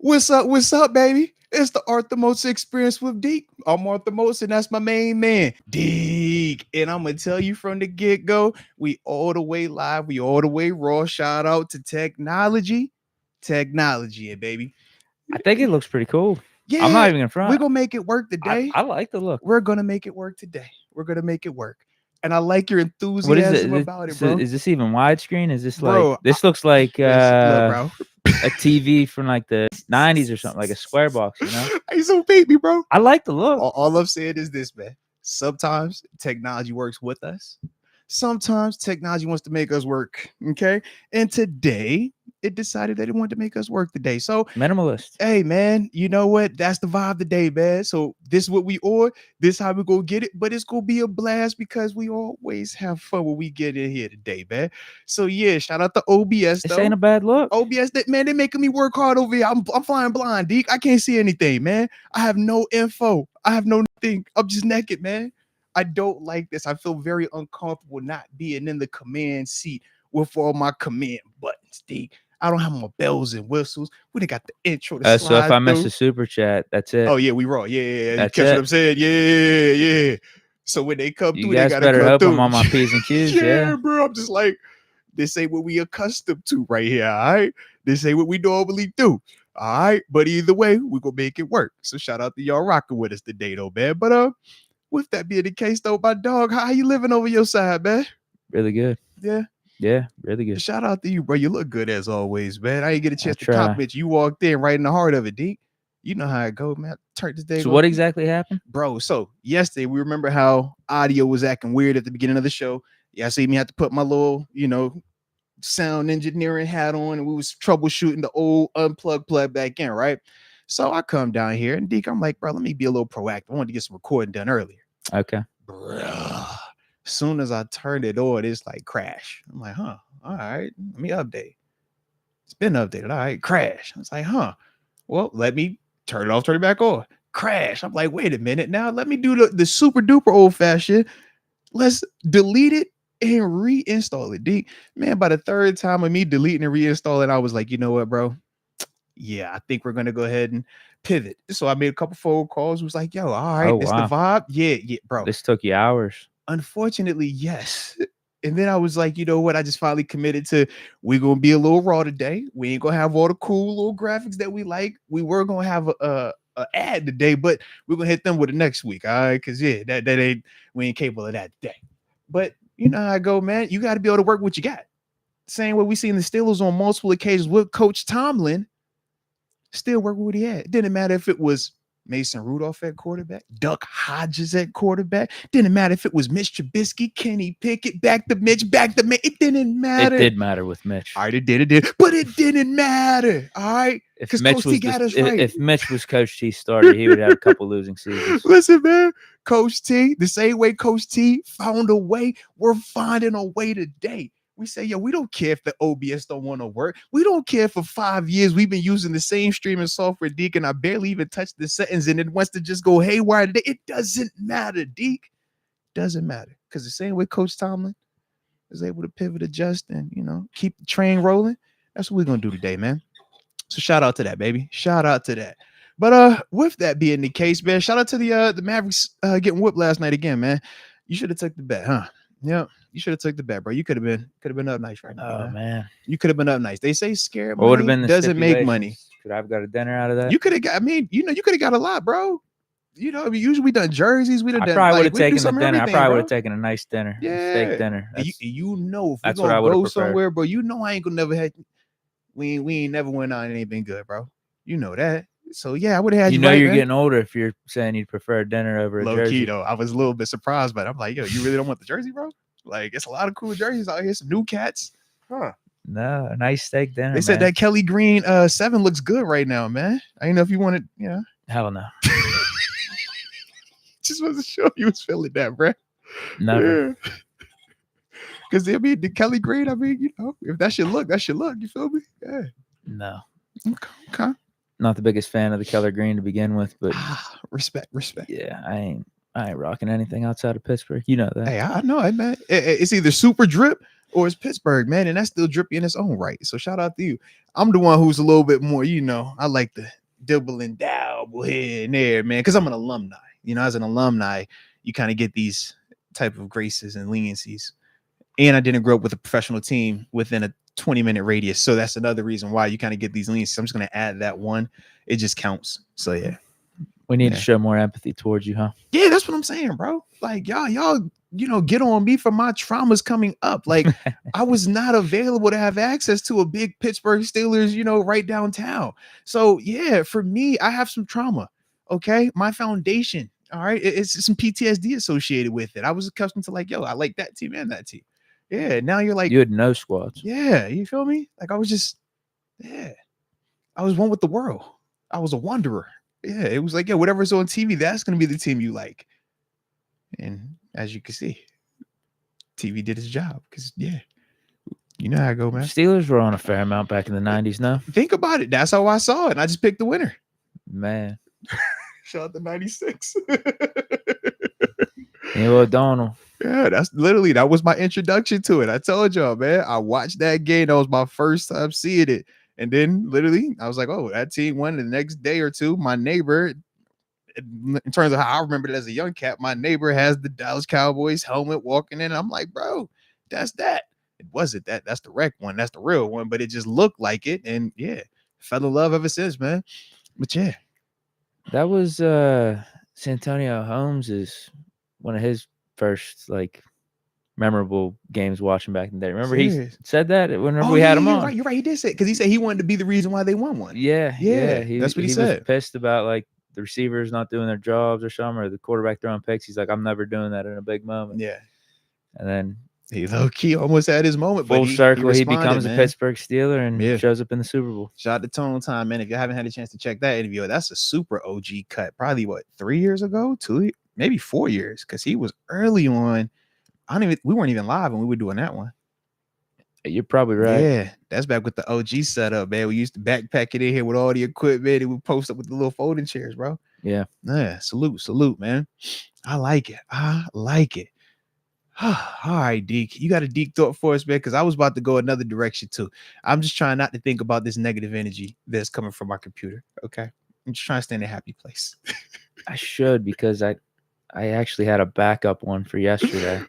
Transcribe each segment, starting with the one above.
What's up? What's up, baby? It's the Arthur Moats experience with Deke. I'm Arthur Moats, and that's my main man, Deke. And I'm gonna tell you from the get-go, we all the way live, we all the way raw. Shout out to technology, baby. I think it looks pretty cool. I'm Yeah, not even in we're front. gonna make it work today. I like the look. We're gonna make it work today. We're gonna make it work. And I like your What is it? enthusiasm about it, So bro. is this even widescreen? Is this like Bro, this looks like listen, look, bro. a TV from like the 90s or something, like a square box, you know? He's so baby, bro. I like the look. All I'm saying is this, man. Sometimes technology works with us. Sometimes technology wants to make us work. Okay. And today it decided that it wanted to make us work today. So, Minimalist. hey, man, you know what? That's the vibe today, man. So, this is what we order. This how we go get it. But it's going to be a blast because we always have fun when we get in here today, man. So, yeah, shout out to OBS, This though. ain't a bad look. OBS, man, they making me work hard over here. I'm flying blind, Deke. I can't see anything, man. I have no info. I have no nothing. I'm just naked, man. I don't like this. I feel very uncomfortable not being in the command seat with all my command buttons, Deke. I don't have my bells and whistles. We done got the intro to So if I miss through. a super chat, that's it. Oh, yeah, we raw. Yeah. That's You catch it. what I'm saying? Yeah. So when they come You through, they guys gotta better come hope through. I'm on my P's and Q's. Yeah. Bro. I'm just like, this ain't what we accustomed to right here. All right. This ain't what we normally do. All right. But either way, we're gonna make it work. So shout out to y'all rocking with us today, though, man. But with that being the case, though, my dog, how you living over your side, man? Really good. Yeah. Really good. Shout out to you, bro. You look good as always, man. I didn't get a chance to try. compliment you. You walked in right in the heart of it, Deke. You know how it go, man. Turn this day. So what exactly happened? Bro, so yesterday we remember how audio was acting weird at the beginning of the show. Yeah, I see me have to put my little, sound engineering hat on, and we was troubleshooting the old unplugged plug back in, right? So I come down here, and Deke, I'm like, bro, let me be a little proactive. I wanted to get some recording done earlier. Okay. Bruh. Soon as I turned it on, it's like crash. I'm like, huh, all right, let me update. It's been updated. All right, crash. I was like, huh. Well, let me turn it off, turn it back on. Crash. I'm like, wait a minute. Now let me do the super duper old fashioned. Let's delete it and reinstall it. Man, by the third time of me deleting and reinstalling, I was like, you know what, bro? Yeah, I think we're gonna go ahead and pivot. So I made a couple phone calls. Was like, yo, all right, this the vibe. Yeah, bro. This took you hours. Unfortunately, yes. And then I was like, you know what? I just finally committed to we're gonna be a little raw today. We ain't gonna have all the cool little graphics that we like. We were gonna have a ad today, but we're gonna hit them with it next week. All right, because that ain't we ain't capable of that today. But you know how I go, man. You got to be able to work what you got. Same way we seen the Steelers on multiple occasions with Coach Tomlin, still work with what he had. It didn't matter if it was Mason Rudolph at quarterback, Duck Hodges at quarterback. Didn't matter if it was Mitch Trubisky, Kenny Pickett, back to Mitch. It didn't matter. It did matter with Mitch. All right, it did. But it didn't matter. All right. Because Coach T got us right. If Mitch was Coach T starter, he would have a couple losing seasons. Listen, man. Coach T, the same way Coach T found a way, we're finding a way today. We say, yo, we don't care if the OBS don't want to work. We don't care for 5 years we've been using the same streaming software, Deke, and I barely even touched the settings, and it wants to just go haywire today. It doesn't matter, Deke. Doesn't matter. Because the same way Coach Tomlin is able to pivot, adjust, and, keep the train rolling, that's what we're going to do today, man. So shout out to that, baby. Shout out to that. But with that being the case, man, shout out to the Mavericks getting whipped last night again, man. You should have took the bet, huh? Yeah, you should have took the bet, bro. You could have been up nice right now. Oh man, you could have been up nice. They say scared what would have been money doesn't make money. Could I have got a dinner out of that? You could have got. I mean, you could have got a lot, bro. Usually we done jerseys. We done. I probably would have taken a dinner. I probably would have taken a nice dinner, steak dinner. If that's we what I gonna would go have somewhere, bro. I ain't gonna never have. We ain't never went out and ain't been good, bro. You know that. So yeah, I would have had you. Right, you're man. getting older if you're saying you'd prefer a dinner over a Low jersey. Key though, I was a little bit surprised, but I'm like, yo, you really don't want the jersey, bro? Like, it's a lot of cool jerseys out here. Some new cats, huh? No, a nice steak dinner. They said that Kelly Green 7 looks good right now, man. I didn't know if you wanted, Hell no. Just wasn't sure you was feeling that, bro. Never. Because I mean, the Kelly Green, I mean, if that should look, that should look. You feel me? Yeah. No. Okay. Not the biggest fan of the color green to begin with, but respect. Yeah, I ain't rocking anything outside of Pittsburgh. You know that. Hey, I know it, man. It's either super drip or it's Pittsburgh, man, and that's still drippy in its own right. So shout out to you. I'm the one who's a little bit more, I like the dibble and dabble here and there, man, because I'm an alumni. As an alumni, you kind of get these type of graces and leniencies. And I didn't grow up with a professional team within a 20-minute radius. So that's another reason why you kind of get these leniencies. I'm just going to add that one. It just counts. So, yeah. We need to show more empathy towards you, huh? Yeah, that's what I'm saying, bro. Like, y'all, get on me for my traumas coming up. Like, I was not available to have access to a big Pittsburgh Steelers, right downtown. So, yeah, for me, I have some trauma. Okay. My foundation. All right. It's some PTSD associated with it. I was accustomed to like, yo, I like that team and that team. Yeah. Now you're like, you had no squads. Yeah. You feel me? Like, I was just, I was one with the world. I was a wanderer. Yeah, it was like, whatever's on TV, that's going to be the team you like. And as you can see, TV did its job because, you know how I go, man. Steelers were on a fair amount back in the 90s now. Think about it. That's how I saw it. And I just picked the winner. Man. Shout out to 96. Neil O'Donnell. Yeah, that was my introduction to it. I told y'all, man, I watched that game. That was my first time seeing it. And then literally, I was like, oh, that team won the next day or two. My neighbor, in terms of how I remembered it as a young cat, my neighbor has the Dallas Cowboys helmet walking in. I'm like, bro, that's that. It wasn't that. That's the wreck one. That's the real one. But it just looked like it. And fell in love ever since, man. But yeah. That was Santonio Holmes is one of his first memorable games watching back in the day. Remember he said that whenever we had him on. You're right. He did say it because he said he wanted to be the reason why they won one. Yeah. That's what he said. Was pissed about the receivers not doing their jobs or something, or the quarterback throwing picks. He's like, I'm never doing that in a big moment. Yeah. And then he low key almost had his moment. Full circle, he becomes a Pittsburgh Steeler and shows up in the Super Bowl. Shout out to Tone Time, man. If you haven't had a chance to check that interview, that's a super OG cut. Probably 3 years ago, 2, maybe 4 years, because he was early on. We weren't even live when we were doing that one. You're probably right. Yeah, that's back with the OG setup, man. We used to backpack it in here with all the equipment and we post up with the little folding chairs, bro. Yeah. Salute, man. I like it. All right, Deke. You got a deep thought for us, man, because I was about to go another direction too. I'm just trying not to think about this negative energy that's coming from our computer. Okay. I'm just trying to stay in a happy place. I should, because I actually had a backup one for yesterday.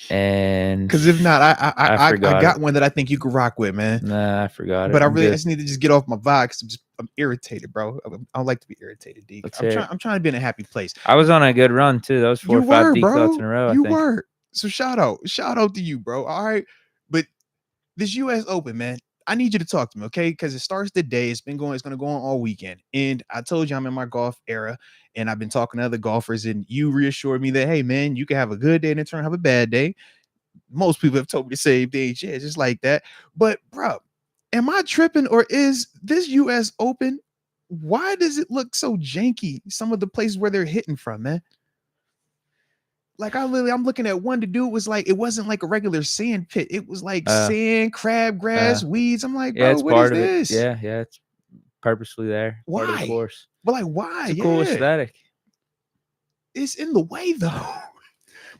And because if not, I got one that I think you could rock with, man. Nah, I forgot it. But I just need to just get off my vibe because I'm irritated, bro. I don't like to be irritated, Deke. I'm trying to be in a happy place. I was on a good run too. That was 4 or 5 deep thoughts in a row. You were. So shout out to you, bro. All right, but this U.S. Open, man, I need you to talk to me, okay? Because it starts today. It's going to go on all weekend. And I told you I'm in my golf era, and I've been talking to other golfers, and you reassured me that, hey, man, you can have a good day and in turn have a bad day. Most people have told me the same thing. Yeah, just like that. But, bro, am I tripping, or is this U.S. Open, why does it look so janky? Some of the places where they're hitting from, man. Like I'm looking at one to do. It was like, it wasn't like a regular sand pit. It was like sand, crabgrass, weeds. I'm like, bro, what is this? Yeah, it's purposely there. Why? Part of the course. But like, why? It's a cool aesthetic. It's in the way though.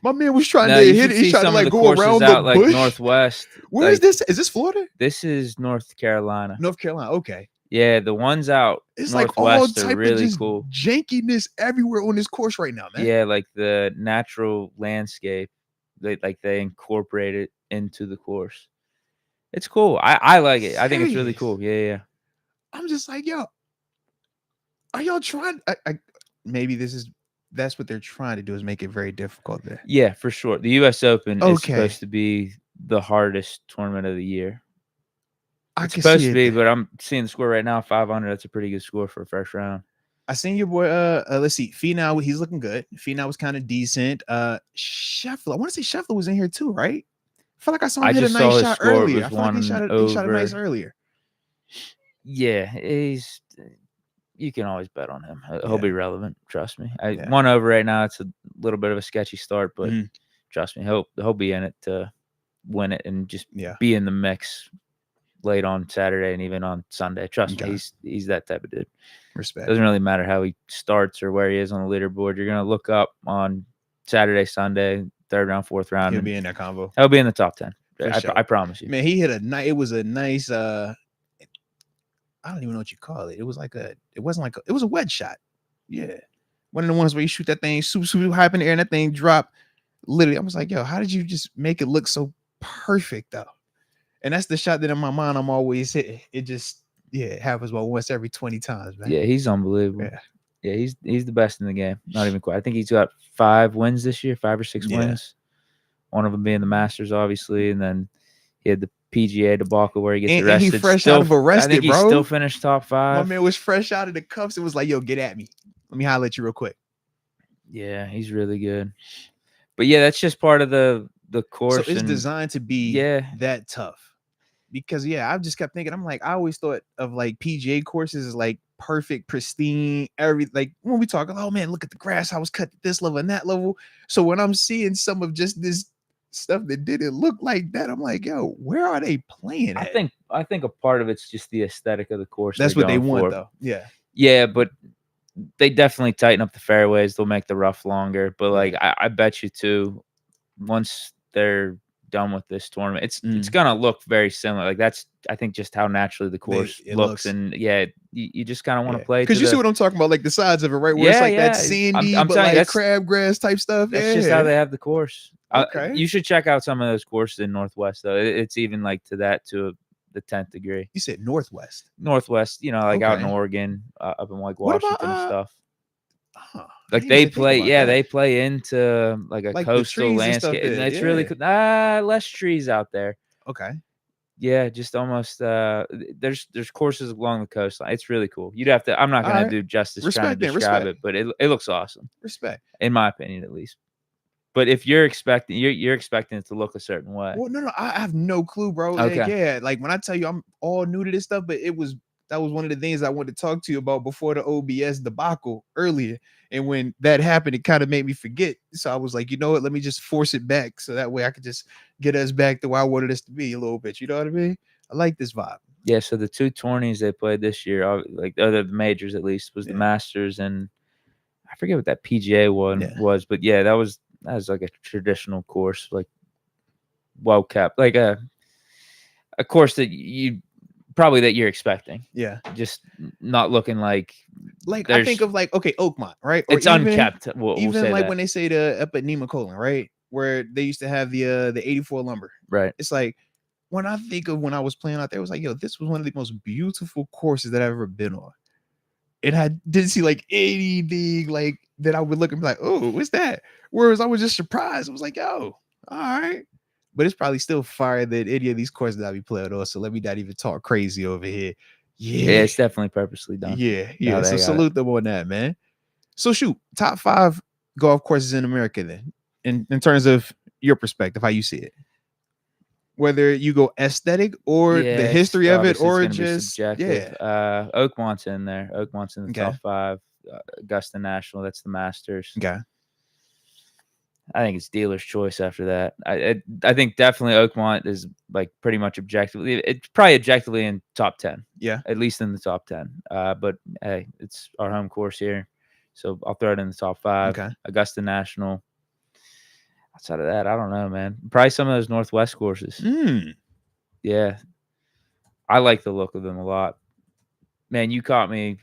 My man was trying to hit it. He's trying to like go around the out, bush. Northwest. Where is this? Is this Florida? This is North Carolina. North Carolina. Okay. Yeah, the ones out it's Northwest like all type are really of just cool. Jankiness everywhere on this course right now, man. Yeah, like the natural landscape, they incorporate it into the course. It's cool. I like it. I think it's really cool. Yeah. I'm just like, yo, are y'all trying? Maybe that's what they're trying to do, is make it very difficult there. Yeah, for sure. The U.S. Open is supposed to be the hardest tournament of the year. It's supposed to be, but I'm seeing the score right now, 500. That's a pretty good score for a first round. I seen your boy. Let's see, Finau. He's looking good. Finau was kind of decent. Scheffler. I want to say Scheffler was in here too, right? I feel like I saw him hit a nice shot earlier. I feel like he shot a nice earlier. Yeah, you can always bet on him. He'll be relevant. Trust me. 1 over right now. It's a little bit of a sketchy start, but trust me, he'll be in it to win it and just be in the mix late on Saturday and even on Sunday. Trust me, he's that type of dude. Respect. Doesn't really matter how he starts or where he is on the leaderboard. You're gonna look up on Saturday, Sunday, third round, fourth round. He'll be in that combo. He'll be in the top 10. Sure. I promise you. Man, he hit a nice. It was a nice. I don't even know what you call it. It was like a. It wasn't like a. It was a wedge shot. Yeah, one of the ones where you shoot that thing super high up in the air and that thing drop. Literally, I was like, yo, how did you just make it look so perfect though? And that's the shot that in my mind I'm always hitting. It just it happens about once every 20 times, man. Yeah, he's unbelievable. Yeah, he's the best in the game. Not even quite. I think he's got 5 wins this year, 5 or 6 wins. One of them being the Masters, obviously, and then he had the PGA debacle where he gets arrested. And he fresh out of arrested, I think he bro. still finished top 5. My man was fresh out of the cuffs. It was like, yo, get at me. Let me holler at you real quick. Yeah, he's really good. But yeah, that's just part of the course. So it's designed to be that tough. Because I've just kept thinking, I'm like, I always thought of like PGA courses as like perfect, pristine, like when we talk, oh man, look at the grass, I was cut at this level and that level. So when I'm seeing some of just this stuff that didn't look like that, I'm like, yo, where are they playing at? I think a part of it's just the aesthetic of the course. That's what they want, though. Yeah, but they definitely tighten up the fairways. They'll make the rough longer. But like I bet you too, once they're done with this tournament, it's gonna look very similar. Like that's I think just how naturally the course looks. And you just kind of want to play because you see what I'm talking about, like the sides of it, right? Where it's like that sandy, I'm but like crabgrass type stuff. That's just how they have the course. Okay, you should check out some of those courses in Northwest though. It's even like to the 10th degree. You said Northwest, like out in Oregon, up in like Washington and stuff. Like they play into like a coastal landscape. And it's really cool. Less trees out there. Okay. Yeah, just almost there's courses along the coastline. It's really cool. You'd have to I'm not gonna do justice trying to describe it, but it looks awesome. Respect. In my opinion, at least. But if you're expecting it to look a certain way. Well, no, I have no clue, bro. Okay. Like when I tell you I'm all new to this stuff, but that was one of the things I wanted to talk to you about before the OBS debacle earlier. And when that happened, it kind of made me forget. So I was like, you know what? Let me just force it back so that way I could just get us back to where I wanted us to be a little bit. You know what I mean? I like this vibe. Yeah. So the 2 tourneys they played this year, like the majors at least, was the Masters and I forget what that PGA one was, but that was like a traditional course, like well kept, like a course that you're expecting. Yeah. Just not looking like I think of like, okay, Oakmont, right? Or it's even, unkept. We'll say like that. when they say the up at Nemacolin, right? Where they used to have the 84 lumber. Right. It's like when I think of when I was playing out there, it was like, yo, this was one of the most beautiful courses that I've ever been on. And I didn't see like anything like that I would look and be like, oh, what's that? Whereas I was just surprised. I was like, yo, all right. But it's probably still fire than any of these courses that I be playing on. So let me not even talk crazy over here. Yeah, it's definitely purposely done. Yeah. So salute them on that, man. So shoot, top 5 golf courses in America then, in terms of your perspective, how you see it. Whether you go aesthetic or the history of it, or just subjective. Oakmont's in there. Oakmont's in the top 5. Augusta National, that's the Masters. Okay. I think it's dealer's choice after that. I think definitely Oakmont is like pretty much objectively. It's probably objectively in top 10. Yeah, at least in the top 10. But hey, it's our home course here, so I'll throw it in the top 5. Okay. Augusta National. Outside of that, I don't know, man. Probably some of those Northwest courses. Yeah, I like the look of them a lot. Man, you caught me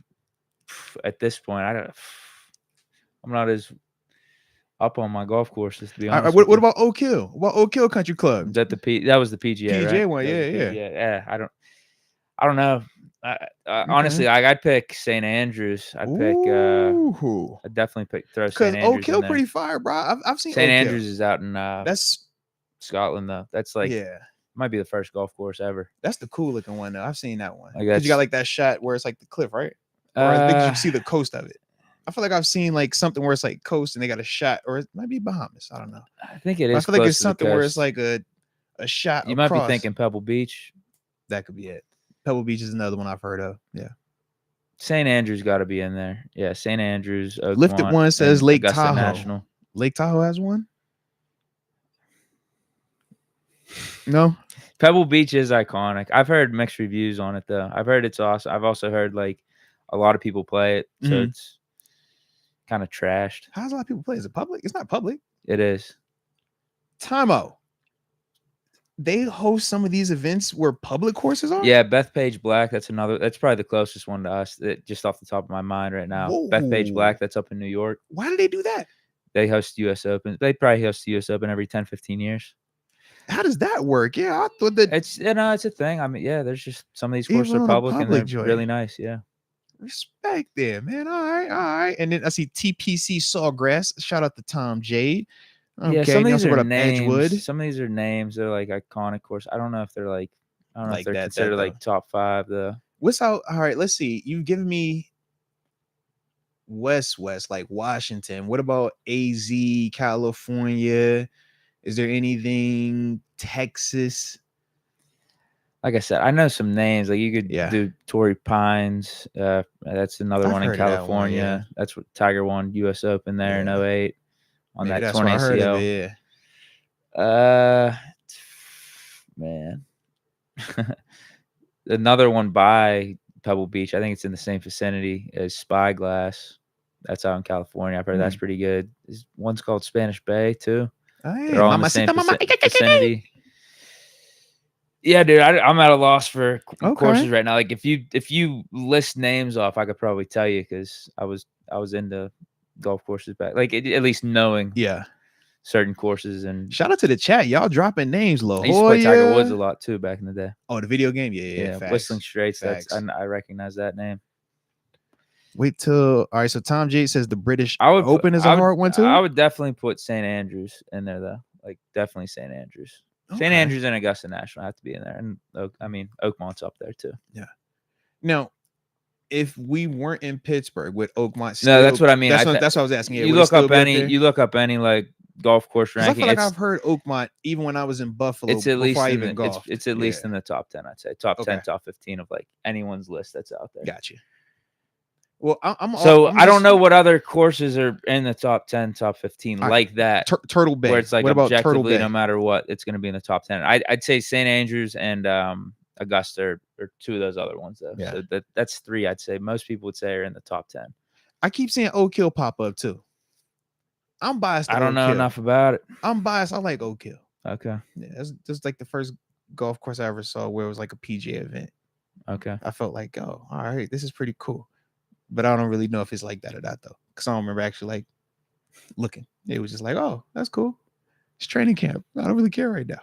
at this point. I'm not as up on my golf courses, to be honest. What about Oak Hill? What Oak Hill Country Club? Is that that was the PGA, PGA right? one, yeah. Yeah, I don't know. Honestly, I'd pick St. Andrews. I'd definitely throw St. Andrews. Oak Hill pretty fire, bro. I've seen St. Andrews is out in that's Scotland though. That's like might be the first golf course ever. That's the cool looking one though. I've seen that one. Because you got like that shot where it's like the cliff, right? Or I think you can see the coast of it. I feel like I've seen like something where it's like coast and they got a shot, or it might be Bahamas. I don't know. I think it is. I feel like it's something where it's like a shot. You might be thinking Pebble Beach. That could be it. Pebble Beach is another one I've heard of. Yeah. St. Andrews got to be in there. Yeah, St. Andrews. Oakmont, lifted one says Lake Augusta Tahoe. National. Lake Tahoe has one? No? Pebble Beach is iconic. I've heard mixed reviews on it though. I've heard it's awesome. I've also heard like a lot of people play it, so it's kind of trashed. How's a lot of people play? Is it public? It's not public. It is. Timo, they host some of these events where public courses are? Yeah, Bethpage Black. That's probably the closest one to us. Just off the top of my mind right now. Whoa. Bethpage Black. That's up in New York. Why do they do that? They host U.S. Open. They probably host the U.S. Open every 10, 15 years. How does that work? Yeah, I thought that it's a thing. I mean, yeah, there's just some of these courses even are on a public and public they're joint. really nice. Yeah. Respect there, man. All right. And then I see TPC Sawgrass. Shout out to Tom Jade. Okay. Yeah, some of these also brought are up names. Edgewood. Some of these are names. They're like iconic courses. I don't know if they're like, I don't know Like if they're that, considered though. like top 5. What's out? All right, let's see. You've given me West, like Washington. What about AZ, California? Is there anything Texas? Like I said, I know some names. Like you could do Torrey Pines. That's another one in California. That one, That's what Tiger won U.S. Open there in 08 on maybe that that's 20 I heard ACL. of it, Man. Another one by Pebble Beach. I think it's in the same vicinity as Spyglass. That's out in California. I've heard that's pretty good. One's called Spanish Bay too. They're all in the same vicinity. Yeah, dude, I'm at a loss for courses right now. Like if you list names off, I could probably tell you because I was into golf courses back, like at least knowing certain courses. And shout out to the chat, y'all dropping names. La Jolla. I used to play Tiger Woods a lot too back in the day. Oh, the video game, yeah. Whistling Straits. I recognize that name. Wait till all right. So Tom J says the British Open is a hard one too. I would definitely put St. Andrews in there though. Like definitely St. Andrews. St. Andrews and Augusta National have to be in there, and Oakmont's up there too. Yeah. Now, if we weren't in Pittsburgh, would Oakmont still? No, that's what I mean. That's what I was asking. Yeah, you look up any like golf course ranking. I feel like I've heard Oakmont even when I was in Buffalo. It's at least before I even golfed. It's at least in the top 10. I'd say top 10, top 15 of like anyone's list that's out there. Gotcha. Well, I don't know what other courses are in the top 10, top 15 like that. Turtle Bay, where it's like what objectively, no matter what, it's going to be in the top 10. I'd say St. Andrews and Augusta are 2 of those other ones though. Yeah. So that's 3. I'd say most people would say are in the top 10. I keep seeing Oak Hill pop up too. I'm biased. I don't know enough about it. I'm biased. I like Oak Hill. Okay. Yeah, it's like the first golf course I ever saw where it was like a PGA event. Okay. I felt like, oh, all right, this is pretty cool. But I don't really know if it's like that or not though, because I don't remember actually like looking. It was just like, oh, that's cool. It's training camp. I don't really care right now.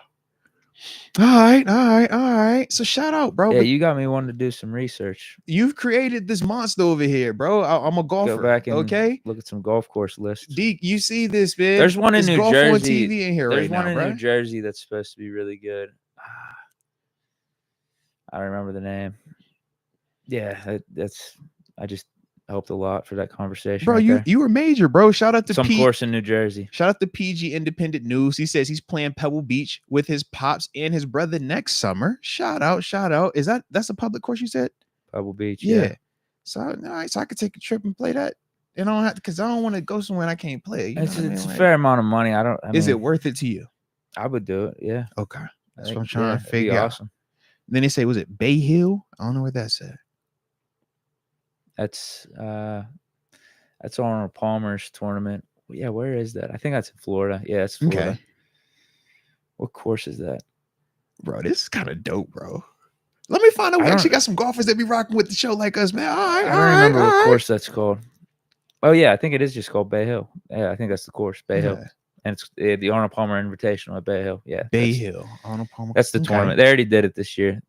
All right. So shout out, bro. Yeah, you got me wanting to do some research. You've created this monster over here, bro. I'm a golfer. Go back and look at some golf course lists. Deke, you see this, man? There's one in New Jersey. On TV in here There's right one now, in New Jersey that's supposed to be really good. I don't remember the name. Yeah, I just helped a lot for that conversation, bro. You were major, bro. Shout out to some course in New Jersey. Shout out to PG Independent News. He says he's playing Pebble Beach with his pops and his brother next summer. Shout out. Is that's a public course you said? Pebble Beach, yeah. So all right, so I could take a trip and play that. And I don't have to, because I don't want to go somewhere and I can't play. It's a fair amount of money. Is it worth it to you? I would do it. Yeah. Okay, that's what I'm trying to figure out. Awesome. Then they say, was it Bay Hill? I don't know where that's at. That's Arnold Palmer's tournament. Yeah, where is that? I think that's in Florida. Yeah, it's Florida. Okay. What course is that? Bro, this is kind of dope, bro. Let me find out. We actually got some golfers that be rocking with the show like us, man. All right, I don't remember what course that's called. Oh, yeah, I think it is just called Bay Hill. Yeah, I think that's the course, Bay Hill. And it's the Arnold Palmer Invitational at Bay Hill. Yeah. Bay Hill. Arnold Palmer. That's the tournament. They already did it this year.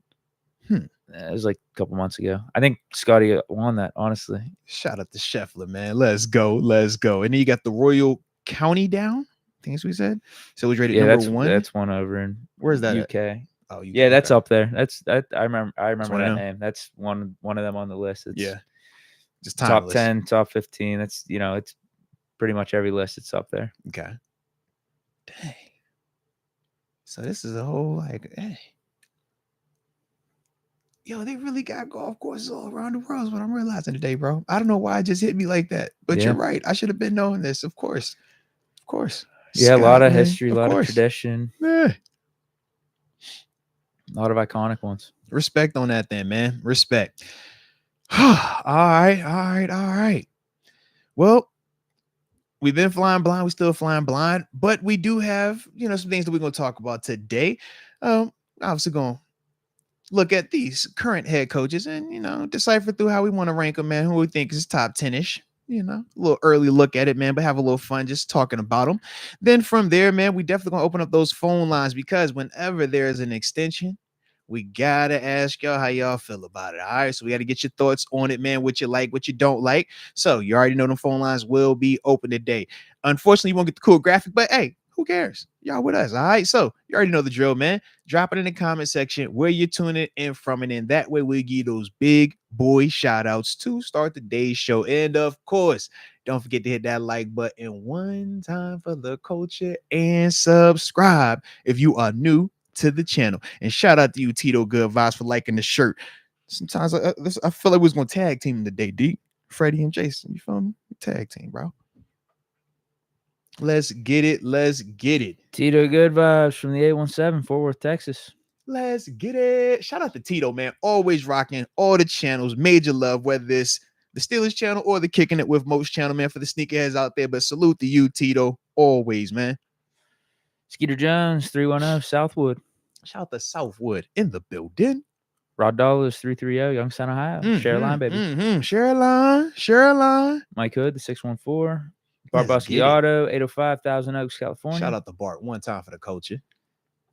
It was like a couple months ago. I think Scotty won that, honestly. Shout out to Scheffler, man. Let's go. And then you got the Royal County down. I think that's what we said. So it was rated number 1. That's one over in where's that? UK. At? Oh, UK. Yeah, that's up there. I remember that name. That's one of them on the list. It's just top 10, top 15. That's it's pretty much every list. It's up there. Okay. Dang. So this is a whole like, hey. Yo, they really got golf courses all around the world is what I'm realizing today, bro. I don't know why it just hit me like that. But you're right. I should have been knowing this, of course. Yeah, Scott, a lot of history, a lot of tradition. Yeah. A lot of iconic ones. Respect on that then, man. Respect. All right. Well, we've been flying blind. We're still flying blind, but we do have, some things that we're going to talk about today. Obviously going to look at these current head coaches and, decipher through how we want to rank them, man, who we think is top 10-ish. A little early look at it, man, but have a little fun just talking about them. Then from there, man, we definitely going to open up those phone lines because whenever there's an extension, we got to ask y'all how y'all feel about it. All right. So we got to get your thoughts on it, man. What you like, what you don't like. So you already know the phone lines will be open today. Unfortunately, you won't get the cool graphic, but hey, who cares? Y'all with us. All right. So you already know the drill, man. Drop it in the comment section where you're tuning in from. And then that way we'll give you those big boy shout outs to start the day's show. And of course, don't forget to hit that like button one time for the culture and subscribe if you are new to the channel. And shout out to you, Tito Good Vibes, for liking the shirt. Sometimes I feel like we was gonna tag team today, Deke, Freddie and Jason. You feel me? Tag team, bro. Let's get it. Let's get it. Tito Good Vibes from the 817, Fort Worth, Texas. Let's get it. Shout out to Tito, man. Always rocking all the channels. Major love, whether it's the Steelers channel or the Kicking It with Moats channel, man, for the sneakerheads out there. But salute to you, Tito. Always, man. Skeeter Jones, 310, Southwood. Shout out to Southwood in the building. Rod Dollars, 330, Youngstown, Ohio. Share a line, baby. Share a line. Share a line. Mike Hood, the 614. Barboski Auto, 805, Thousand Oaks, California. Shout out to Bart one time for the culture.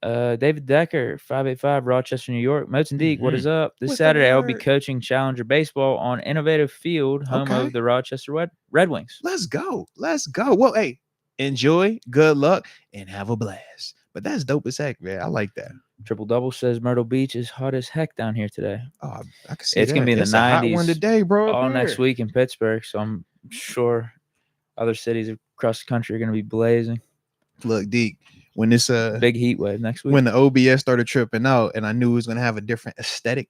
David Decker, 585, Rochester, New York. Moats and Deke, what is up? This Saturday, I'll be coaching Challenger Baseball on Innovative Field, home of the Rochester Red Wings. Let's go. Let's go. Well, hey, enjoy, good luck, and have a blast. But that's dope as heck, man. I like that. Triple Double says Myrtle Beach is hot as heck down here today. Oh, I can see it's going to be in the 90s hot one today, bro. All next week in Pittsburgh, so I'm sure other cities across the country are going to be blazing. Look, Deke, when this big heat wave next week, when the OBS started tripping out, and I knew it was going to have a different aesthetic,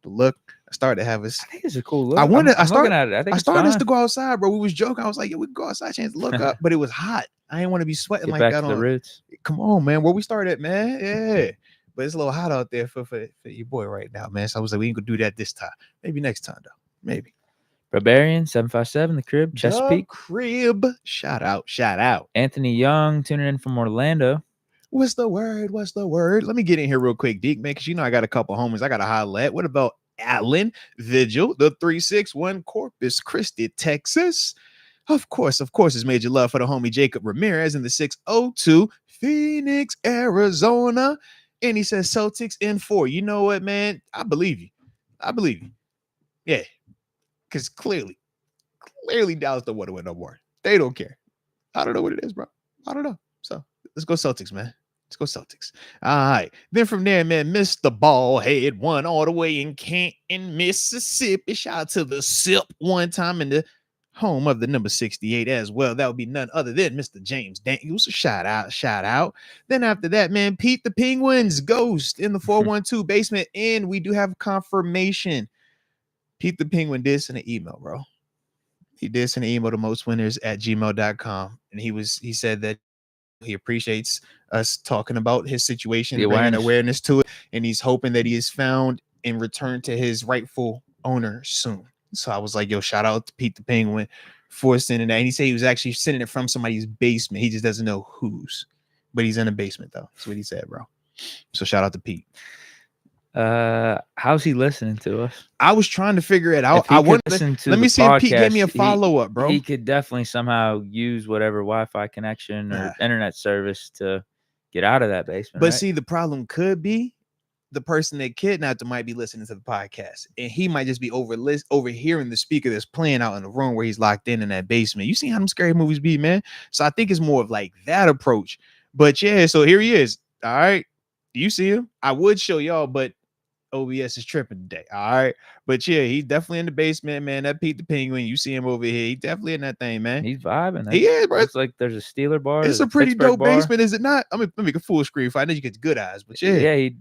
the look, I started to have a. I think it's a cool look. I started at it. I started us to go outside, bro. We was joking. I was like, "Yeah, we can go outside, change the look up," but it was hot. I didn't want to be sweating like that on the roots. Come on, man. Where we started, man. Yeah, but it's a little hot out there for your boy right now, man. So I was like, we ain't gonna do that this time. Maybe next time, though. Maybe. Barbarian 757, the Crib, Chesapeake. Crib. Shout out. Anthony Young tuning in from Orlando. What's the word? Let me get in here real quick, Deke, man, because I got a couple homies I got to holler at. What about Allen Vigil, the 361, Corpus Christi, Texas? Of course, it's major love for the homie Jacob Ramirez in the 602, Phoenix, Arizona. And he says Celtics in 4. You know what, man? I believe you. Yeah. Because clearly Dallas don't want to win no more. They don't care. I don't know what it is, bro. I don't know. So let's go Celtics, man. Let's go Celtics. All right. Then from there, man, Mr. Ballhead won all the way in Canton, Mississippi. Shout out to the SIP one time in the home of the number 68 as well. That would be none other than Mr. James Daniels. Shout out. Then after that, man, Pete the Penguins Ghost in the 412 basement. And we do have confirmation. Pete the Penguin did send an email, bro. He did send an email to mostwinners@gmail.com. And he said that he appreciates us talking about his situation, bringing awareness to it. And he's hoping that he is found and returned to his rightful owner soon. So I was like, yo, shout out to Pete the Penguin for sending that. And he said he was actually sending it from somebody's basement. He just doesn't know whose. But he's in a basement, though. That's what he said, bro. So shout out to Pete. How's he listening to us? I was trying to figure it out. I want to let me see if Pete gave me a follow-up, bro. He could definitely somehow use whatever Wi-Fi connection or internet service to get out of that basement. But see, the problem could be the person that kidnapped him might be listening to the podcast, and he might just be overhearing the speaker that's playing out in the room where he's locked in that basement. You see how them scary movies be, man? So I think it's more of like that approach. But yeah, so here he is. All right. You see him? I would show y'all, but OBS is tripping today. All right. But yeah, he's definitely in the basement, man. That Pete the Penguin. You see him over here. He's definitely in that thing, man. He's vibing. He is, bro. It's like there's a Steeler bar. It's a pretty dope basement, is it not? I mean, let me make a full screen for I know you get good eyes, but yeah. Yeah, he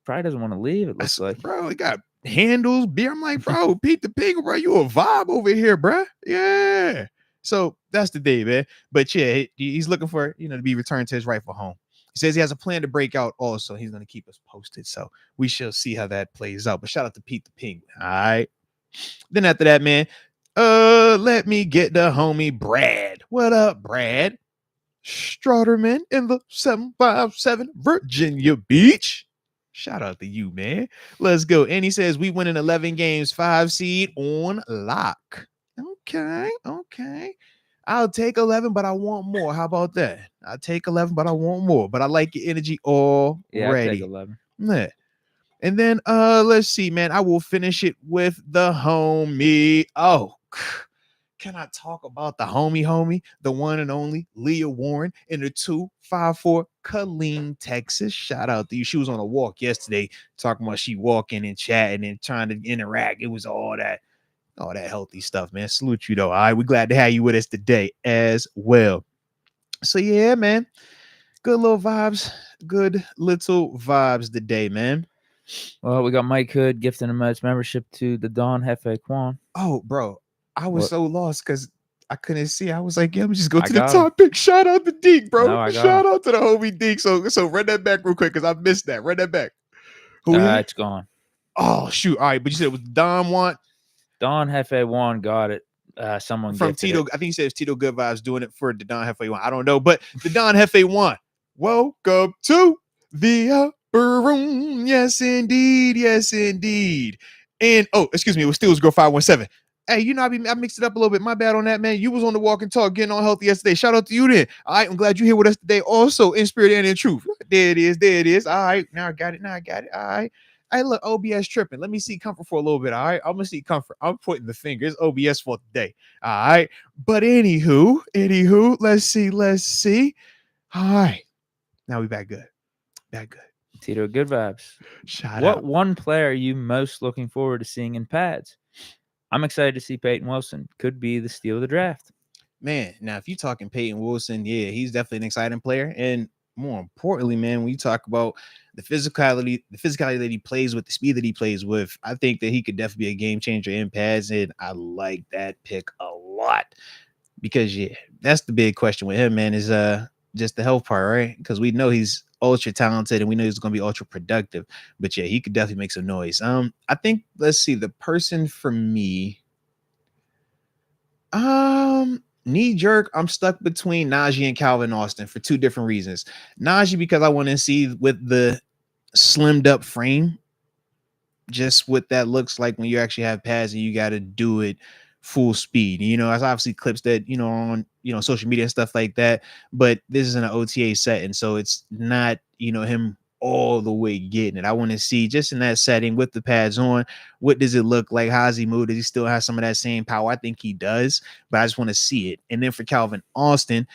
probably doesn't want to leave, it looks like. Bro, he got handles, beer. I'm like, bro, Pete the Penguin, bro, you a vibe over here, bro. Yeah. So that's the day, man. But yeah, he's looking for, to be returned to his rightful home. He says he has a plan to break out also. He's going to keep us posted. So we shall see how that plays out. But shout out to Pete the Penguin. All right. Then after that, man, let me get the homie Brad. What up, Brad Strotterman in the 757 Virginia Beach? Shout out to you, man. Let's go. And he says we win in 11 games, 5 seed on lock. Okay. I'll take 11, but I want more. How about that? I'll take 11, but I want more. But I like your energy already. Yeah, I take 11. Yeah. And then let's see, man. I will finish it with the homie. Oh, can I talk about the homie, the one and only Leah Warren in the 254 Killeen, Texas? Shout out to you. She was on a walk yesterday talking about she walking and chatting and trying to interact. It was all that healthy stuff, man. Salute you though. All right, we're glad to have you with us today as well. So yeah, man. Good little vibes today, man. Well, we got Mike Hood gifting a Moats membership to the Don Hefe Quan. Oh, bro, I was so lost because I couldn't see. I was like, yeah, let me just go to got the topic. Shout out to Deke, bro. No, Shout out to the homie Deke. So run that back real quick because I missed that. Run that back. Who it's gone. Oh, shoot. All right, but you said it was Don Want. Don Hefe Juan got it. Someone from Tito. It. I think he says Tito Good Vibes doing it for the Don Hefe Juan. I don't know, but the Don Hefe Juan. Welcome to the upper room. Yes, indeed. Yes, indeed. And excuse me, it was Steelers Girl 517. Hey, you know, I mixed it up a little bit. My bad on that, man. You was on the walk and talk, getting on healthy yesterday. Shout out to you then. All right, I'm glad you're here with us today. Also, in spirit and in truth. There it is. All right, now I got it. All right. Hey, look, OBS tripping. Let me see comfort for a little bit. All right, I'm gonna see comfort. I'm putting the fingers. OBS for today. All right, but anywho, let's see. All right, now we back good. Tito, good vibes. Shout out. What one player are you most looking forward to seeing in pads? I'm excited to see Peyton Wilson. Could be the steal of the draft. Man, now if you're talking Peyton Wilson, yeah, he's definitely an exciting player. And more importantly, man, when you talk about the physicality that he plays with, the speed that he plays with, I think that he could definitely be a game changer in pads. And I like that pick a lot. Because yeah, that's the big question with him, man, is just the health part, right? Because we know he's ultra talented and we know he's going to be ultra productive. But yeah, he could definitely make some noise. I think, let's see, the person for me, knee jerk, I'm stuck between Najee and Calvin Austin for two different reasons. Najee, because I want to see with the slimmed up frame, just what that looks like when you actually have pads and you got to do it full speed. You know, there's obviously clips that, you know, on, you know, social media and stuff like that, but this is an OTA setting. So it's not, you know, him all the way getting it. I want to see just in that setting with the pads on, what does it look like? How's he move? Does he still have some of that same power? I think he does, but I just want to see it. And then for Calvin Austin,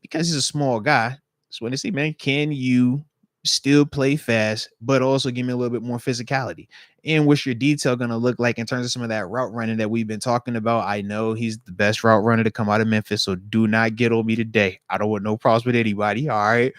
because he's a small guy, just want to see, man, can you still play fast, but also give me a little bit more physicality? And what's your detail going to look like in terms of some of that route running that we've been talking about? I know he's the best route runner to come out of Memphis, so do not get on me today. I don't want no problems with anybody, all right?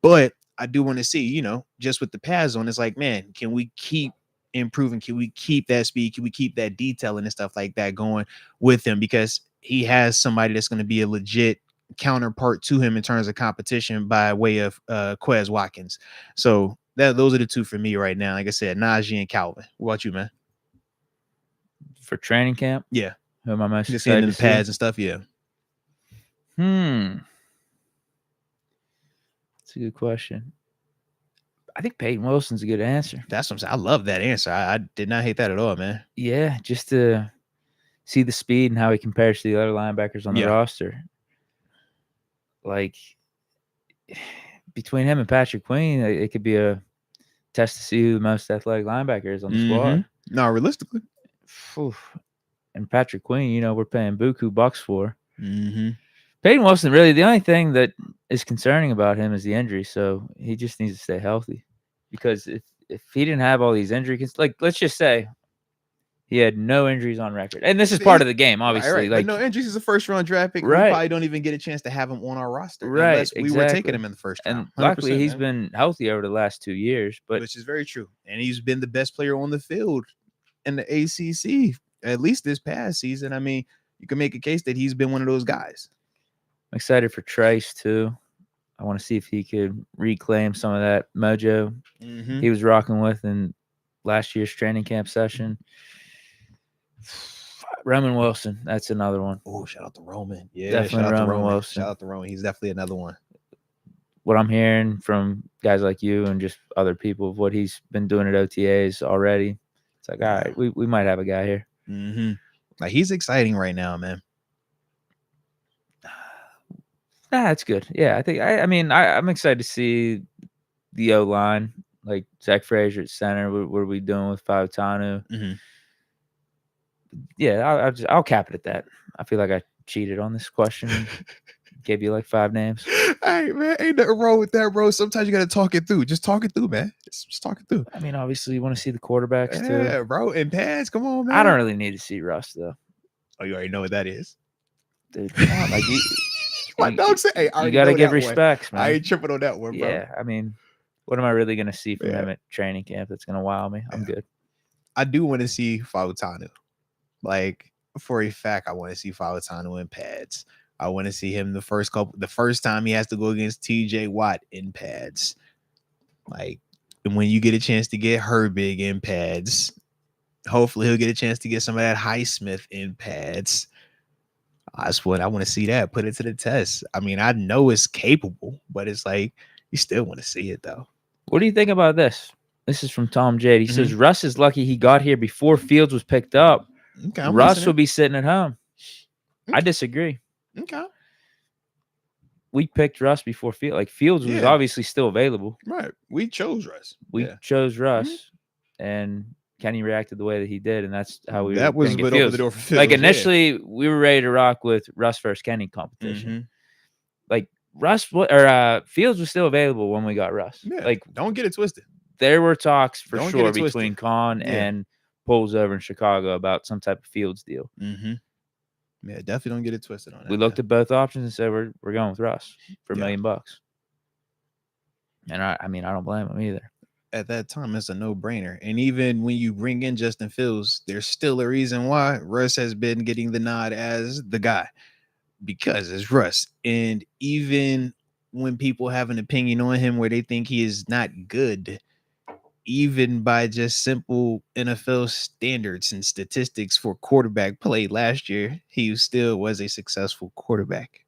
But I do want to see, you know, just with the pads on, it's like, man, can we keep improving? Can we keep that speed? Can we keep that detailing and stuff like that going with him? Because he has somebody that's going to be a legit counterpart to him in terms of competition by way of Quez Watkins. So those are the two for me right now. Like I said, Najee and Calvin. What about you, man? For training camp? Yeah. Who am I most just excited in the to pads see? and stuff? Yeah. That's a good question. I think Peyton Wilson's a good answer. That's what I'm saying. I love that answer. I did not hate that at all, man. Yeah, just to see the speed and how he compares to the other linebackers on the roster. Like, between him and Patrick Queen, it could be a test to see who the most athletic linebacker is on the squad. No, realistically. And Patrick Queen, you know, we're paying buku bucks for. Peyton Wilson, really, the only thing that is concerning about him is the injury. So he just needs to stay healthy. Because if he didn't have all these injuries, like, let's just say he had no injuries on record. And this is part of the game, obviously. Right. Like, but no injuries is a first-round draft pick. Right. We probably don't even get a chance to have him on our roster. Right, unless we were taking him in the first round. And luckily, he's been healthy over the last 2 years. Which is very true. And he's been the best player on the field in the ACC, at least this past season. I mean, you can make a case that he's been one of those guys. I'm excited for Trice, too. I want to see if he could reclaim some of that mojo he was rocking with in last year's training camp session. Roman Wilson. That's another one. Oh, shout out to Roman. Yeah, Definitely shout out to Roman Roman. Wilson. Shout out to Roman. He's definitely another one. What I'm hearing from guys like you and just other people of what he's been doing at OTAs already, it's like, all right, we might have a guy here. Mm-hmm. Like, he's exciting right now, man. That's good. Yeah, I think. I'm excited to see the O line, like Zach Frazier at center. What are we doing with Fautanu? Mm-hmm. Yeah, I'll cap it at that. I feel like I cheated on this question. Gave you like 5 names. Hey, man, ain't nothing wrong with that, bro. Sometimes you got to talk it through. Just talk it through, man. Just talk it through. I mean, obviously, you want to see the quarterbacks too. Yeah, bro. And pads, come on, man. I don't really need to see Russ though. Oh, you already know what that is, dude. Come on, like my dog said, "Hey, you got to give respects, man." I ain't tripping on that one, bro. Yeah, I mean, what am I really gonna see from him at training camp that's gonna wow me? I'm good. I do want to see Fautanu. Like, for a fact, I want to see Fautanu in pads. I want to see him the first time he has to go against TJ Watt in pads. Like, and when you get a chance to get Herbig in pads, hopefully he'll get a chance to get some of that Highsmith in pads. That's what I want to see, that put it to the test. I mean, I know it's capable, but it's like you still want to see it though. What do you think about this? This is from Tom Jade. He says Russ is lucky he got here before Fields was picked up. Okay, Russ would be sitting at home. Okay. I disagree. Okay. We picked Russ before Fields. Like, Fields was obviously still available. Right. We chose Russ. We chose Russ, and Kenny reacted the way that he did, and that's how we. That was what opened the door for Fields. Like, initially, we were ready to rock with Russ versus Kenny competition. Like, Fields was still available when we got Russ. Yeah. Like, don't get it twisted. There were talks for sure between Khan and Poles over in Chicago about some type of Fields deal. Yeah, definitely don't get it twisted on that. We looked at both options and said we're going with Russ for $1 million. And I mean, I don't blame him either. At that time, it's a no-brainer. And even when you bring in Justin Fields, there's still a reason why Russ has been getting the nod as the guy, because it's Russ. And even when people have an opinion on him where they think he is not good, even by just simple NFL standards and statistics for quarterback play last year, he still was a successful quarterback.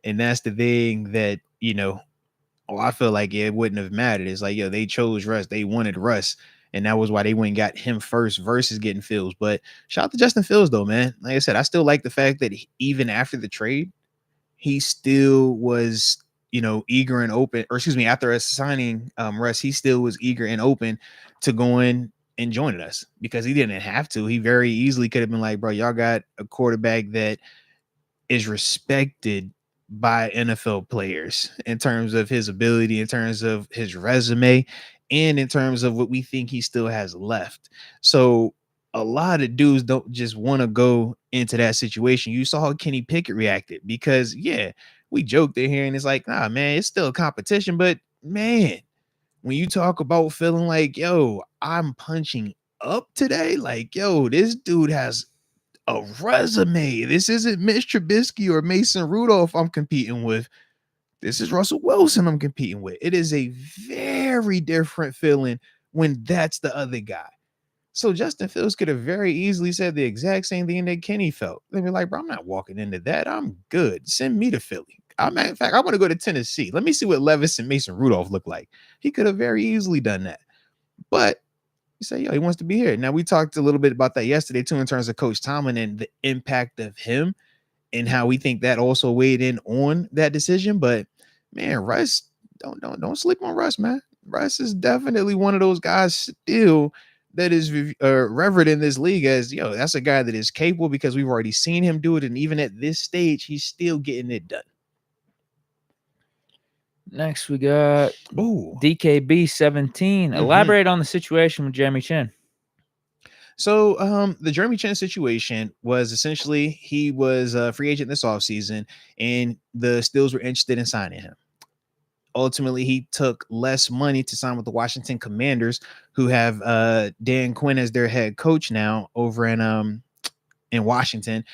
And that's the thing that, I feel like it wouldn't have mattered. It's like, they chose Russ. They wanted Russ. And that was why they went and got him first versus getting Fields. But shout out to Justin Fields, though, man. Like I said, I still like the fact that even after the trade, he still was eager and open, or excuse me, after us signing Russ, he still was eager and open to going and joining us, because he didn't have to. He very easily could have been like, bro, y'all got a quarterback that is respected by NFL players in terms of his ability, in terms of his resume, and in terms of what we think he still has left. So a lot of dudes don't just want to go into that situation. You saw how Kenny Pickett reacted, because we joked in here and it's like, nah, man, it's still a competition. But man, when you talk about feeling like, I'm punching up today, like, this dude has a resume. This isn't Mitch Trubisky or Mason Rudolph I'm competing with. This is Russell Wilson I'm competing with. It is a very different feeling when that's the other guy. So Justin Fields could have very easily said the exact same thing that Kenny felt. They'd be like, bro, I'm not walking into that. I'm good. Send me to Philly. In fact, I want to go to Tennessee. Let me see what Levis and Mason Rudolph look like. He could have very easily done that. But you say, he wants to be here. Now, we talked a little bit about that yesterday, too, in terms of Coach Tomlin and the impact of him and how we think that also weighed in on that decision. But, man, Russ, don't sleep on Russ, man. Russ is definitely one of those guys still that is revered in this league as, that's a guy that is capable, because we've already seen him do it. And even at this stage, he's still getting it done. Next, we got Ep.579. Elaborate on the situation with Jeremy Chin. So the Jeremy Chin situation was essentially he was a free agent this offseason, and the Steelers were interested in signing him. Ultimately, he took less money to sign with the Washington Commanders, who have Dan Quinn as their head coach now over in Washington.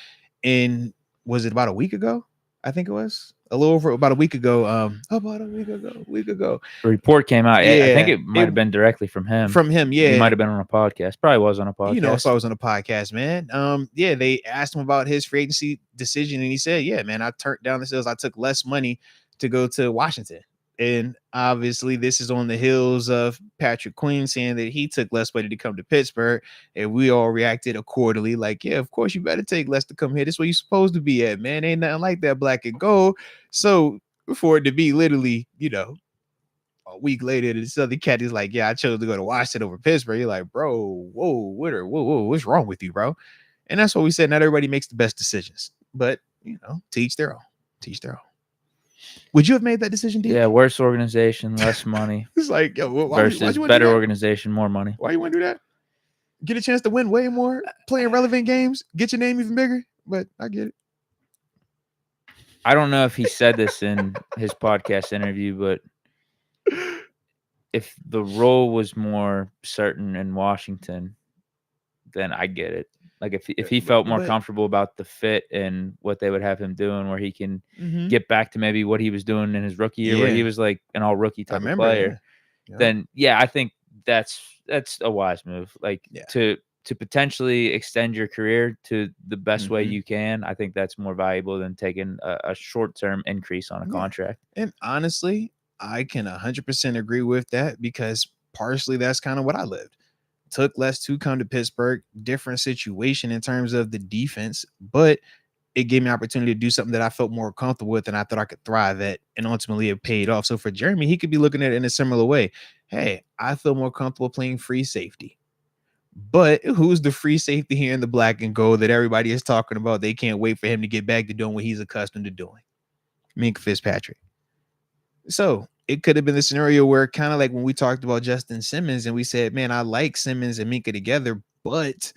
And was it about a week ago? I think it was a little over about a week ago. About a week ago. A report came out. I think Yeah, it might have been directly from him. From him, He yeah. might have been on a podcast. Probably was on a podcast. So I was on a podcast, man. Yeah, they asked him about his free agency decision, and he said, "Yeah, man, I turned down the sales. I took less money to go to Washington." And obviously, this is on the heels of Patrick Queen saying that he took less money to come to Pittsburgh, and we all reacted accordingly. Like, yeah, of course, you better take less to come here. This is where you're supposed to be at, man. Ain't nothing like that black and gold. So for it to be literally, a week later, this other cat is like, "Yeah, I chose to go to Washington over Pittsburgh." You're like, "Bro, whoa, what's wrong with you, bro?" And that's what we said. Not everybody makes the best decisions, but teach their own. Teach their own. Would you have made that decision, Deke? Yeah, worse organization, less money. It's like, yo, versus better organization, more money. Why you want to do that? Get a chance to win way more, playing relevant games, get your name even bigger. But I get it. I don't know if he said this in his podcast interview, but if the role was more certain in Washington, then I get it. Like if he felt more comfortable about the fit and what they would have him doing, where he can get back to maybe what he was doing in his rookie year, where he was like an all rookie type of player, then I think that's a wise move. Like to potentially extend your career to the best way you can. I think that's more valuable than taking a short-term increase on a contract. And honestly, I can 100% agree with that, because partially that's kind of what I lived. Took less to come to Pittsburgh, different situation in terms of the defense, but it gave me opportunity to do something that I felt more comfortable with and I thought I could thrive at, and ultimately it paid off. So for Jeremy, he could be looking at it in a similar way. Hey, I feel more comfortable playing free safety. But who's the free safety here in the black and gold that everybody is talking about? They can't wait for him to get back to doing what he's accustomed to doing. Minkah Fitzpatrick. So it could have been the scenario where, kind of like when we talked about Justin Simmons and we said, man, I like Simmons and Minkah together, but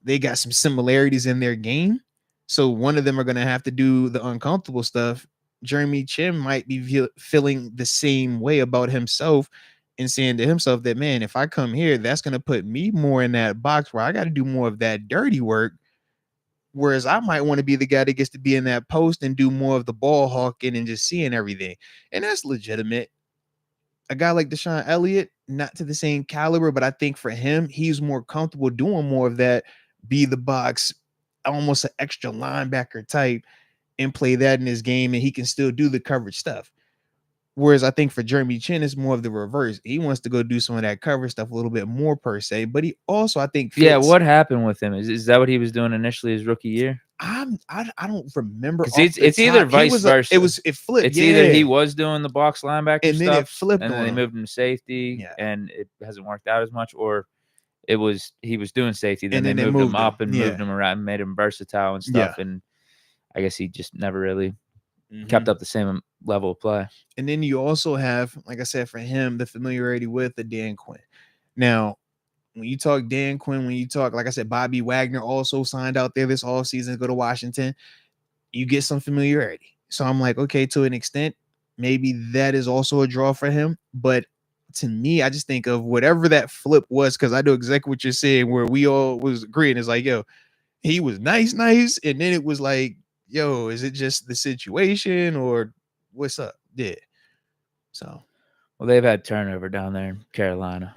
they got some similarities in their game. So one of them are going to have to do the uncomfortable stuff. Jeremy Chin might be feeling the same way about himself and saying to himself that, man, if I come here, that's going to put me more in that box where I got to do more of that dirty work. Whereas I might want to be the guy that gets to be in that post and do more of the ball hawking and just seeing everything. And that's legitimate. A guy like Deshaun Elliott, not to the same caliber, but I think for him, he's more comfortable doing more of that, be the box, almost an extra linebacker type, and play that in his game, and he can still do the coverage stuff. Whereas I think for Jeremy Chin, it's more of the reverse. He wants to go do some of that cover stuff a little bit more per se, but he also, I think, fits. Yeah, what happened with him? Is that what he was doing initially his rookie year? I don't remember. It's either vice versa. It flipped. It's either he was doing the box linebacker and stuff, then it flipped, and then they moved him to safety, and it hasn't worked out as much, or he was doing safety, then they moved him up and moved him around, and made him versatile and stuff, and I guess he just never really kept up the same level of play. And then you also have, like I said, for him, the familiarity with the Dan Quinn. Now, when you talk Dan Quinn, when you talk, like I said, Bobby Wagner also signed out there this offseason to go to Washington, you get some familiarity. So I'm like, okay, to an extent, maybe that is also a draw for him. But to me, I just think of whatever that flip was, because I know exactly what you're saying, where we all was agreeing. It's like, yo, he was nice. And then it was like, yo, is it just the situation or what's up? Yeah. So, well, they've had turnover down there in Carolina.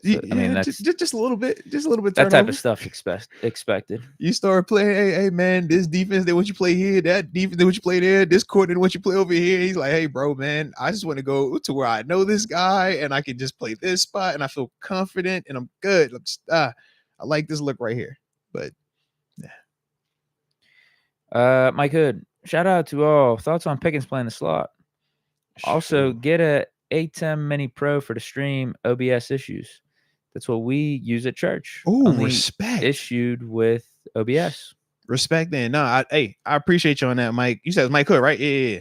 So, I mean, that's just a little bit. Turnover. That type of stuff expected. You start playing, hey man, this defense, they want you play here. That defense, they want you play there. This coordinator want you play over here. He's like, hey, bro, man, I just want to go to where I know this guy and I can just play this spot and I feel confident and I'm good. I like this look right here. But yeah. Mike Hood, shout out to all. Thoughts on Pickens playing the slot? Also, get a ATEM Mini Pro for the stream OBS issues. That's what we use at church. Oh, respect. Issued with OBS. Respect. And no, I appreciate you on that, Mike. You said it's Mike Hood, right? Yeah.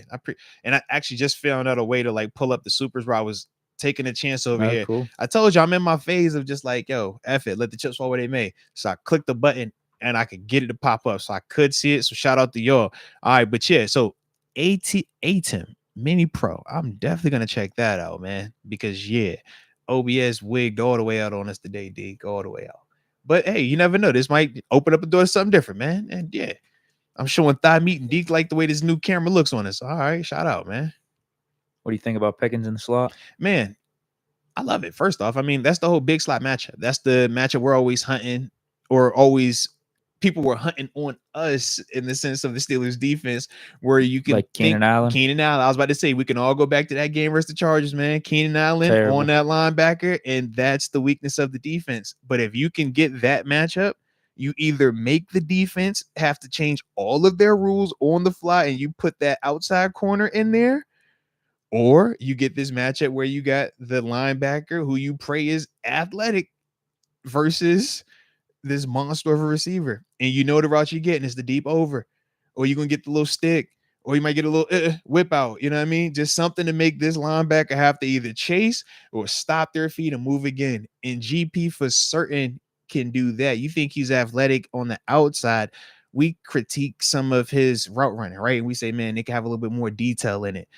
And I actually just found out a way to like pull up the supers where I was taking a chance over here. Cool. I told you I'm in my phase of just like, yo, F it, let the chips fall where they may. So I clicked the button and I could get it to pop up. So I could see it. So shout out to y'all. All right, but yeah, so ATEM Mini Pro. I'm definitely gonna check that out, man. Because OBS wigged all the way out on us today, Deke. All the way out. But hey, you never know. This might open up a door to something different, man. And yeah. I'm showing thigh meat, and Deke like the way this new camera looks on us. All right, shout out, man. What do you think about Pickens in the slot? Man, I love it. First off, I mean, that's the whole big slot matchup. That's the matchup we're always hunting, or always people were hunting on us in the sense of the Steelers defense, where you can like Keenan Allen. Keenan Allen. I was about to say, we can all go back to that game versus the Chargers, man. Keenan Allen Terrible. on that linebacker, and that's the weakness of the defense. But if you can get that matchup, you either make the defense have to change all of their rules on the fly, and you put that outside corner in there, or you get this matchup where you got the linebacker who you pray is athletic versus this monster of a receiver. And you know the route you're getting is the deep over, or you're going to get the little stick, or you might get a little whip out. You know what I mean? Just something to make this linebacker have to either chase or stop their feet and move again. And GP for certain can do that. You think he's athletic on the outside. We critique some of his route running, right? And we say, man, they can have a little bit more detail in it.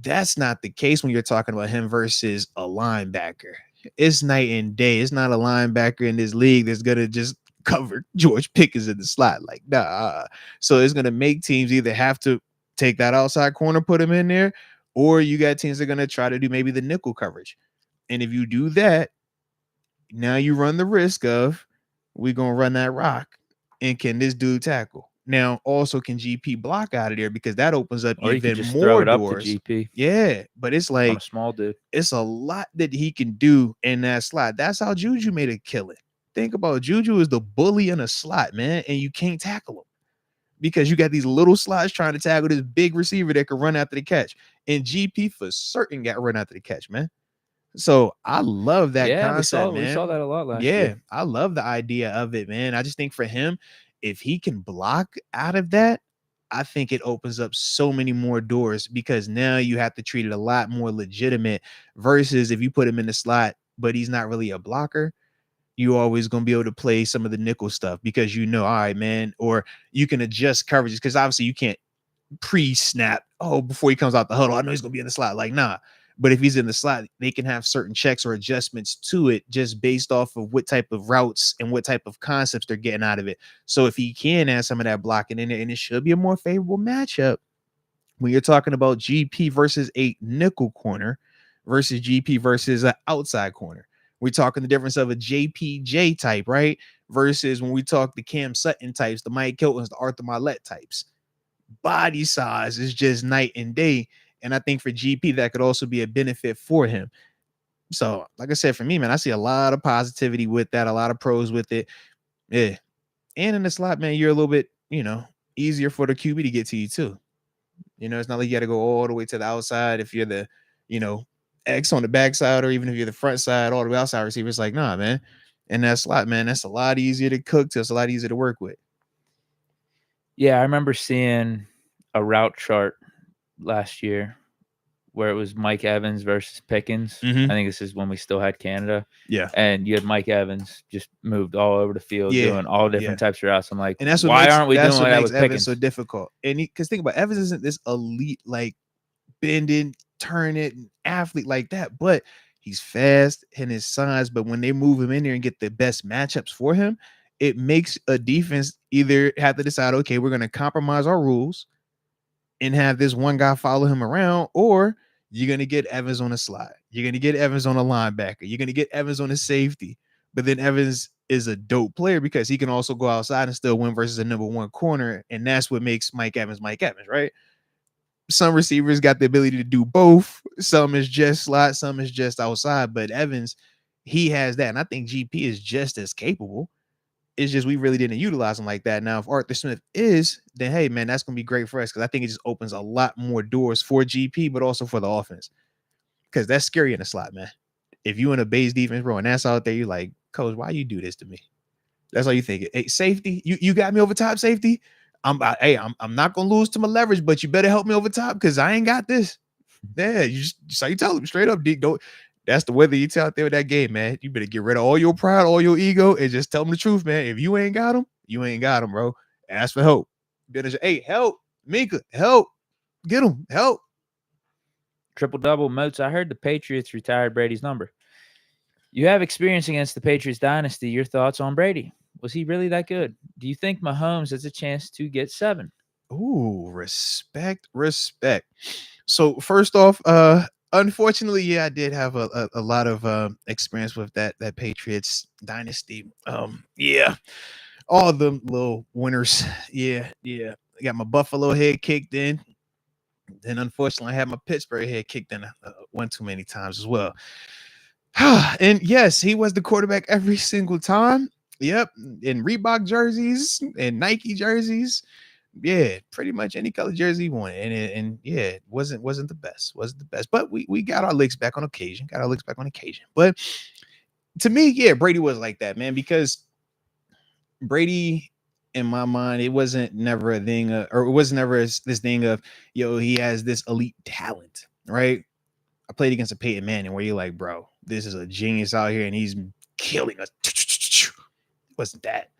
That's not the case when you're talking about him versus a linebacker. It's night and day. It's not a linebacker in this league that's gonna just cover George Pickens in the slot. Like, nah. So it's gonna make teams either have to take that outside corner, put him in there, or you got teams that are gonna try to do maybe the nickel coverage. And if you do that, now you run the risk of we're gonna run that rock. And can this dude tackle? Now, also, can GP block out of there, because that opens up or you even can just more throw it doors. Up to GP. Yeah, but it's On a like small dude. it's a lot that he can do in that slot. That's how Juju made a killing. Think about Juju is the bully in a slot, man, and you can't tackle him because you got these little slots trying to tackle this big receiver that can run after the catch. And GP for certain got run after the catch, man. So I love that concept, man. We saw that a lot last year. year. I love the idea of it, man. I just think for him, if he can block out of that, I think it opens up so many more doors, because now you have to treat it a lot more legitimate versus if you put him in the slot, but he's not really a blocker. You always going to be able to play some of the nickel stuff because all right, man, or you can adjust coverages, because obviously you can't pre-snap. Oh, before he comes out the huddle, I know he's gonna be in the slot. Like, nah. But if he's in the slot, they can have certain checks or adjustments to it just based off of what type of routes and what type of concepts they're getting out of it. So if he can add some of that blocking in there, and it should be a more favorable matchup when you're talking about GP versus a nickel corner versus GP versus an outside corner. We're talking the difference of a JPJ type, right? Versus when we talk the Cam Sutton types, the Mike Hiltons, the Arthur Milet types. Body size is just night and day. And I think for GP, that could also be a benefit for him. So, like I said, for me, man, I see a lot of positivity with that, a lot of pros with it. Yeah. And in the slot, man, you're a little bit, easier for the QB to get to you too. It's not like you got to go all the way to the outside if you're the, X on the backside, or even if you're the front side, all the way outside receiver. It's like, nah, man. And that slot, man, that's a lot easier to cook to. It's a lot easier to work with. Yeah, I remember seeing a route chart last year where it was Mike Evans versus Pickens. Mhm. I think this is when we still had Canada. Yeah. And you had Mike Evans just moved all over the field doing all different types of routes. I'm like, and that's why aren't we doing that with Evans Pickens? so difficult? And because think about it, Evans isn't this elite, like bending, turn it, athlete like that, but he's fast and his size. But when they move him in there and get the best matchups for him, it makes a defense either have to decide, okay, we're going to compromise our rules and have this one guy follow him around, or you're going to get Evans on a slide. You're going to get Evans on a linebacker. You're going to get Evans on a safety. But then Evans is a dope player because he can also go outside and still win versus a number one corner. And that's what makes Mike Evans, right? Some receivers got the ability to do both. Some is just slot, some is just outside. But Evans, he has that. And I think GP is just as capable. It's just we really didn't utilize him like that. Now, if Arthur Smith is, then hey, man, that's going to be great for us, because I think it just opens a lot more doors for GP, but also for the offense, because that's scary in the slot, man. If you in a base defense, bro, and that's out there, you're like, Coach, why you do this to me? That's all you think. Hey, safety, you got me over top, safety. I'm not going to lose to my leverage, but you better help me over top, because I ain't got this. Yeah, you tell him straight up, Deke, don't. That's the weather you tell out there with that game, man. You better get rid of all your pride, all your ego, and just tell them the truth, man. If you ain't got them, you ain't got them, bro. Ask for help. Hey, help. Minka, help. Get them. Help. Triple-double. Moats, I heard the Patriots retired Brady's number. You have experience against the Patriots dynasty. Your thoughts on Brady? Was he really that good? Do you think Mahomes has a chance to get 7? Ooh, respect. So first off, unfortunately, yeah, I did have a lot of experience with that Patriots dynasty. Yeah, all the little winners. Yeah. I got my Buffalo head kicked in. Then unfortunately, I had my Pittsburgh head kicked in one too many times as well. And yes, he was the quarterback every single time. Yep, in Reebok jerseys and Nike jerseys. Yeah, pretty much any color jersey he wanted, and yeah, it wasn't the best, but we got our licks back on occasion, But to me, yeah, Brady was like that, man, because Brady, in my mind, it wasn't never a thing, or it was never this thing of, yo, he has this elite talent, right? I played against a Peyton Manning where you're like, bro, this is a genius out here and he's killing us. It wasn't that.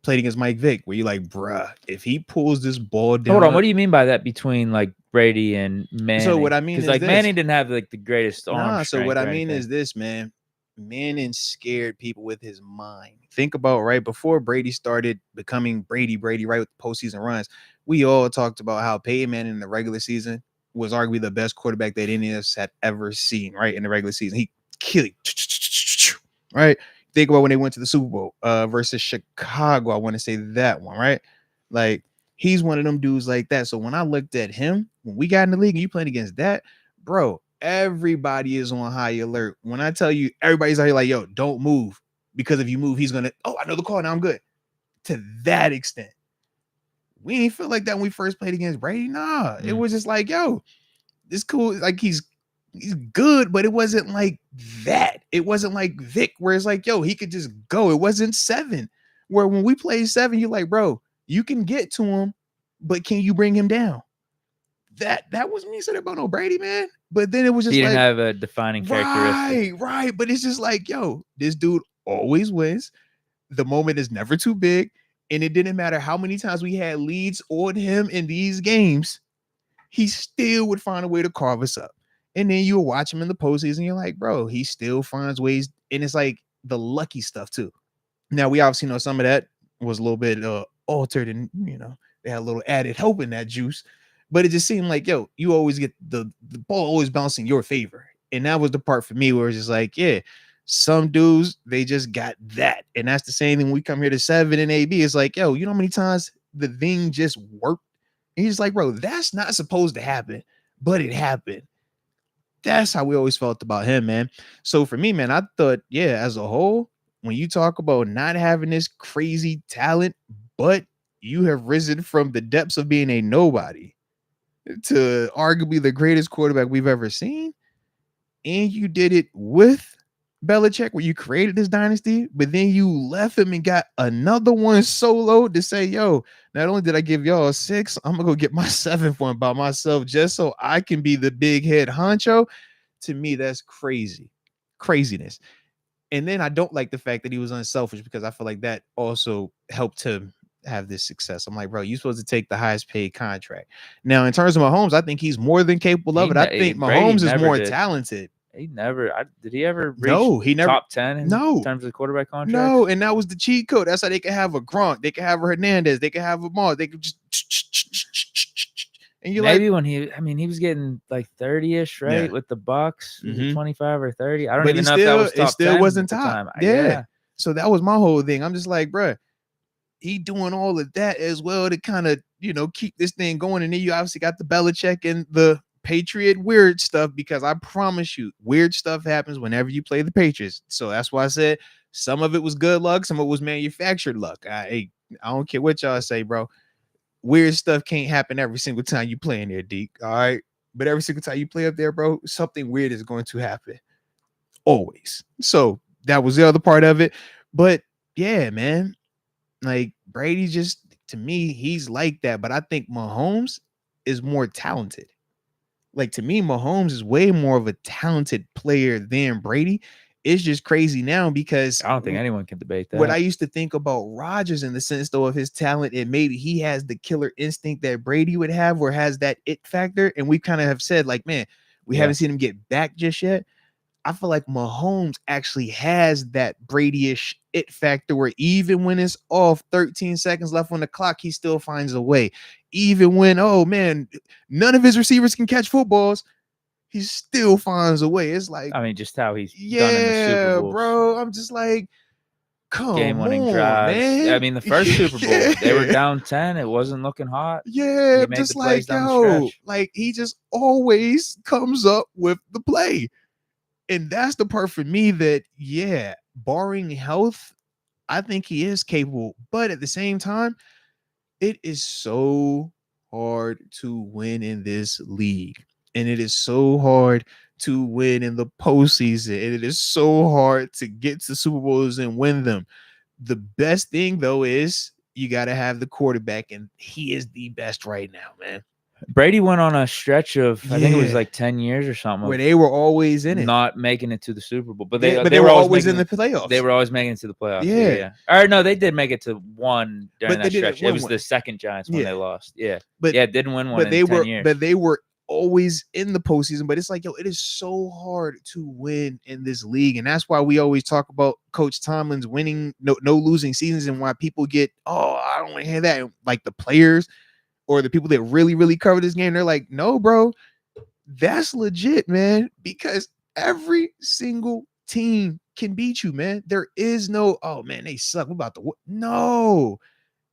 Played against Mike Vick where you're like, bruh, if he pulls this ball down. Hold on, what do you mean by that between like Brady and Manning? So what I mean is like this. Manning didn't have like the greatest arm strength. So what I mean anything. is this, man. Manning scared people with his mind. Think about right before Brady started becoming Brady, right, with the postseason runs. We all talked about how Peyton Manning in the regular season was arguably the best quarterback that any of us had ever seen, right? In the regular season, he killed, right? Think about when they went to the Super Bowl versus Chicago. I want to say that one, right? Like, he's one of them dudes like that. So when I looked at him, when we got in the league and you playing against that, bro, everybody is on high alert. When I tell you, everybody's out here like, yo, don't move, because if you move, he's gonna, oh, I know the call, now I'm good. To that extent. We ain't feel like that when we first played against Brady. Nah, it was just like, yo, this cool. Like, he's good, but it wasn't like that. It wasn't like Vic, where it's like, yo, he could just go. It wasn't 7. Where when we played 7, you're like, bro, you can get to him, but can you bring him down? That was me saying about no Brady, man. But then it was just he like, didn't have a defining characteristic. Right. But it's just like, yo, this dude always wins. The moment is never too big. And it didn't matter how many times we had leads on him in these games, he still would find a way to carve us up. And then you watch him in the postseason, you're like, bro, he still finds ways. And it's like the lucky stuff too. Now, we obviously know some of that was a little bit altered, and they had a little added help in that juice. But it just seemed like, yo, you always get the ball always bouncing your favor. And that was the part for me where it's just like, yeah, some dudes, they just got that. And that's the same thing when we come here to 7 and AB. It's like, yo, you know how many times the thing just worked? And he's like, bro, that's not supposed to happen, but it happened. That's how we always felt about him, man. So for me, man, I thought, yeah, as a whole, when you talk about not having this crazy talent, but you have risen from the depths of being a nobody to arguably the greatest quarterback we've ever seen, and you did it with Belichick, where you created this dynasty, but then you left him and got another one solo to say, yo, not only did I give y'all a 6, I'm gonna go get my 7th one by myself just so I can be the big head honcho. To me, that's craziness. And then I don't like the fact that he was unselfish, because I feel like that also helped him have this success. I'm like, bro, you're supposed to take the highest paid contract. Now, in terms of Mahomes, I think he's more than capable of it. I think Mahomes is more talented. He never did he ever reach he never top 10 in terms of quarterback contracts? No, and that was the cheat code. That's how they could have a Gronk, they could have a Hernandez, they could have a Moats, they could just and you maybe when he was getting like 30ish, right? With the Bucks, 25 or 30. I don't even know if that was top 10. It still wasn't top. Time. Yeah. So that was my whole thing. I'm just like, bro, he doing all of that as well to kind of, keep this thing going. And then you obviously got the Belichick and the Patriot weird stuff, because I promise you, weird stuff happens whenever you play the Patriots. So that's why I said some of it was good luck, some of it was manufactured luck. I don't care what y'all say, bro. Weird stuff can't happen every single time you play in there, Deke. All right. But every single time you play up there, bro, something weird is going to happen. Always. So that was the other part of it. But yeah, man, like Brady, just to me, he's like that. But I think Mahomes is more talented. Like, to me, Mahomes is way more of a talented player than Brady. It's just crazy now, because I don't think anyone can debate that. What I used to think about Rodgers in the sense, though, of his talent, and maybe he has the killer instinct that Brady would have, or has that it factor. And we kind of have said, like, man, we haven't seen him get back just yet. I feel like Mahomes actually has that Brady-ish it factor where even when it's off 13 seconds left on the clock, he still finds a way. Even when, oh man, none of his receivers can catch footballs, he still finds a way. It's like, I mean, just how he's done in the Super yeah, Bowls. bro. I'm just like, come Game-winning on, drives. man. I mean, the first Super Bowl, they were down 10. It wasn't looking hot. Yeah, He made just the plays like, down the yo, stretch. like he just always comes up with the play. And that's the part for me that, yeah, barring health, I think he is capable. But at the same time, it is so hard to win in this league. And it is so hard to win in the postseason. And it is so hard to get to Super Bowls and win them. The best thing, though, is you got to have the quarterback. And he is the best right now, man. Brady went on a stretch of, I think it was Yeah. like 10 years or something, Where they were always in it. not making it to the Super Bowl. But Yeah, they were always in making the playoffs. They were always making it to the playoffs. Yeah. Or no, they did make it to one during But they that didn't stretch. It win was one. the second Giants when Yeah. they lost. Yeah. But yeah, didn't win one but they in 10 were years. but they were always in the postseason. But it's like, yo, it is so hard to win in this league. And that's why we always talk about Coach Tomlin's winning, no losing seasons, and why people get, oh, I don't want to hear that. Like the players or the people that really, really cover this game, they're like, no, bro, that's legit, man, because every single team can beat you, man. There is no, oh man, they suck. We're about to no.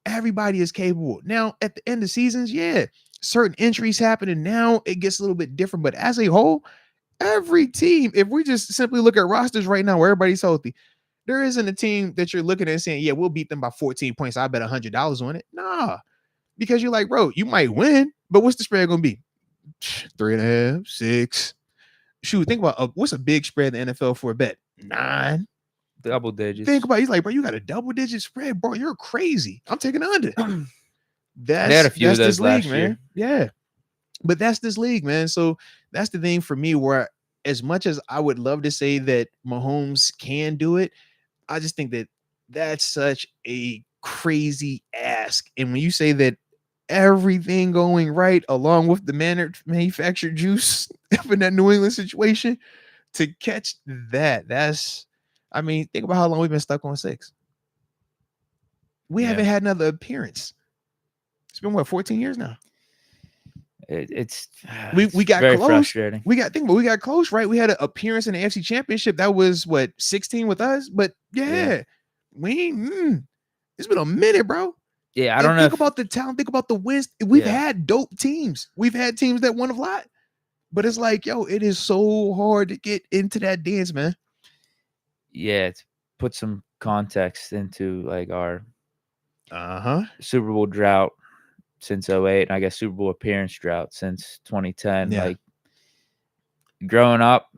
Everybody is capable. Now, at the end of seasons, yeah, certain injuries happen, and now it gets a little bit different. But as a whole, every team, if we just simply look at rosters right now where everybody's healthy, there isn't a team that you're looking at and saying, yeah, we'll beat them by 14 points. I bet $100 on it. Nah, because you're like, bro, you might win, but what's the spread going to be? 3.5, 6. Shoot, think about what's a big spread in the NFL for a bet? 9. Double digits. Think about it. He's like, bro, you got a double-digit spread, bro. You're crazy. I'm taking under. They had a few of those last year. Man. Yeah. But that's this league, man. So that's the thing for me where as much as I would love to say that Mahomes can do it, I just think that that's such a crazy ask. And when you say that everything going right along with the manufactured juice in that New England situation to catch that's, I mean, think about how long we've been stuck on 6. We haven't had another appearance. It's been what, 14 years now. It's we got very close. frustrating. We got close, right? We had an appearance in the AFC Championship. That was what, 16 with us, but we it's been a minute, bro. Yeah, I don't know. Think about the talent. Think about the wins. We've had dope teams. We've had teams that won a lot, but it's like, yo, it is so hard to get into that dance, man. Yeah, to put some context into like our Super Bowl drought since 2008, and I guess Super Bowl appearance drought since 2010. Yeah. Like growing up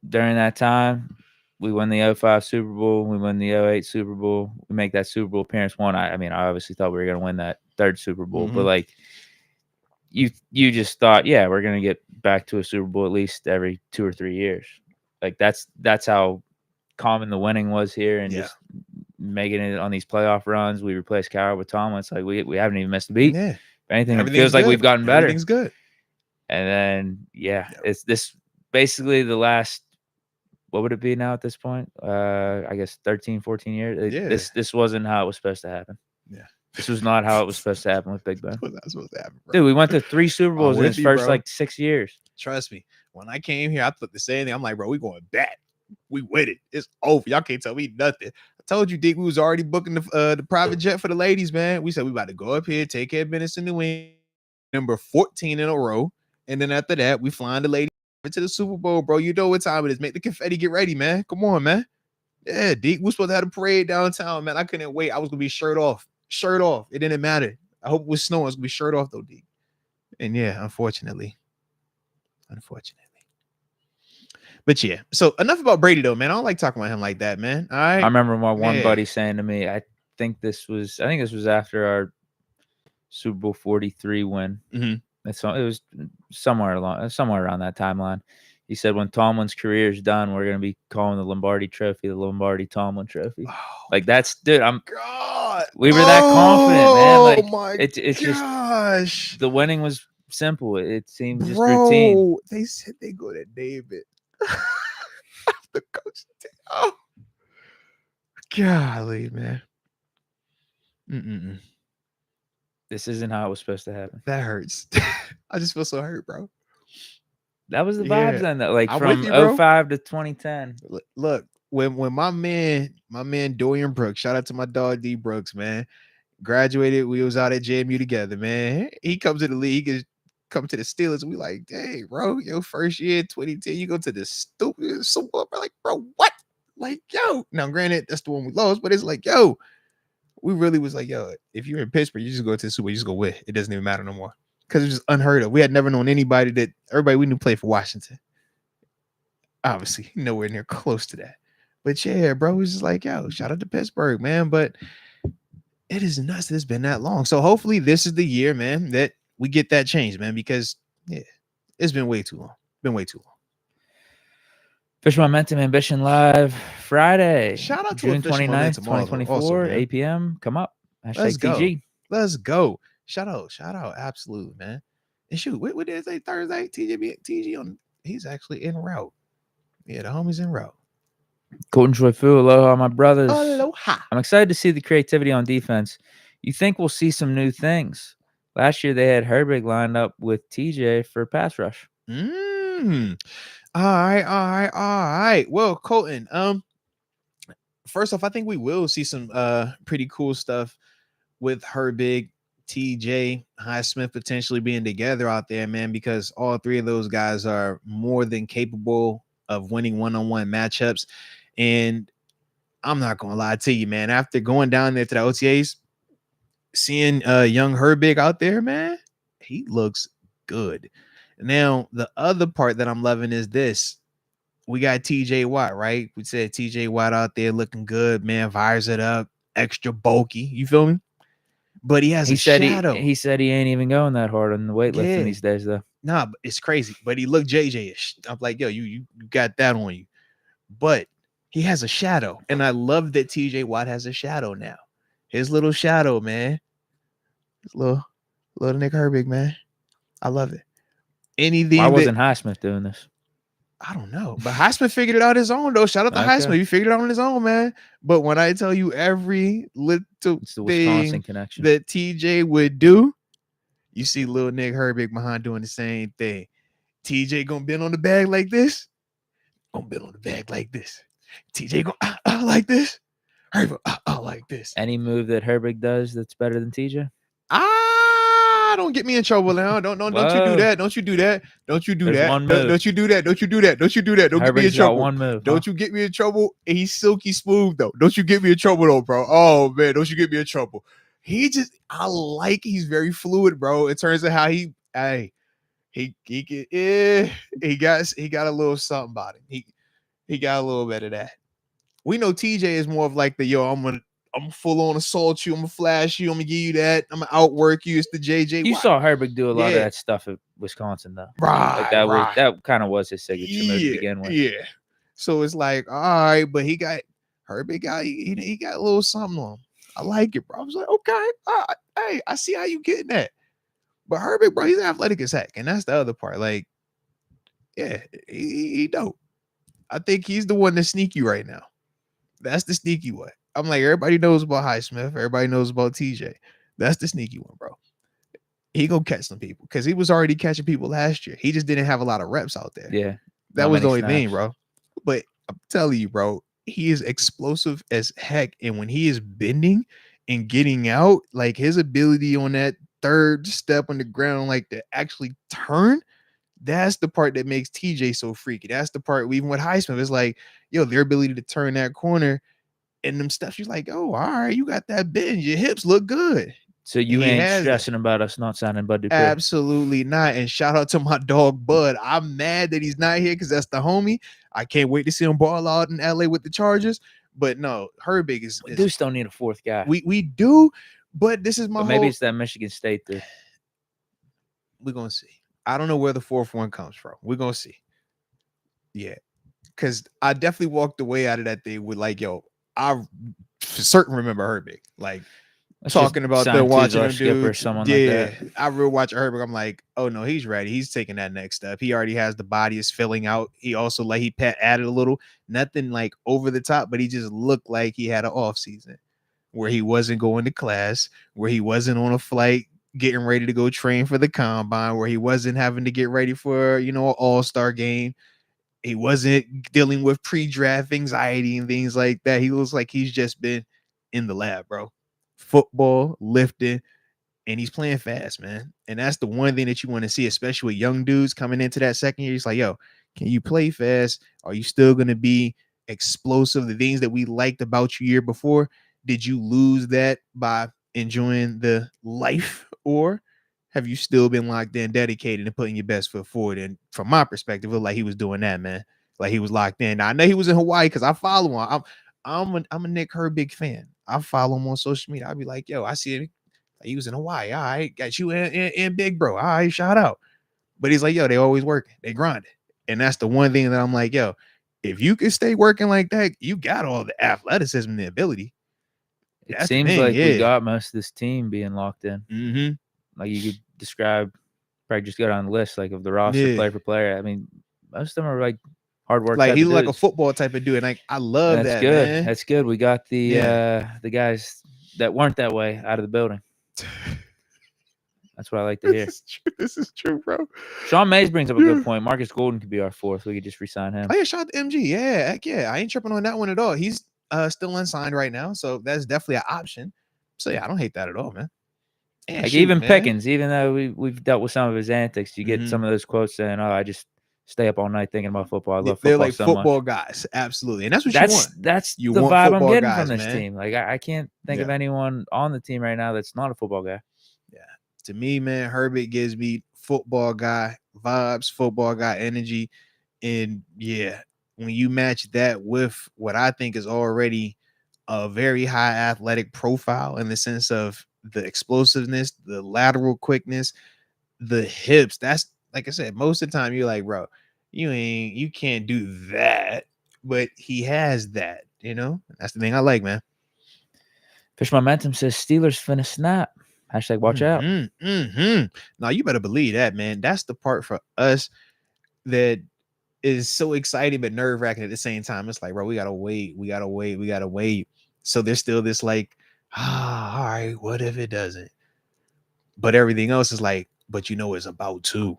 during that time, we won the 2005 Super Bowl, we won the 2008 Super Bowl, we make that Super Bowl appearance one. I mean, I obviously thought we were going to win that third Super Bowl, but like you just thought, yeah, we're going to get back to a Super Bowl at least every 2 or 3 years. Like that's how common the winning was here, and just making it on these playoff runs. We replaced Cowher with Tomlin. It's like we haven't even missed a beat. Yeah. If anything, it feels like we've gotten better. Everything's good. And then it's this basically the last, what would it be now at this point? I guess 13, 14 years. This wasn't how it was supposed to happen. Yeah. This was not how it was supposed to happen with Big Ben. It was not supposed to happen, bro. Dude, we went to 3 Super Bowls in his first like 6 years. Trust me. When I came here, I thought the same thing. I'm like, bro, we going back. We with it. It's over. Y'all can't tell me nothing. I told you, Deke, we was already booking the private jet for the ladies, man. We said we about to go up here, take care of business in New England, number 14 in a row. And then after that, we flying the ladies to the Super Bowl, bro. You know what time it is. Make the confetti get ready, man. Come on, man. Yeah, Deke, we're supposed to have a parade downtown, man. I couldn't wait. I was going to be shirt off. It didn't matter. I hope it was snowing. I was going to be shirt off, though, Deke. And yeah, unfortunately. But yeah, so enough about Brady though, man. I don't like talking about him like that, man. All right. I remember my one buddy saying to me, I think this was after our Super Bowl 43 win. It was somewhere around that timeline. He said, when Tomlin's career is done, we're going to be calling the Lombardi Trophy the Lombardi Tomlin Trophy. Oh, like that's, dude. We were that confident, man. Like it's just the winning was simple. It seemed just routine. They said they go to David. the coach. Oh, golly, man. Mm-mm-mm. This isn't how it was supposed to happen. That hurts. I just feel so hurt, bro. That was the vibes then, though. Like I'm from with you, bro. 05 to 2010. Look, when my man Dorian Brooks, shout out to my dog D Brooks, man. Graduated, we was out at JMU together, man. He comes to the league, he come to the Steelers. We like, dang, bro, your first year, 2010, you go to the stupid Super Bowl. We're like, bro, what? Like, yo. Now, granted, that's the one we lost, but it's like, yo, we really was like, yo, if you're in Pittsburgh, you just go to the Super Bowl, you just go win. It doesn't even matter no more. Because it's just unheard of. We had never known anybody that everybody we knew played for Washington. Obviously, nowhere near close to that. But yeah, bro, it was just like, yo, shout out to Pittsburgh, man. But it is nuts that it's been that long. So hopefully this is the year, man, that we get that change, man, because yeah, it's been way too long. Been way too long. Official Momentum Ambition Live Friday. Shout out to June Official 29th, Momentum 2024, also, 8 p.m. Come up. Let's Hashtag go. TG. Let's go. Shout out. Absolute, man. And shoot, what did it say Thursday? TG on, he's actually en route. Yeah, the homie's en route. Colton Joy Fu, aloha, my brothers. Aloha. I'm excited to see the creativity on defense. You think we'll see some new things? Last year they had Herbig lined up with TJ for pass rush. All right. Well, Colton, first off, I think we will see some pretty cool stuff with Herbig, TJ, Highsmith potentially being together out there, man, because all three of those guys are more than capable of winning one-on-one matchups. And I'm not gonna lie to you, man. After going down there to the OTAs, seeing young Herbig out there, man, he looks good. Now, the other part that I'm loving is this. We got TJ Watt, right? We said TJ Watt out there looking good, man, fires it up, extra bulky. You feel me? But he has a shadow. He said he ain't even going that hard on the weightlifting these days, though. Nah, but it's crazy. But he looked JJ-ish. I'm like, yo, you got that on you. But he has a shadow. And I love that TJ Watt has a shadow now. His little shadow, man. His little Nick Herbig, man. I love it. Why wasn't Highsmith doing this? I don't know. But Highsmith figured it out his own, though. Shout out to Highsmith. He figured it out on his own, man. But when I tell you every little thing that TJ would do, you see little Nick Herbig behind doing the same thing. TJ gonna bend on the bag like this. Gonna bend on the bag like this. TJ gonna like this. Herbig like this. Any move that Herbig does that's better than TJ? Don't get me in trouble now. Don't you do that. Don't you do that. Don't you do There's that. One move. Don't you do that. Don't you do that. Don't you do that. Don't get me in trouble. One move. Don't you get me in trouble. He's silky smooth though. Don't you get me in trouble though, bro. Oh man, don't you get me in trouble. He's very fluid, bro. In terms of how he got a little something about him. He got a little bit of that. We know TJ is more of like the I'm full on assault you. I'm gonna flash you. I'm gonna give you that. I'm gonna outwork you. It's the JJ. You saw Herbig do a lot of that stuff at Wisconsin, though. Right. Like that kind of was his signature move to begin with. Yeah. So it's like, all right, but he got a little something on him. I like it, bro. I was like, okay, hey, I see how you getting that. But Herbig, bro, he's athletic as heck, and that's the other part. Like, yeah, he dope. I think he's the one that's sneaky right now. That's the sneaky one. I'm like, everybody knows about Highsmith. Everybody knows about TJ. That's the sneaky one, bro. He gonna catch some people because he was already catching people last year. He just didn't have a lot of reps out there. Yeah. That was the only thing, bro. But I'm telling you, bro, he is explosive as heck. And when he is bending and getting out, like his ability on that third step on the ground, like to actually turn, that's the part that makes TJ so freaky. That's the part, even with Highsmith, it's like, yo, their ability to turn that corner and them stuff. She's like, oh, all right, you got that bend. Your hips look good. So you ain't stressing about us not signing Bud Dupree? Absolutely not. And shout out to my dog Bud. I'm mad that he's not here because that's the homie. I can't wait to see him ball out in LA with the Chargers. But no, Herbig is. We do still need a fourth guy. We do, but this is my maybe it's that Michigan State thing. We're gonna see. I don't know where the fourth one comes from. We're gonna see. Yeah, because I definitely walked away out of that thing with like, yo, I for certain remember Herbig. Like, talking about the watching them skipper or dudes. someone like Yeah, that. I real watch Herbert. I'm like, oh no, he's ready. He's taking that next step. He already has the body is filling out. He also he added a little, nothing like over the top, but he just looked like he had an off season where he wasn't going to class, where he wasn't on a flight getting ready to go train for the combine, where he wasn't having to get ready for an all-star game. He wasn't dealing with pre-draft anxiety and things like that. He looks like he's just been in the lab, bro. Football, lifting, and he's playing fast, man. And that's the one thing that you want to see, especially with young dudes coming into that second year. He's like, yo, can you play fast? Are you still going to be explosive? The things that we liked about you year before, did you lose that by enjoying the life, or have you still been locked in, dedicated, and putting your best foot forward? And from my perspective, it looked like he was doing that, man. Like he was locked in. Now, I know he was in Hawaii because I follow him. I'm a Nick Herbig fan. I follow him on social media. I'll be like, yo, I see it. He was in Hawaii. All right, got you in big bro. All right, shout out. But he's like, yo, they always working. They grinding. And that's the one thing that I'm like, yo, if you can stay working like that, you got all the athleticism and the ability. It seems like we got most of this team being locked in. Mm-hmm. Like you could describe, probably just go down the list, like of the roster player for player. I mean, most of them are like hard work. Like he look like a football type of dude. And like I love that. Good. Man. That's good. We got the guys that weren't that way out of the building. That's what I like to hear. This is true, bro. Sean Mays brings up a good point. Marcus Golden could be our fourth. We could just re-sign him. Oh yeah, shout out to MG. Yeah, heck yeah. I ain't tripping on that one at all. He's still unsigned right now, so that's definitely an option. So yeah, I don't hate that at all, man. Yeah, like even Pickens, even though we've dealt with some of his antics, you get some of those quotes saying, "Oh, I just stay up all night thinking about football. I love football." They're like so football much. Guys, absolutely, and that's what you want. That's you the want vibe I'm getting guys, from this man. team. Like I can't think of anyone on the team right now that's not a football guy. Yeah, to me, man, Herbert gives me football guy vibes, football guy energy, and yeah, when you match that with what I think is already a very high athletic profile in the sense of the explosiveness, the lateral quickness, the hips. That's like I said, most of the time you're like, bro, you can't do that, but he has that, That's the thing I like, man. Fish Momentum says Steelers finna snap. # watch out. Now you better believe that, man. That's the part for us that is so exciting but nerve-wracking at the same time. It's like, bro, we gotta wait. So there's still this like, all right, what if it doesn't? But everything else is like, but it's about to.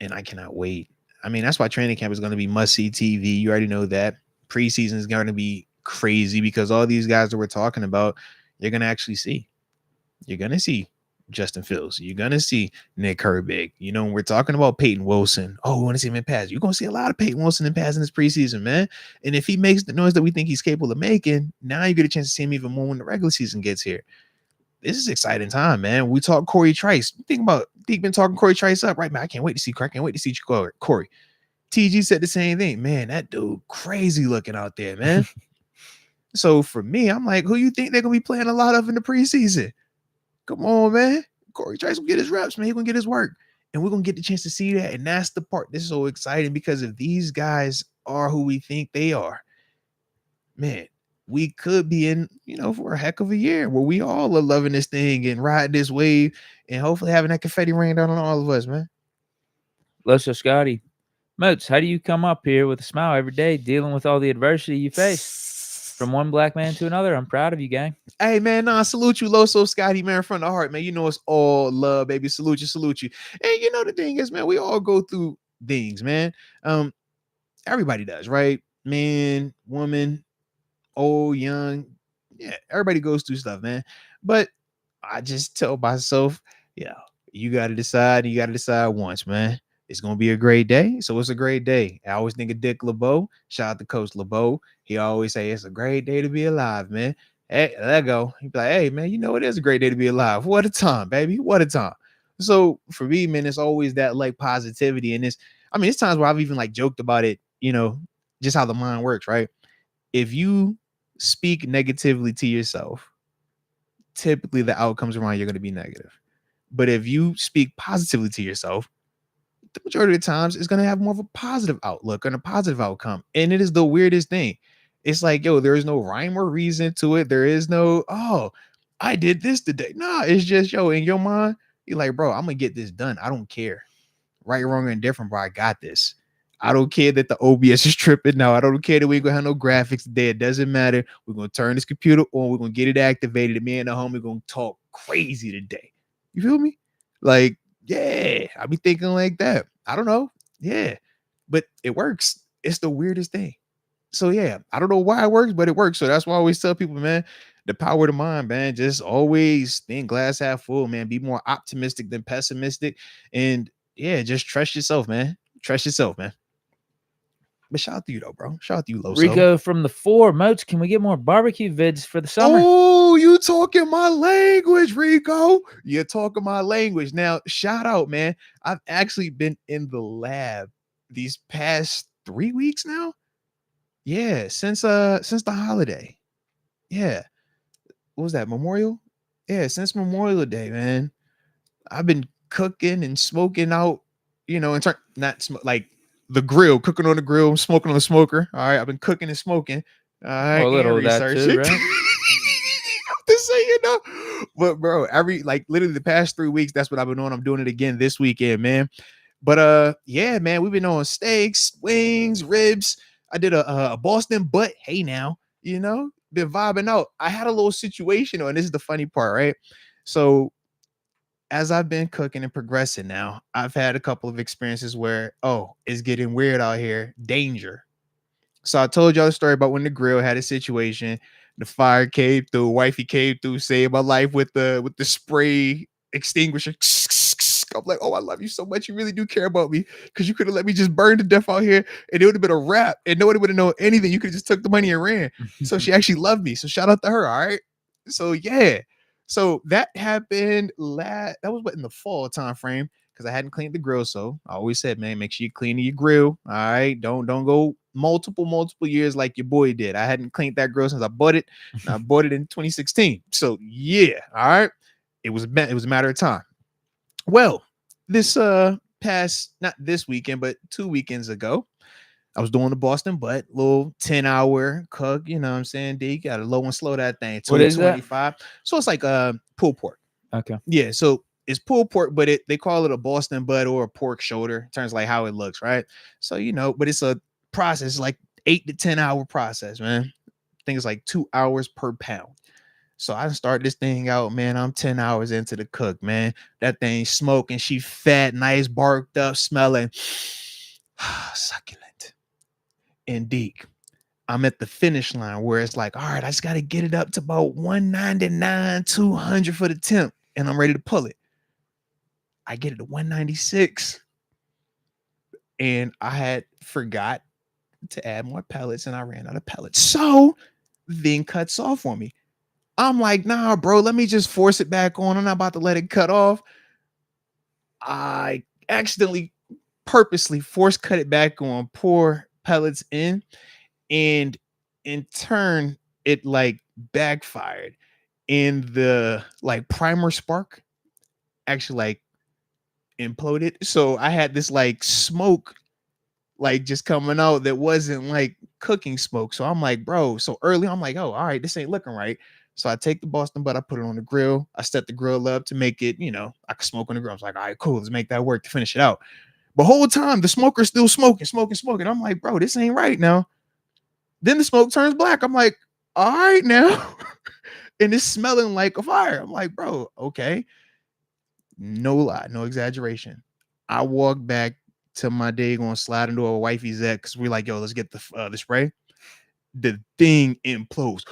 And I cannot wait. I mean, that's why training camp is going to be must-see TV. You already know that. Preseason is going to be crazy because all these guys that we're talking about, you're going to actually see. You're going to see Justin Fields. You're going to see Nick Herbig. When we're talking about Peyton Wilson, we want to see him in pass. You're going to see a lot of Peyton Wilson in pass in this preseason, man. And if he makes the noise that we think he's capable of making, now you get a chance to see him even more when the regular season gets here. This is exciting time, man. We talk Corey Trice. Think about Deke been talking Corey Trice up, right, man? I can't wait to see Corey. TG said the same thing. Man, that dude crazy looking out there, man. So for me, I'm like, who you think they're going to be playing a lot of in the preseason? Come on, man. Corey Trice will get his reps, man. He's going to get his work. And we're going to get the chance to see that. And that's the part that's so exciting because if these guys are who we think they are, man, we could be in, for a heck of a year where we all are loving this thing and riding this wave and hopefully having that confetti rain down on all of us, man. Loso Scotty. Moats, how do you come up here with a smile every day dealing with all the adversity you face? From one black man to another, I'm proud of you, gang. Hey, man, salute you, Loso Scotty, man, from the heart, man. It's all love, baby. Salute you. And the thing is, man, we all go through things, man. Everybody does, right? Man, woman, old, young, yeah, everybody goes through stuff, man. But I just tell myself, you got to decide. You got to decide once, man. It's going to be a great day. So it's a great day. I always think of Dick LeBeau. Shout out to Coach LeBeau. He always say it's a great day to be alive, man. Hey, let go. He'd be like, hey, man, it is a great day to be alive. What a time, baby. What a time. So for me, man, it's always that like positivity. And it's times where I've even like joked about it, just how the mind works, right? If you speak negatively to yourself, typically the outcomes around you're going to be negative. But if you speak positively to yourself, the majority of the times it's going to have more of a positive outlook and a positive outcome. And it is the weirdest thing. It's like, there is no rhyme or reason to it. There is no, I did this today. Nah, it's just, yo, in your mind, you're like, bro, I'm gonna get this done. I don't care. Right, wrong, or indifferent, bro. I got this. I don't care that the OBS is tripping now. I don't care that we ain't gonna have no graphics today. It doesn't matter. We're gonna turn this computer on. We're gonna get it activated. And me and the homie gonna talk crazy today. You feel me? Like, yeah, I be thinking like that. I don't know. Yeah, but it works. It's the weirdest thing. So yeah, I don't know why it works, but it works. So that's why I always tell people, man, the power of the mind, man. Just always think glass half full, man. Be more optimistic than pessimistic. And yeah, just trust yourself, man. Trust yourself, man. But shout out to you though, bro. Shout out to you, Loso. Rico from the 4 Moats. Can we get more barbecue vids for the summer? Oh, you talking my language, Rico. You're talking my language. Now, shout out, man. I've actually been in the lab these past 3 weeks now. Yeah, since the holiday. Yeah. What was that? Memorial? Yeah, since Memorial Day, man. I've been cooking and smoking out, in not like the grill, cooking on the grill, smoking on the smoker. All right, I've been cooking and smoking. All right, a little of that too, right? To say, but bro, literally the past 3 weeks, that's what I've been doing. I'm doing it again this weekend, man. But yeah, man, we've been on steaks, wings, ribs. I did a Boston butt. Hey, now, been vibing out. I had a little situation, and this is the funny part, right? So as I've been cooking and progressing now, I've had a couple of experiences where, it's getting weird out here. Danger. So I told y'all the story about when the grill had a situation. The fire came through, wifey came through, saved my life with the spray extinguisher. I'm like, oh, I love you so much. You really do care about me, because you could have let me just burn to death out here and it would have been a wrap and nobody would have known anything. You could have just took the money and ran. So she actually loved me. So shout out to her. All right. So yeah. So that happened that was in the fall time frame, because I hadn't cleaned the grill. So I always said, man, make sure you clean your grill. All right. Don't go multiple years like your boy did. I hadn't cleaned that grill since I bought it. And I bought it in 2016. So yeah. All right. It was a matter of time. Well, this past, not this weekend, but 2 weekends ago, I was doing the Boston butt, little 10-hour cook, you know what I'm saying? Deke, got a low and slow that thing. What is that? 25. So it's like pulled pork. Okay. Yeah, so it's pulled pork, but they call it a Boston butt or a pork shoulder. In terms of like how it looks, right? So, but it's a process, like 8 to 10 hour process, man. I think it's like 2 hours per pound. So I start this thing out, man. I'm 10 hours into the cook, man. That thing smoking. She fat, nice, barked up, smelling succulent. And Deke, I'm at the finish line where it's like, all right, I just got to get it up to about 199, 200 for the temp, and I'm ready to pull it. I get it to 196. And I had forgot to add more pellets, and I ran out of pellets. So then cuts off on me. I'm like, nah, bro, let me just force it back on. I'm not about to let it cut off. I accidentally, purposely force cut it back on, pour pellets in, and in turn, it like backfired. And the like primer spark actually like imploded. So I had this like smoke like just coming out that wasn't like cooking smoke. So I'm like, bro, so early, I'm like, oh, all right, this ain't looking right. So I take the Boston butt, I put it on the grill. I set the grill up to make it, I could smoke on the grill. I was like, all right, cool, let's make that work to finish it out. But whole time, the smoker's still smoking. I'm like, bro, this ain't right now. Then the smoke turns black. I'm like, all right now. And it's smelling like a fire. I'm like, bro, okay. No lie, no exaggeration. I walked back to my day going slide into a wifey's at, because we're like, yo, let's get the spray. The thing implodes.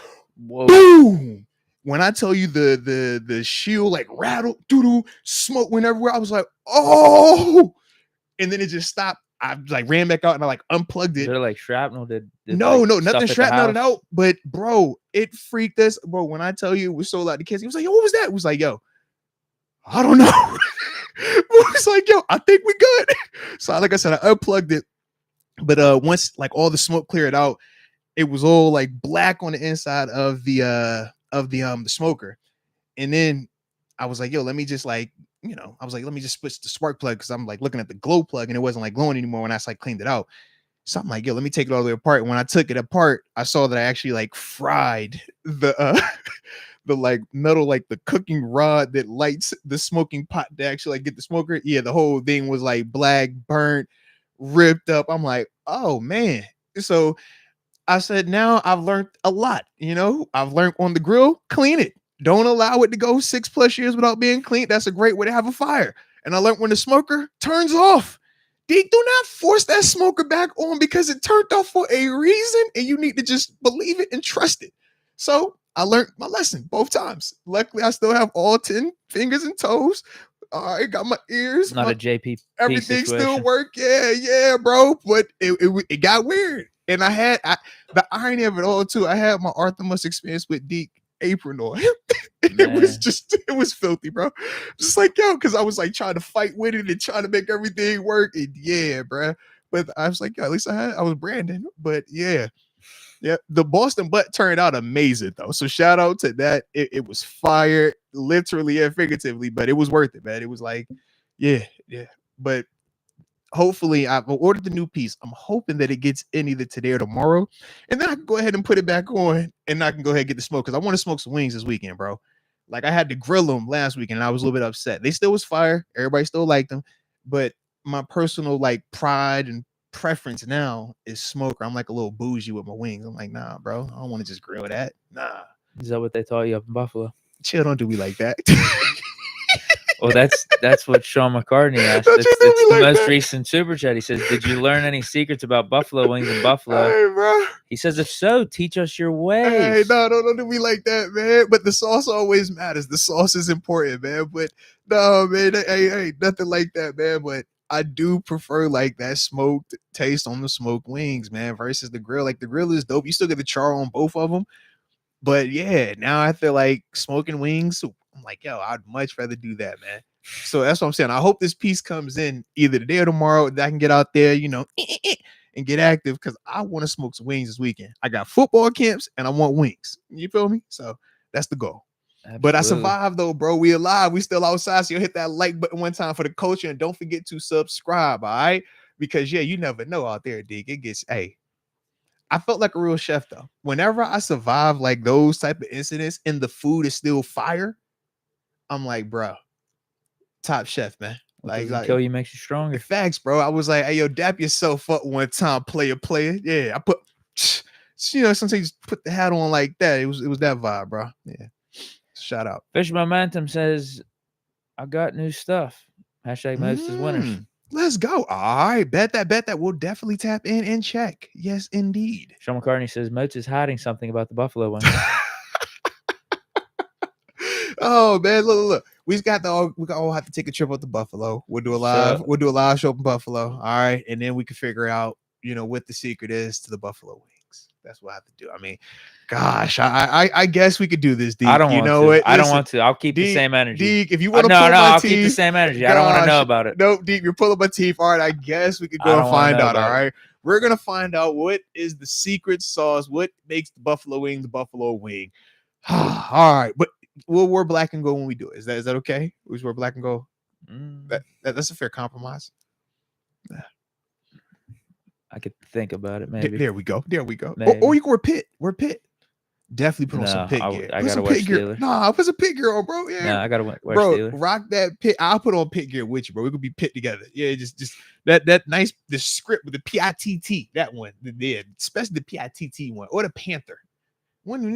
Whoa. Boom! When I tell you the shield like rattled, doo-doo, smoke went everywhere, I was like, oh! And then it just stopped. I like ran back out and I like unplugged it. Is there like shrapnel? No, like, nothing shrapnel out. But bro, it freaked us. Bro, when I tell you it was so loud, the kids, he was like, yo, what was that? It was like, yo, I don't know. It was like, yo, I think we good. So like I said, I unplugged it. But once like all the smoke cleared out, it was all like black on the inside of the smoker. And then I was like, yo, let me just like, I was like, let me just switch the spark plug, because I'm like looking at the glow plug and it wasn't like glowing anymore when I like cleaned it out. So I'm like, yo, let me take it all the way apart. And when I took it apart, I saw that I actually like fried the the like metal, like the cooking rod that lights the smoking pot to actually like get the smoker. Yeah, the whole thing was like black, burnt, ripped up. I'm like, oh man. So I said, now I've learned a lot. I've learned on the grill, clean it. Don't allow it to go 6+ years without being cleaned. That's a great way to have a fire. And I learned when the smoker turns off. Deke, do not force that smoker back on because it turned off for a reason, and you need to just believe it and trust it. So I learned my lesson both times. Luckily, I still have all 10 fingers and toes. I got my ears. Not a JP. Everything still work. Yeah, bro. But it got weird. And I had the irony of it all too. I had my Artemis experience with Deke apron on. It was filthy, bro. Just like, yo, because I was like trying to fight with it and trying to make everything work. And yeah, bro. But I was like, yo, at least I was Brandon. But yeah, the Boston butt turned out amazing though. So shout out to that. It was fire, literally and figuratively, but it was worth it, man. It was like, yeah. But hopefully I've ordered the new piece. I'm hoping that it gets in either today or tomorrow. And then I can go ahead and put it back on and I can go ahead and get the smoke because I want to smoke some wings this weekend, bro. Like I had to grill them last weekend and I was a little bit upset. They still was fire. Everybody still liked them. But my personal like pride and preference now is smoker. I'm like a little bougie with my wings. I'm like, nah, bro. I don't want to just grill that. Nah. Is that what they taught you up in Buffalo? Chill, don't do me like that. Well, that's what Sean McCartney asked. It's the most recent super chat. He says, "Did you learn any secrets about buffalo wings in Buffalo?" Hey, bro. He says, "If so, teach us your ways." Hey, no, don't do me like that, man. But the sauce always matters. The sauce is important, man. But no, man, hey, nothing like that, man. But I do prefer like that smoked taste on the smoked wings, man, versus the grill. Like the grill is dope. You still get the char on both of them. But yeah, now I feel like smoking wings. I'm like, yo, I'd much rather do that, man. So that's what I'm saying. I hope this piece comes in either today or tomorrow that I can get out there, and get active because I want to smoke some wings this weekend. I got football camps and I want wings. You feel me? So that's the goal. Absolutely. But I survived though, bro. We alive. We still outside. So you'll hit that like button one time for the culture and don't forget to subscribe, all right? Because yeah, you never know out there, Deke. It gets, I felt like a real chef though. Whenever I survive like those type of incidents and the food is still fire, I'm like, bro, top chef, man. Like kill you makes you stronger. Facts, bro. I was like, hey, yo, dap yourself up one time, player. Yeah, I put, sometimes you just put the hat on like that. It was that vibe, bro. Yeah. Shout out. Fish Momentum says, I got new stuff. Hashtag Moats is winners. Let's go. All right. Bet that. We'll definitely tap in and check. Yes, indeed. Sean McCartney says, Moats is hiding something about the Buffalo one. Oh man, look. We all have to take a trip up to Buffalo. We'll do a live show in Buffalo. All right. And then we can figure out, what the secret is to the Buffalo wings. That's what I have to do. I mean, gosh, I guess we could do this, Deke. I don't want to. I'll keep the same energy. Deke, if you want to pull my teeth. I'll keep the same energy. Gosh, I don't want to know about it. Nope, Deke, you're pulling my teeth. All right, I guess we could go and find out. All right. We're going to find out what is the secret sauce, what makes the Buffalo wing the Buffalo wing. All right. But we'll wear black and gold when we do it. Is that okay? We wear black and gold. That's a fair compromise. I could think about it. Maybe there we go. Or you can wear pit. Definitely put on some pit gear. I gotta wear Steelers. Nah, put some pit gear on, bro. Yeah, I gotta wear Steelers. Rock that pit. I'll put on pit gear with you, bro. We could be pit together. Yeah, just that nice the script with the PITT. That one, especially the PITT one or the Panther.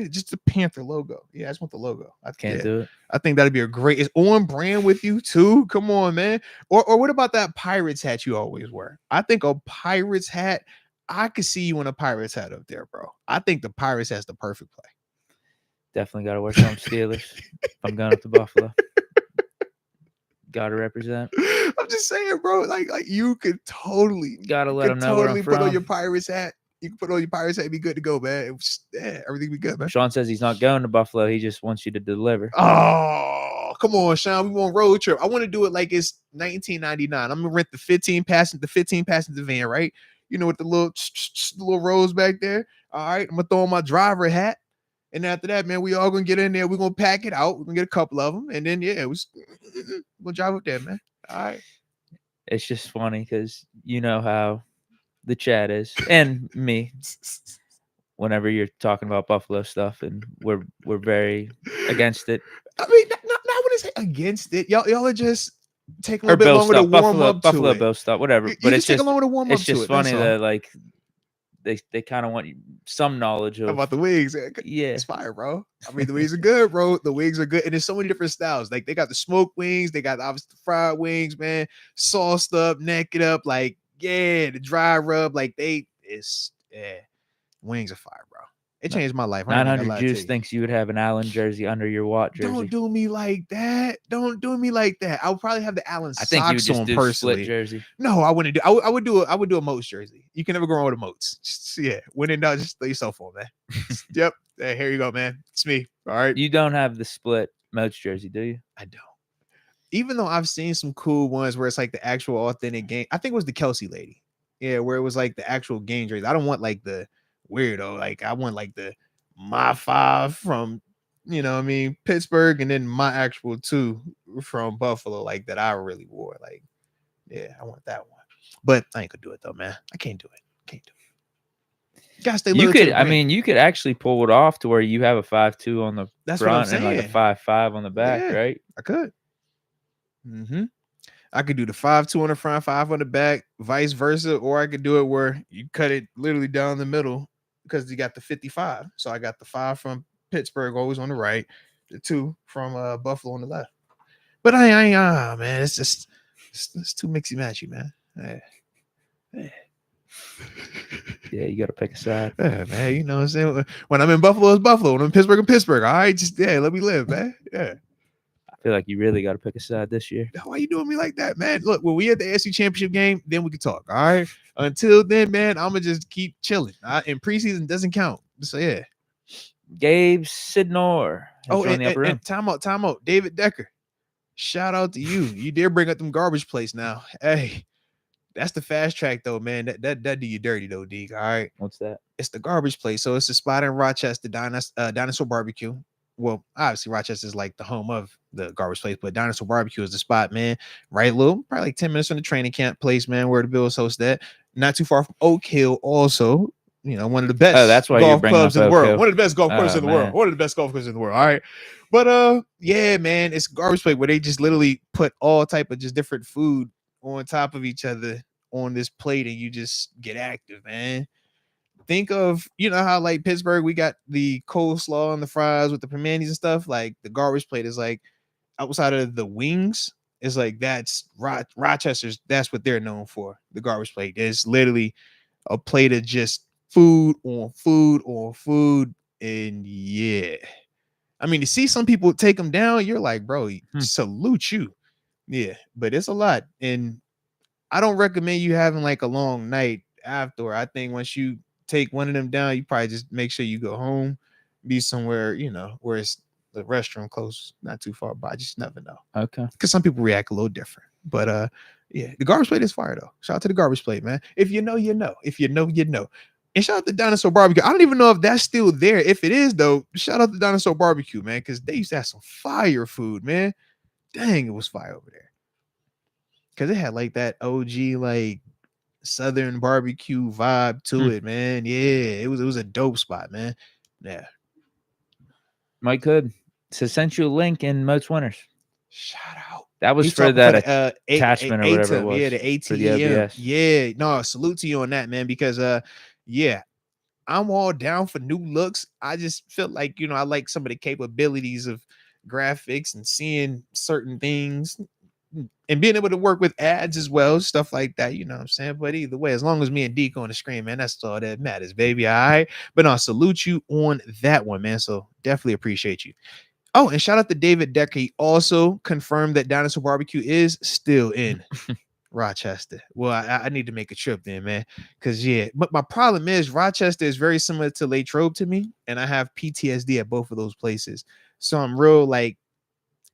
Just the Panther logo. Yeah, I just want the logo. I can't do it. I think that'd be a great. It's on brand with you too. Come on, man. Or what about that Pirates hat you always wear? I think a Pirates hat. I could see you in a Pirates hat up there, bro. I think the Pirates has the perfect play. Definitely got to wear some Steelers if I'm going up to Buffalo. Got to represent. I'm just saying, bro. Like you could totally. Got to let them know where I'm from. Put on your Pirates hat. You can put on your Pirates hat and be good to go, man. Everything be good, man. Sean says he's not going to Buffalo. He just wants you to deliver. Oh, come on, Sean. We want road trip. I want to do it like it's 1999. I'm gonna rent the 15 passenger van, right? With the little rows back there. All right, I'm gonna throw on my driver hat, and after that, man, we all gonna get in there. We're gonna pack it out. We're gonna get a couple of them, and then we're gonna drive up there, man. All right. It's just funny because you know how the chat is and me. whenever you're talking about Buffalo stuff, and we're very against it. I mean, not wouldn't say against it. Y'all are just take a Or little bit Bill longer to stuff, warm up to Buffalo it. Bill stuff, whatever. You But just take a longer to warm up to it. It's just funny that like they kind of want some knowledge of about the wings. Yeah, it's fire, bro. I mean, the wings are good, bro. The wings are good, and there's so many different styles. Like they got the smoked wings, they got obviously the fried wings, man. Sauced up, naked up, like the dry rub, like wings are fire, bro. It changed my life. 900 Juice thinks you would have an Allen jersey under your Watt jersey. Don't do me like that. Don't do me like that. I would probably have the Allen I think you would socks just on do personally. split jersey. No, I wouldn't do. I would do a Moats jersey. You can never go wrong with a Moats. When in doubt, just throw your cell phone, man. Yep. Hey, here you go, man. It's me. All right. You don't have the split Moats jersey, do you? I don't. Even though I've seen some cool ones where it's like the actual authentic game. I think it was the Kelsey lady. Yeah, where it was like the actual game jersey. I don't want like the weirdo. Like I want like the my 5 from Pittsburgh, and then my actual 2 from Buffalo, like that I really wore. Like, yeah, I want that one. But I ain't gonna do it though, man. I can't do it. You gotta stay loyal. You could actually pull it off to where you have a 5.2 on the front and like a 5.5 on the back, right? I could. I could do the 5.2 on the front, 5 on the back, vice versa, or I could do it where you cut it literally down the middle because you got the 55. So I got the 5 from Pittsburgh always on the right, the 2 from Buffalo on the left. But I ain't man, it's just it's too mixy matchy, man. Yeah, you got to pick a side. Yeah, man, you know what I'm saying? When I'm in Buffalo, it's Buffalo. When I'm in Pittsburgh, it's Pittsburgh. All right, just let me live, man. Yeah. I feel like you really got to pick a side this year. Why you doing me like that, man? Look, when we at the AFC Championship game, then we can talk. All right. Until then, man, I'm gonna just keep chilling. And preseason doesn't count. So yeah. Gabe Sidnor. And time out. David Decker. Shout out to you. You did bring up them garbage plates now. Hey, that's the fast track though, man. That do you dirty though, Deke. All right. What's that? It's the garbage place. So it's a spot in Rochester, Dinosaur Barbecue. Well, obviously Rochester is like the home of the garbage place, but Dinosaur Barbecue is the spot, man. Right, probably like 10 minutes from the training camp place, man, where the Bills host that. Not too far from Oak Hill, also. One of the best that's why golf clubs in the world. Hill. One of the best golf courses in the world. One of the best golf courses in the world. All right. But yeah, man, it's a garbage plate where they just literally put all type of just different food on top of each other on this plate, and you just get active, man. Think of, how like Pittsburgh, we got the coleslaw and the fries with the pimentes and stuff. Like the garbage plate is like outside of the wings. It's like that's Rochester's. That's what they're known for. The garbage plate is literally a plate of just food on food on food. And yeah, I mean, to see some people take them down, you're like, bro, salute you. Yeah, but it's a lot. And I don't recommend you having like a long night after. I think once you take one of them down, you probably just make sure you go home, be somewhere, where it's the restroom close, not too far by. Just never know. Okay. Because some people react a little different. But yeah, the garbage plate is fire though. Shout out to the garbage plate, man. If you know, you know. If you know, you know. And shout out to Dinosaur Barbecue. I don't even know if that's still there. If it is though, shout out to Dinosaur Barbecue, man, because they used to have some fire food, man. Dang, it was fire over there. Because it had like that OG like Southern barbecue vibe to it, man. Yeah, it was a dope spot, man. Yeah. Mike Hood. So sent you a link in Moats Winners. Shout out. That was for that attachment or whatever it was. Yeah, the ATM. For the OBS. Yeah, no, salute to you on that, man, because yeah, I'm all down for new looks. I just feel like, I like some of the capabilities of graphics and seeing certain things and being able to work with ads as well, stuff like that, you know what I'm saying? But either way, as long as me and Deke on the screen, man, that's all that matters, baby. All right. But I'll salute you on that one, man. So definitely appreciate you. Oh, and shout out to David Decker. He also confirmed that Dinosaur Barbecue is still in Rochester. Well, I need to make a trip then, man. Because, yeah, but my problem is Rochester is very similar to Latrobe to me, and I have PTSD at both of those places. So I'm real, like,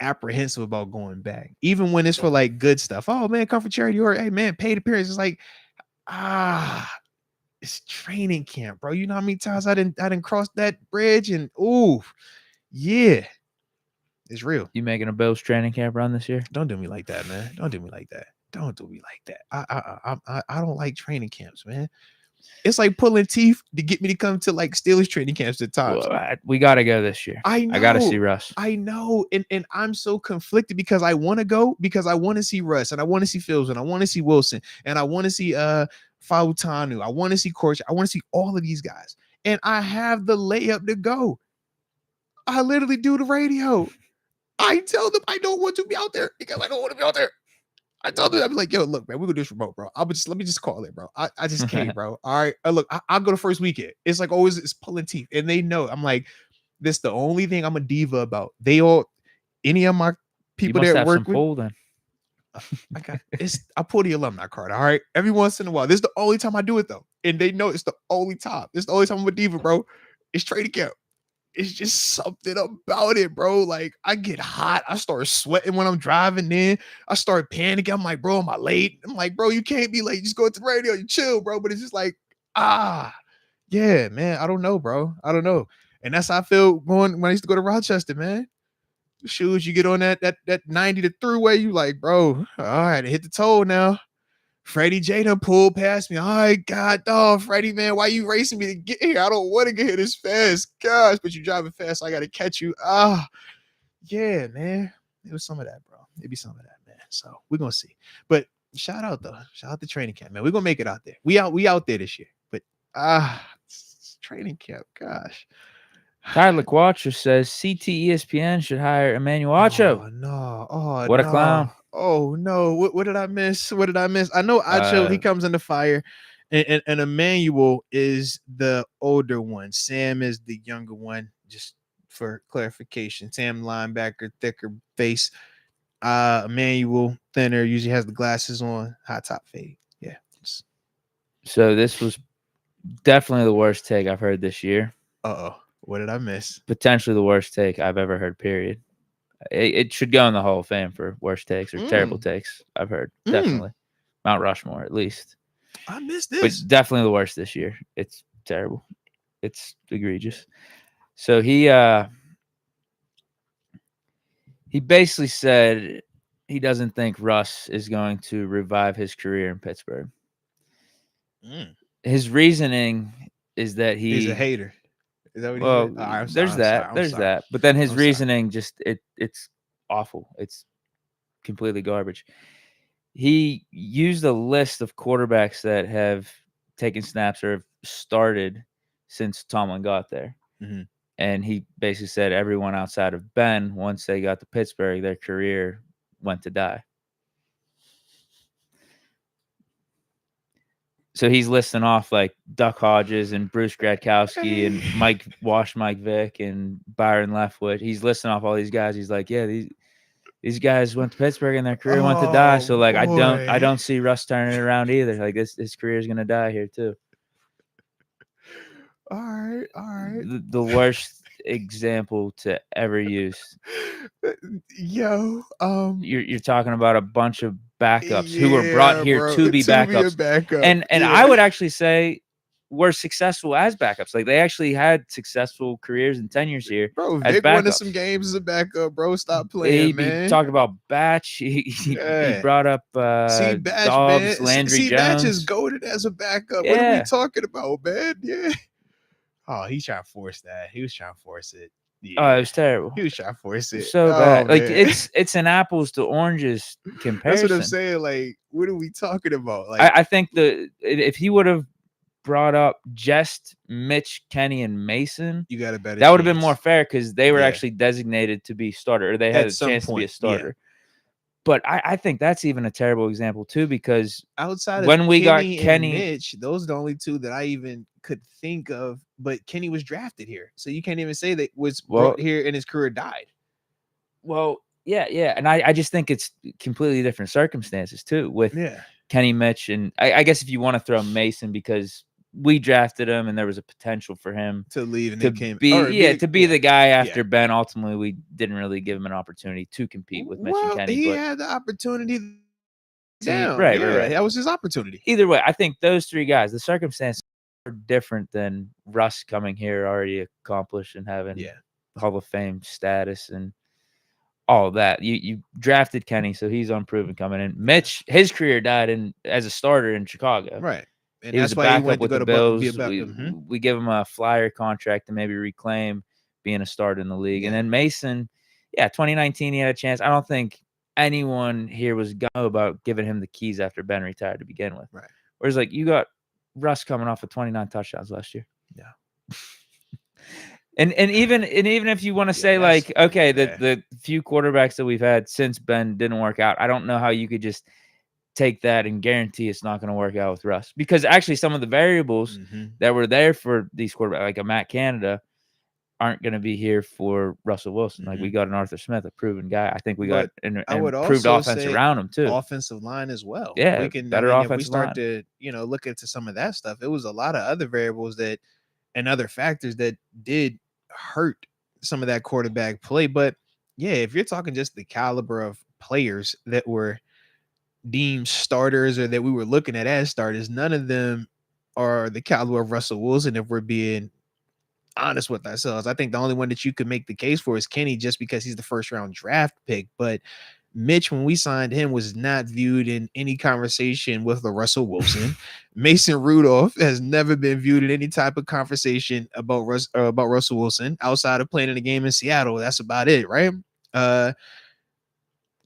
apprehensive about going back, even when it's for, like, good stuff. Oh, man, come for charity, or, hey, man, paid appearance. It's like, it's training camp, bro. You know how many times I didn't cross that bridge, and, ooh, yeah. It's real. You making a Bills training camp run this year? Don't do me like that, man. Don't do me like that. Don't do me like that. I don't like training camps, man. It's like pulling teeth to get me to come to like Steelers training camps at times. Well, we got to go this year. I know. I got to see Russ. I know. And I'm so conflicted because I want to go because I want to see Russ and I want to see Fields and I want to see Wilson and I want to see Fautanu. I want to see Coach. I want to see all of these guys. And I have the layup to go. I literally do the radio. I tell them I don't want to be out there because I don't want to be out there. I told them, I'm like, yo, look, man, we're gonna do this remote, bro. Let me just call it, bro. I just can't, bro. All right. Look, I'll go the first weekend. It's like always it's pulling teeth. And they know I'm like, this the only thing I'm a diva about. Any of my people that work with. Pull, then. I pull the alumni card. All right. Every once in a while. This is the only time I do it though. And they know it's the only time. This is the only time I'm a diva, bro. It's training camp. It's just something about it, bro. Like I get hot. I start sweating when I'm driving in. I start panicking. I'm like, bro, am I late? I'm like, bro, you can't be late. Just go to the radio. You chill, bro. But it's just like, yeah, man. I don't know, bro. I don't know. And that's how I feel going when I used to go to Rochester, man. The shoes you get on that 90 to throughway, you like, bro, all right, hit the toll now. Freddie J done pulled past me. All right, God, dog, Freddie, man, why you racing me to get here? I don't want to get here this fast. Gosh, but you driving fast, so I got to catch you. Yeah, man. It was some of that, bro. It'd be some of that, man. So we're going to see. But shout out, though. Shout out to training camp, man. We're going to make it out there. We out there this year. But, training camp, gosh. Tyler Quattro says CT ESPN should hire Emmanuel Acho. Oh, no. Oh, what a clown. Oh no! What did I miss? What did I miss? I know Acho. He comes in the fire, and Emmanuel is the older one. Sam is the younger one. Just for clarification, Sam linebacker, thicker face. Emmanuel thinner. Usually has the glasses on. High top fade. Yeah. So this was definitely the worst take I've heard this year. What did I miss? Potentially the worst take I've ever heard. Period. It should go in the Hall of Fame for worst takes or terrible takes I've heard. Definitely. Mount Rushmore, at least. I missed this. But definitely the worst this year. It's terrible. It's egregious. So he basically said he doesn't think Russ is going to revive his career in Pittsburgh. His reasoning is that he's a hater. Is that what there's that. But then his reasoning just it's awful. It's completely garbage. He used a list of quarterbacks that have taken snaps or have started since Tomlin got there. Mm-hmm. And he basically said everyone outside of Ben, once they got to Pittsburgh, their career went to die. So he's listing off like Duck Hodges and Bruce Gradkowski and Mike Vick and Byron Leftwich. He's listing off all these guys. He's like, yeah, these guys went to Pittsburgh and their career went to die. So like, boy. I don't see Russ turning it around either. Like his career is gonna die here too. All right. The worst example to ever use. Yo, you're talking about a bunch of backups who were brought here to be backups. And I would actually say were successful as backups. Like they actually had successful careers and tenures here. Bro, Vic won some games as a backup, bro. Stop playing, man. He talked about Batch. He brought up Batch, Dobbs, man. Landry Jones. Batch is goated as a backup. What are we talking about, man? Yeah. Oh, he's trying to force that. He was trying to force it. Yeah. Oh, it was terrible. He was trying to force it. So bad. Like it's an apples to oranges comparison. That's what I'm saying. Like, what are we talking about? Like, I think if he would have brought up just Mitch, Kenny, and Mason, you got a better. That would have been more fair because they were actually designated to be starter, or they had a chance to be a starter. Yeah. But I think that's even a terrible example too, because outside of when we Kenny got Kenny, and Mitch, those are the only two that I even could think of. But Kenny was drafted here, so you can't even say that was brought here and his career died. Well, yeah, and I just think it's completely different circumstances too with Kenny, Mitch, and I guess if you want to throw Mason because we drafted him and there was a potential for him to leave and to be the guy after Ben. Ultimately, we didn't really give him an opportunity to compete with Mitch and Kenny. He had the opportunity. Right. That was his opportunity. Either way, I think those three guys, the circumstances are different than Russ coming here already accomplished and having Hall of Fame status and all of that. You drafted Kenny, so he's unproven coming in. Mitch, his career died as a starter in Chicago. Right. And he was that's a why he backup wanted to with go the to Buck, be a Bills. backup. We give him a flyer contract to maybe reclaim being a starter in the league. And then Mason, 2019 he had a chance. I don't think anyone here was go about giving him the keys after Ben retired to begin with. Right. Whereas like you got Russ coming off of 29 touchdowns last year. Yeah. And even if you want to say like, okay, the few quarterbacks that we've had since Ben didn't work out, I don't know how you could just take that and guarantee it's not going to work out with Russ, because actually some of the variables that were there for these quarterbacks, like a Matt Canada, aren't going to be here for Russell Wilson. Like we got an Arthur Smith, a proven guy. I think we got an improved offense around him too. Offensive line as well. Yeah, we can. Better if we offensive start line. to look into some of that stuff, it was a lot of other variables and other factors that did hurt some of that quarterback play. But yeah, if you're talking just the caliber of players that were deemed starters or that we were looking at as starters, none of them are the caliber of Russell Wilson, if we're being honest with ourselves. I think the only one that you could make the case for is Kenny, just because he's the first round draft pick. But Mitch, when we signed him, was not viewed in any conversation with the Russell Wilson. Mason Rudolph has never been viewed in any type of conversation about Russell Wilson outside of playing in a game in Seattle. That's about it, right?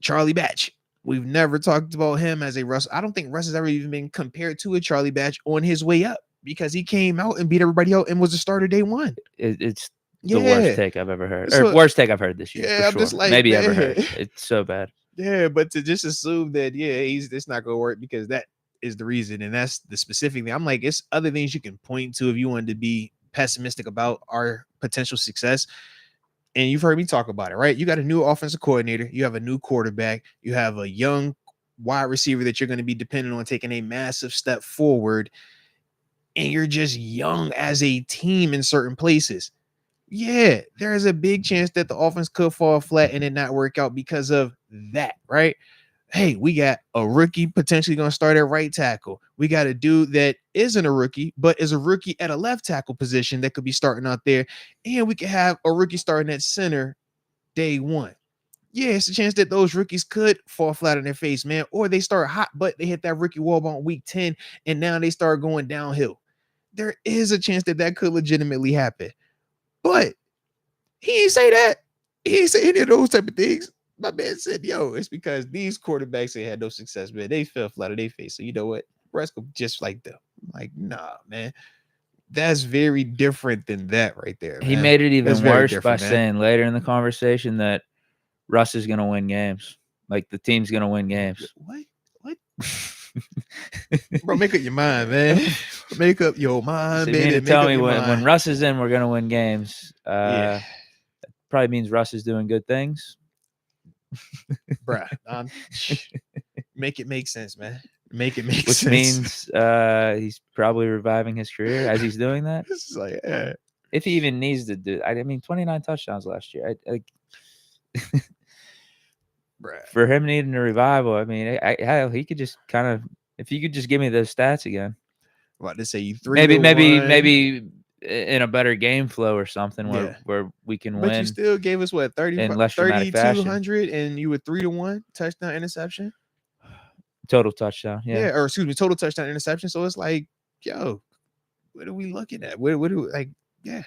Charlie Batch. We've never talked about him as a Russ. I don't think Russ has ever even been compared to a Charlie Batch on his way up, because he came out and beat everybody out and was a starter day one. It's the worst take I've ever heard. So, or worst take I've heard this year. Yeah, for I'm sure. just like, maybe ever heard. It's so bad. Yeah, but to just assume that, it's not gonna work because that is the reason, and that's the specific thing. I'm like, it's other things you can point to if you wanted to be pessimistic about our potential success. And you've heard me talk about it, right? You got a new offensive coordinator, you have a new quarterback, you have a young wide receiver that you're going to be dependent on taking a massive step forward, and you're just young as a team in certain places. Yeah, there is a big chance that the offense could fall flat and it not work out because of that, right? Hey, we got a rookie potentially going to start at right tackle. We got a dude that isn't a rookie, but is a rookie at a left tackle position that could be starting out there. And we could have a rookie starting at center day one. Yeah, it's a chance that those rookies could fall flat on their face, man. Or they start hot, but they hit that rookie wall on week 10, and now they start going downhill. There is a chance that could legitimately happen. But he ain't say that. He ain't say any of those type of things. My man said, it's because these quarterbacks ain't had no success, man. They fell flat on their face. So you know what? Russ go just like them. Like, nah, man. That's very different than that right there, man. He made it even worse by saying later in the conversation that Russ is going to win games. Like, the team's going to win games. What? Bro, make up your mind, man. Make up your mind, so baby. You mean to tell me when Russ is in, we're going to win games. Yeah. That probably means Russ is doing good things. Bruh, make it make sense, man. Make it make Which sense. Which means he's probably reviving his career as he's doing that. It's like, if he even needs to do, I mean, 29 touchdowns last year. For him needing a revival, I mean, he could just kind of, if you could just give me those stats again. What to say? You maybe in a better game flow or something where we can win. But you still gave us what 3,200, and you were 3-1 touchdown interception. Total touchdown, yeah. Or excuse me, total touchdown interception. So it's like, what are we looking at? What do we like? Yeah.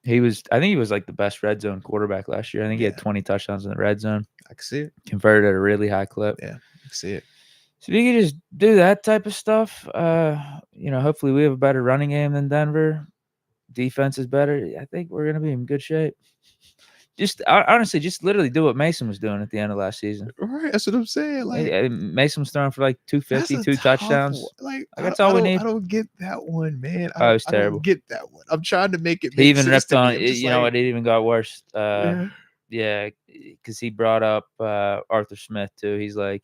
I think he was like the best red zone quarterback last year. I think he had 20 touchdowns in the red zone. I can see it. Converted at a really high clip. Yeah, I can see it. So if you could just do that type of stuff, hopefully we have a better running game than Denver. Defense is better. I think we're going to be in good shape. Just honestly, just literally do what Mason was doing at the end of last season. Right, that's what I'm saying. Like Mason was throwing for like 250, 2 touchdowns. Like that's all we need. I don't get that one, man. It was terrible. I don't get that one. I'm trying to make it. He even ripped on. What? It even got worse. Yeah, because he brought up Arthur Smith too. He's like,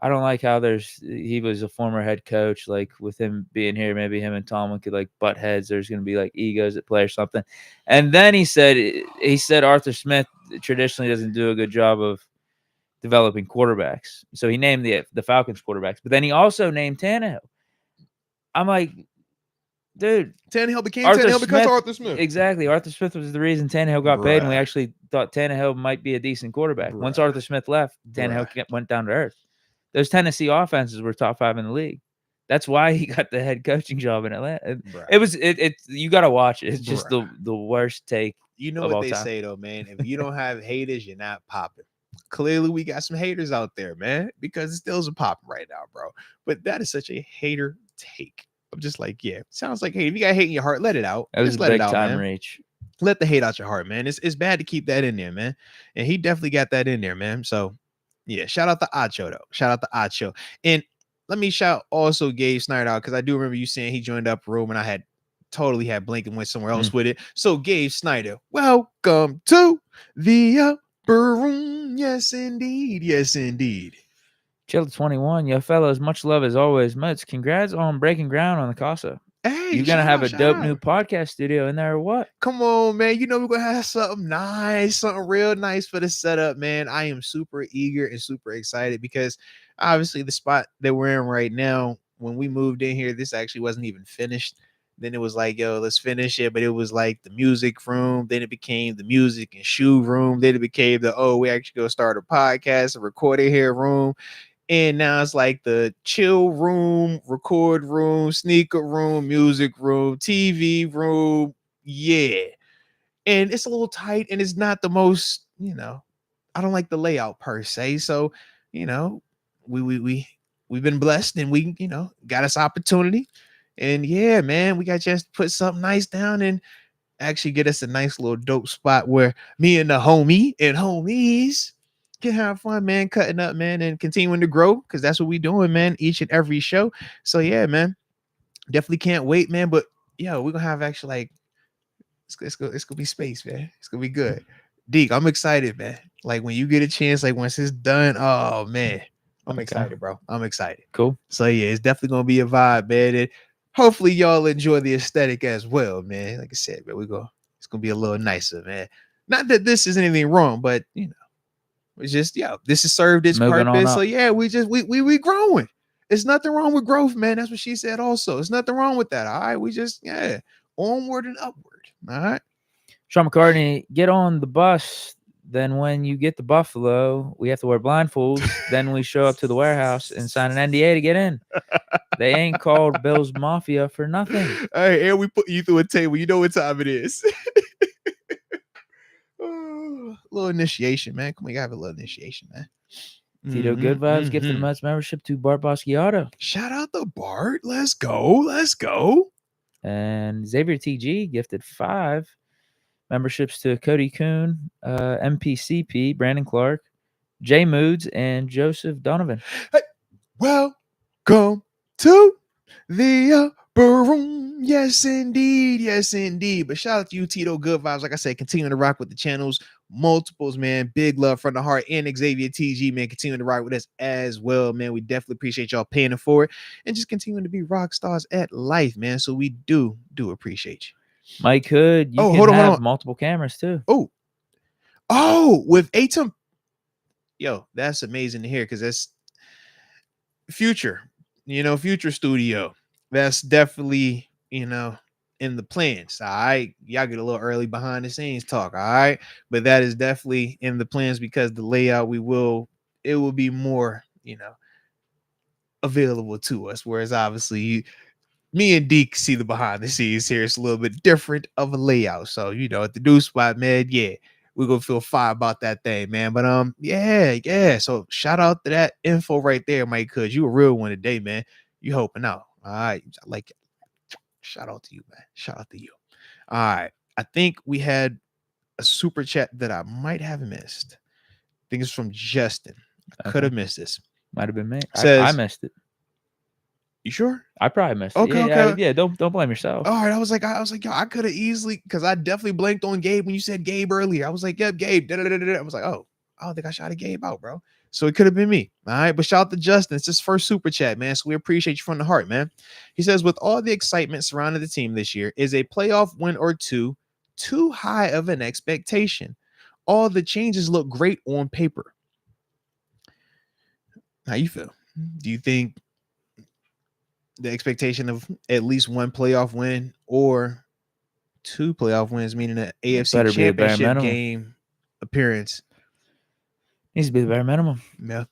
I don't like how he was a former head coach. Like with him being here, maybe him and Tomlin could like butt heads. There's going to be like egos at play or something. And then he said Arthur Smith traditionally doesn't do a good job of developing quarterbacks. So he named the Falcons quarterbacks, but then he also named Tannehill. I'm like, dude, Tannehill became Tannehill because of Arthur Smith. Exactly. Arthur Smith was the reason Tannehill got paid, and we actually thought Tannehill might be a decent quarterback. Once Arthur Smith left, Tannehill went down to earth. Those Tennessee offenses were top 5 in the league. That's why he got the head coaching job in Atlanta. Bruh. It you got to watch it. It's just Bruh. the worst take. You know of what all they time. say though, man. If you don't have haters, you're not popping. Clearly, we got some haters out there, man, because it still isn't popping right now, bro. But that is such a hater take. I'm just like, yeah, sounds like hate. If you got hate in your heart, let it out. That was Just a let it big out, time man. reach. Let the hate out your heart, man. It's bad to keep that in there, man. And he definitely got that in there, man. So yeah, shout out to Acho though. Shout out to Acho. And let me shout also Gabe Snyder out because I do remember you saying he joined up room and I had totally had Blink and went somewhere else with it. So Gabe Snyder, welcome to the upper room. Yes, indeed. Yes, indeed. Chill 21, yo fellas, much love as always. Moats, congrats on breaking ground on the Casa. Hey, You're gonna have a dope new out. podcast studio in there or what? Come on, man. You know we're gonna have something nice, something real nice for the setup, man. I am super eager and super excited because obviously the spot that we're in right now, when we moved in here, this actually wasn't even finished. Then it was like, yo, let's finish it. But it was like the music room. Then it became the music and shoe room. Then it became we actually go start a podcast, a recording here room. And now it's like the chill room, record room, sneaker room, music room, TV room. Yeah. And it's a little tight and it's not the most, I don't like the layout per se. So, we've been blessed and we, got us opportunity. And yeah, man, we got just put something nice down and actually get us a nice little dope spot where me and the homie and homies can have fun, man, cutting up, man, and continuing to grow because that's what we doing, man, each and every show. So yeah, man, definitely can't wait, man. But yeah, we're gonna have actually like it's gonna be space, man. It's gonna be good. Deke, I'm excited, man. Like when you get a chance, like once it's done, oh man, I'm excited, bro. I'm excited. Cool. So yeah, it's definitely gonna be a vibe, man. And hopefully y'all enjoy the aesthetic as well, man. Like I said, man, it's gonna be a little nicer, man. Not that this is anything wrong, but it's just this has served its purpose. So yeah, we growing. It's nothing wrong with growth, man. That's what she said. Also, it's nothing wrong with that. All right, we just onward and upward. All right. Sean McCartney, get on the bus. Then when you get to Buffalo, we have to wear blindfolds. Then we show up to the warehouse and sign an NDA to get in. They ain't called Bill's Mafia for nothing. All right, and we put you through a table. You know what time it is. Oh, little initiation, man. Come on, you gotta have a little initiation, man. Tito Good Vibes gifted the Moats membership to Bart Basquiato. Shout out to Bart. Let's go. Let's go. And Xavier TG gifted 5 memberships to Cody Kuhn, MPCP, Brandon Clark, Jay Moods, and Joseph Donovan. Hey, welcome to the upper room. Yes, indeed. Yes, indeed. But shout out to you, Tito Good Vibes. Like I said, continuing to rock with the channels. Multiples, man. Big love from the heart. And Xavier TG, man, continuing to rock with us as well, man. We definitely appreciate y'all paying it for it and just continuing to be rock stars at life, man. So we do appreciate you. Mike Hood, you can have multiple cameras too. With Atom. Yo, that's amazing to hear because that's future, future studio. That's definitely, in the plans. All right. Y'all get a little early behind the scenes talk. All right. But that is definitely in the plans because the layout it will be more, available to us. Whereas obviously me and Deke see the behind the scenes here. It's a little bit different of a layout. So, at the new spot, man, yeah, we're gonna feel fire about that thing, man. But yeah. So shout out to that info right there, Mike, cause you a real one today, man. You helping out. All right. Like shout out to you, man. Shout out to you. All right. I think we had a super chat that I might have missed. I think it's from Justin. I could have missed this. Might have been me. Says, I missed it. You sure? I probably missed it. Okay. Yeah, don't blame yourself. All right. I was like, yo, I could have easily, because I definitely blanked on Gabe when you said Gabe earlier. I was like, yep, Gabe. I was like, oh, I don't think I shouted Gabe out, bro. So it could have been me. All right. But shout out to Justin. It's his first super chat, man. So we appreciate you from the heart, man. He says, with all the excitement surrounding the team this year, is a playoff win or two too high of an expectation? All the changes look great on paper. How you feel? Do you think the expectation of at least one playoff win or 2 playoff wins, meaning an AFC championship game appearance, needs to be the bare minimum? Yeah.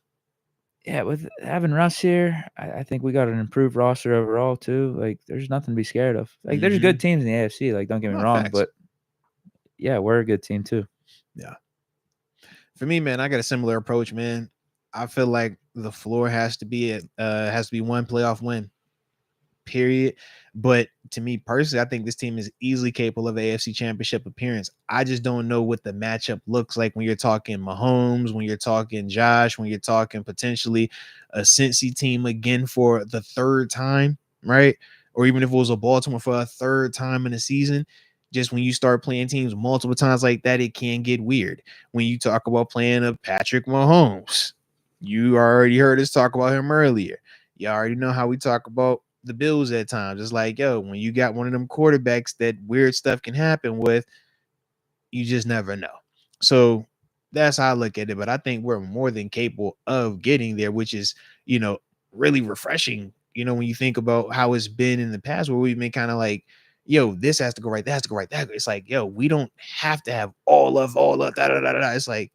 Yeah, with having Russ here, I think we got an improved roster overall too. Like, there's nothing to be scared of. Like, there's good teams in the AFC. Like, don't get me wrong, facts. but yeah, we're a good team too. Yeah. For me, man, I got a similar approach, man. I feel like the floor has to be one playoff win. Period. But to me personally, I think this team is easily capable of an AFC championship appearance. I just don't know what the matchup looks like when you're talking Mahomes, when you're talking Josh, when you're talking potentially a Cincy team again for the third time, right? Or even if it was a Baltimore for a third time in a season. Just when you start playing teams multiple times like that, it can get weird. When you talk about playing a Patrick Mahomes, you already heard us talk about him earlier. You already know how we talk about the Bills at times. It's like, yo, when you got one of them quarterbacks that weird stuff can happen with, you just never know. So that's how I look at it. But I think we're more than capable of getting there, which is, really refreshing. When you think about how it's been in the past where we've been kind of like, yo, this has to go right, that has to go right. That it's like, yo, we don't have to have all of da da da da. It's like,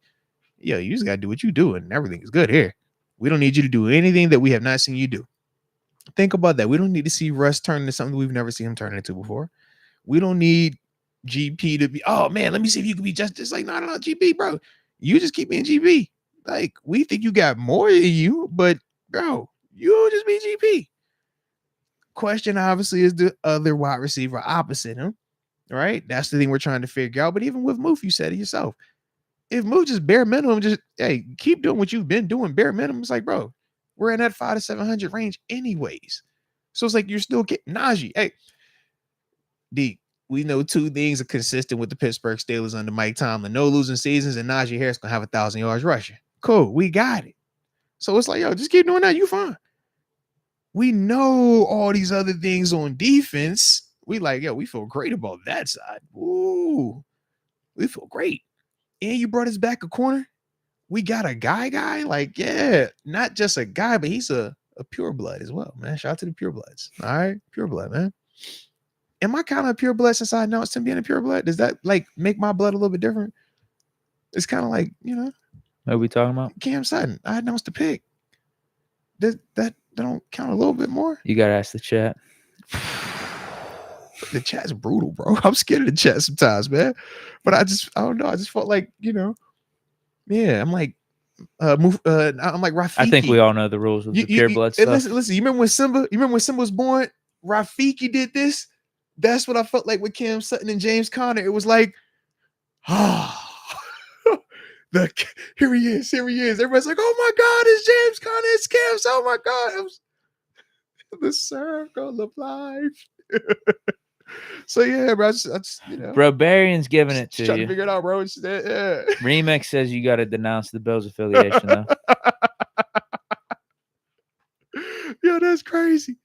yo, you just gotta do what you do, and everything is good here. We don't need you to do anything that we have not seen you do. Think about that. We don't need to see Russ turn into something we've never seen him turn into before. We don't need GP to be, oh man, let me see if you can be just like, no, GP, bro. You just keep being GP. Like, we think you got more than you, but bro, you just be GP. Question obviously is the other wide receiver opposite him, right? That's the thing we're trying to figure out. But even with Moof, you said it yourself. If Moof just bare minimum, just hey, keep doing what you've been doing, bare minimum. It's like, bro, we're in that 500 to 700 range anyways. So it's like you're still getting Najee. Hey, Deke, we know two things are consistent with the Pittsburgh Steelers under Mike Tomlin. No losing seasons, and Najee Harris going to have 1,000 yards rushing. Cool, we got it. So it's like, yo, just keep doing that. You fine. We know all these other things on defense. We like, yo, we feel great about that side. Ooh, we feel great. And you brought us back a corner. We got a guy. Like, yeah, not just a guy, but he's a pure blood as well, man. Shout out to the pure bloods. All right, pure blood, man. Am I kind of a pure blood since I announced him being a pure blood? Does that like make my blood a little bit different? It's kind of like, What are we talking about? Cam Sutton. I announced the pick. That don't count a little bit more? You got to ask the chat. The chat's brutal, bro. I'm scared of the chat sometimes, man. But I don't know. I just felt like, yeah, I'm like, I'm like Rafiki. I think we all know the rules of the pure blood stuff. Listen, you remember when Simba was born? Rafiki did this. That's what I felt like with Cam Sutton and James Conner. It was like, here he is. Everybody's like, oh my God, it's James Conner, it's Cam. Oh my God, it was the circle of life. So yeah, bro, I just bro, Barian's giving it to trying you. To figure it out, bro. Yeah. Remix says you got to denounce the Bills affiliation, though. Yo, that's crazy.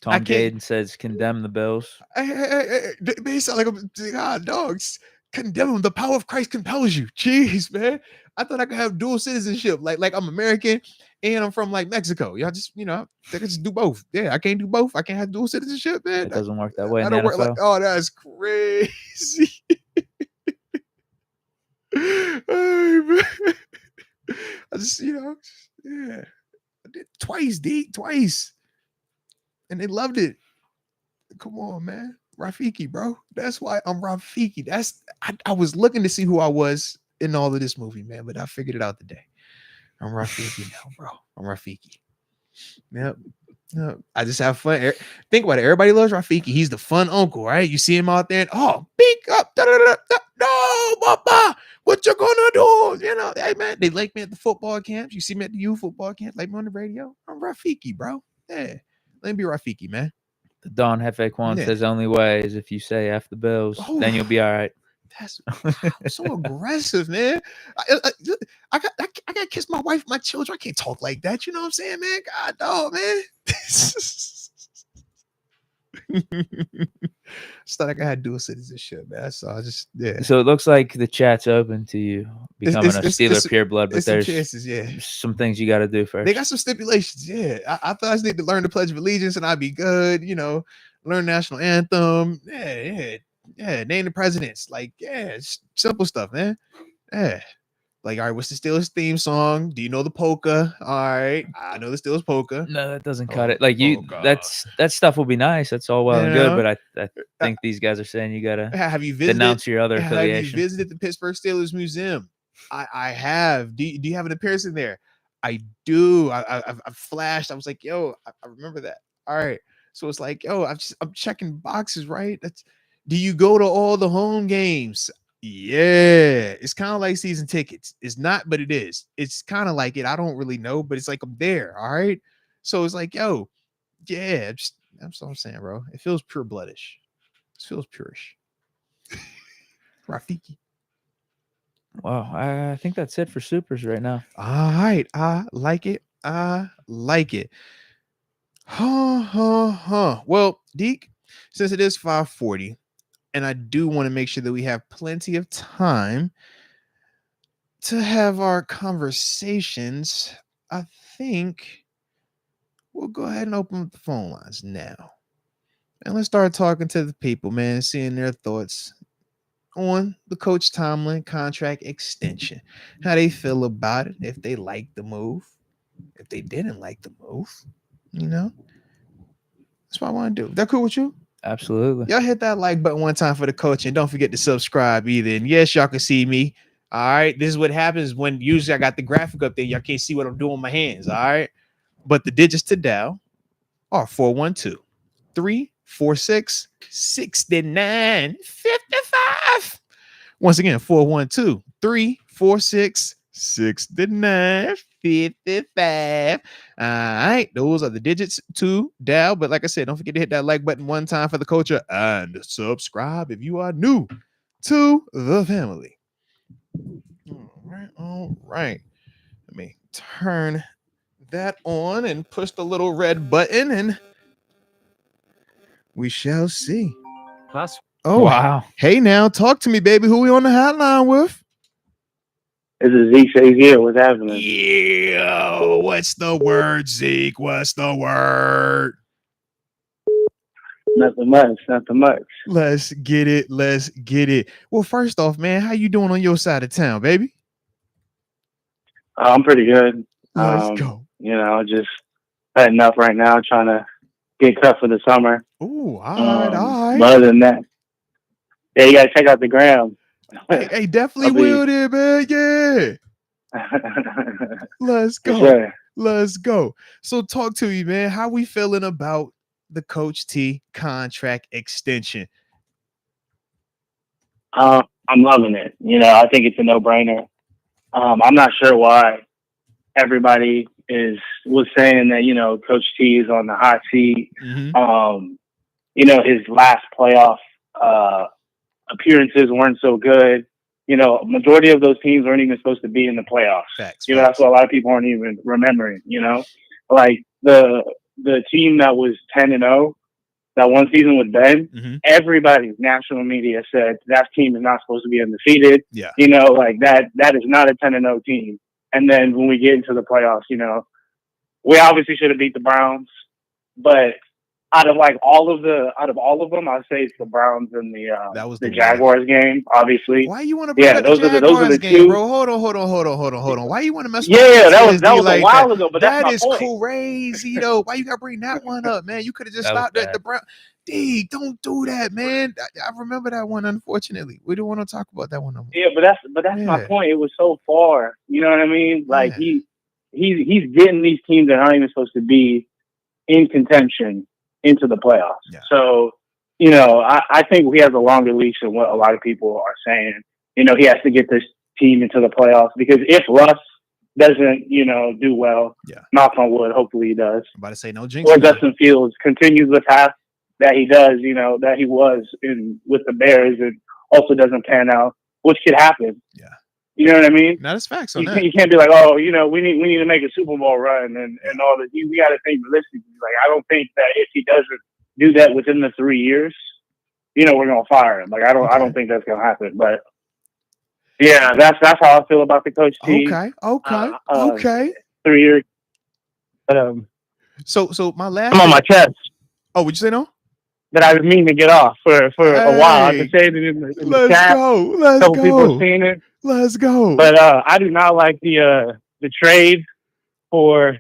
Tom Gaden says condemn the Bills. They sound like dogs. Condemn them. The power of Christ compels you. Jeez, man. I thought I could have dual citizenship. Like I'm American and I'm from like Mexico. Y'all just, they can just do both. Yeah, I can't do both. I can't have dual citizenship, man. It doesn't work that way. I don't work like, oh, that's crazy. Hey, man. I just, yeah. I did twice, Deke, twice. And they loved it. Come on, man. Rafiki, bro. That's why I'm Rafiki. I was looking to see who I was in all of this movie, man, but I figured it out today. I'm Rafiki now, bro. I'm Rafiki. Yep. I just have fun. Think about it. Everybody loves Rafiki. He's the fun uncle, right? You see him out there and, oh, pick up. No, Papa. What you gonna do? Hey, man, they like me at the football camps. You see me at the youth football camp, like me on the radio. I'm Rafiki, bro. Yeah. Let me be Rafiki, man. Don Hefe Kwan says only way is if you say F the Bills, then you'll be all right. That's so aggressive, man. I got to kiss my wife, my children. I can't talk like that. You know what I'm saying, man? God, dog, man. Just thought I had dual citizenship, man. So I just, yeah. So it looks like the chat's open to you becoming a Steeler pure blood, but there's some chances, yeah. Some things you got to do first. They got some stipulations, yeah. I thought I just need to learn the Pledge of Allegiance and I'd be good, learn national anthem. Yeah. Name the presidents. Like, yeah, it's simple stuff, man. Yeah. Like, all right, what's the Steelers theme song? Do you know the polka? All right, I know the Steelers polka. No, that doesn't cut it. Like that stuff will be nice. That's all well and good, but I think these guys are saying you gotta denounce your other affiliation. Have you visited the Pittsburgh Steelers Museum? I have. Do you have an appearance in there? I do. I flashed. I was like, yo, I remember that. All right. So it's like, yo, I'm checking boxes, right? Do you go to all the home games? Yeah, it's kind of like season tickets. It's not, but it is. It's kind of like it. I don't really know, but it's like I'm there. All right. So it's like, yo, yeah, that's what I'm saying, bro. It feels pure bloodish. It feels purish. Rafiki. Wow, I think that's it for supers right now. All right, I like it. Well, Deke, since it is 5:40, and I do want to make sure that we have plenty of time to have our conversations, I think we'll go ahead and open up the phone lines now. And let's start talking to the people, man, seeing their thoughts on the Coach Tomlin contract extension, how they feel about it, if they like the move, if they didn't like the move, that's what I want to do. That cool with you? Absolutely. Y'all hit that like button one time for the coach, and don't forget to subscribe either. And yes, y'all can see me. All right, this is what happens when usually I got the graphic up there. Y'all can't see what I'm doing with my hands. All right, but the digits to dial are 412-346-6955. Once again, 412-346-6955. All right, those are the digits to dial. But like I said, don't forget to hit that like button one time for the culture and subscribe if you are new to the family. All right. Let me turn that on and push the little red button, and we shall see. Class. Oh, wow. Hey, now talk to me, baby. Who we on the hotline with? This is Zeke here. What's happening? Yeah. What's the word, Zeke? What's the word? Nothing much. Let's get it. Well, first off, man, how you doing on your side of town, baby? I'm pretty good. Let's go. Just heading up right now, trying to get cut for the summer. Ooh, all right. But other than that, yeah, you gotta check out the gram. Hey, definitely will there, man. Yeah. Let's go. Sure. Let's go. So talk to me, man. How we feeling about the Coach T contract extension? I'm loving it. I think it's a no-brainer. I'm not sure why everybody was saying that, Coach T is on the hot seat. Mm-hmm. His last playoff appearances weren't so good. Majority of those teams weren't even supposed to be in the playoffs. Facts. That's what a lot of people aren't even remembering. Like the team that was 10-0 that one season with Ben. Mm-hmm. Everybody's national media said that team is not supposed to be undefeated. Yeah. Like that is not a 10-0 team. And then when we get into the playoffs, we obviously should have beat the Browns, but out of all of them, I'd say it's the Browns and the Jaguars game, obviously. Why you want to bring up the Jaguars game, two. Bro? Hold on. Why you want to mess with that was like a while ago, but that is crazy, though. Why you got to bring that one up, man? You could have just stopped at the Browns. Deke, don't do that, man. I remember that one, unfortunately. We don't want to talk about that one no more. Yeah, but that's my point. It was so far. You know what I mean? Like, he's getting these teams that aren't even supposed to be in contention into the playoffs. Yeah. So, I think he has a longer leash than what a lot of people are saying. He has to get this team into the playoffs, because if Russ doesn't, do well, knock on wood, hopefully he does. I'm about to say no jinx. Or Justin Fields continues the path that he does, that he was with the Bears, and also doesn't pan out, which could happen. Yeah. You know what I mean? That is facts. You can't be like, oh, we need to make a Super Bowl run and all that. We got to think realistically. Like, I don't think that if he doesn't do that within the 3 years, we're gonna fire him. Like, I don't think that's gonna happen. But yeah, that's how I feel about the Coach T. Okay. 3 years. So my last. I'm on my chest. Oh, would you say no? That I was meaning to get off for a while. I've been saying it in the chat. Let's go. People have seen it. Let's go. But I do not like the trade for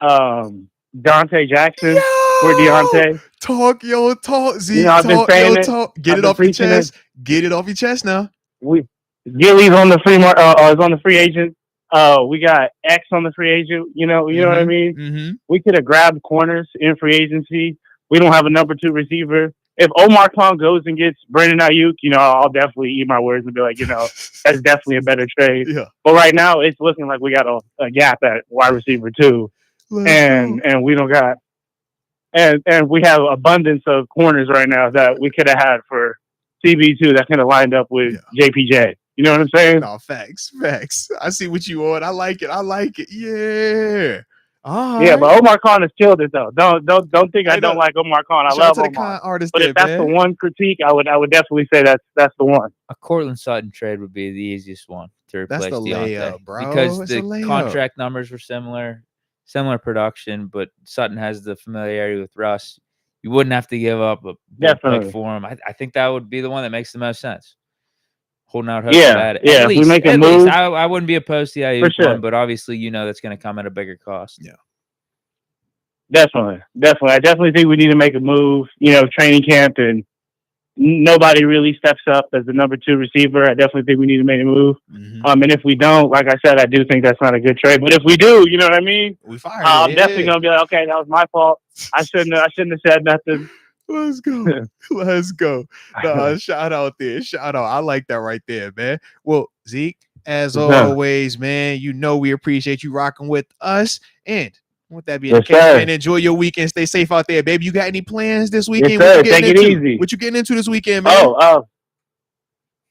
Dante Jackson for Deontay. Talk. Zeke. You know, I've been saying it. Talk. Get it off your chest. Get it off your chest now. Gilly's on the free is on the free agent. We got X on the free agent. You know what I mean? Mm-hmm. We could have grabbed corners in free agency. We don't have a number 2 receiver. If Omar Khan goes and gets Brandon Ayuk, I'll definitely eat my words and be like, that's definitely a better trade. Yeah. But right now, it's looking like we got a gap at wide receiver 2, and we don't got, and we have abundance of corners right now that we could have had for CB2 that kind of lined up with JPJ. You know what I'm saying? No, facts. I see what you on. I like it. Yeah. Yeah, but Omar Khan has killed it though. Don't think I don't like Omar Khan. I love Omar. But if that's the one critique, I would definitely say that's the one. A Cortland Sutton trade would be the easiest one to replace Deontay. Layup, bro. Because the contract numbers were similar production, but Sutton has the familiarity with Russ. You wouldn't have to give up a big pick for him. I think that would be the one that makes the most sense. Holding out hope about it. Yeah, at least, we make a move. I wouldn't be opposed to the Ayuk one, but obviously, that's going to come at a bigger cost. Yeah. Definitely. I definitely think we need to make a move, training camp, and nobody really steps up as the number 2 receiver. I definitely think we need to make a move. Mm-hmm. And if we don't, like I said, I do think that's not a good trade. But if we do, you know what I mean? We fire I'm definitely going to be like, okay, that was my fault. I shouldn't have said nothing. Let's go. Shout out there. I like that right there, man. Well, Zeke, as always, man, we appreciate you rocking with us. And with that being the case, man, enjoy your weekend. Stay safe out there, baby. You got any plans this weekend? Yes, Take it easy. What you getting into this weekend, man?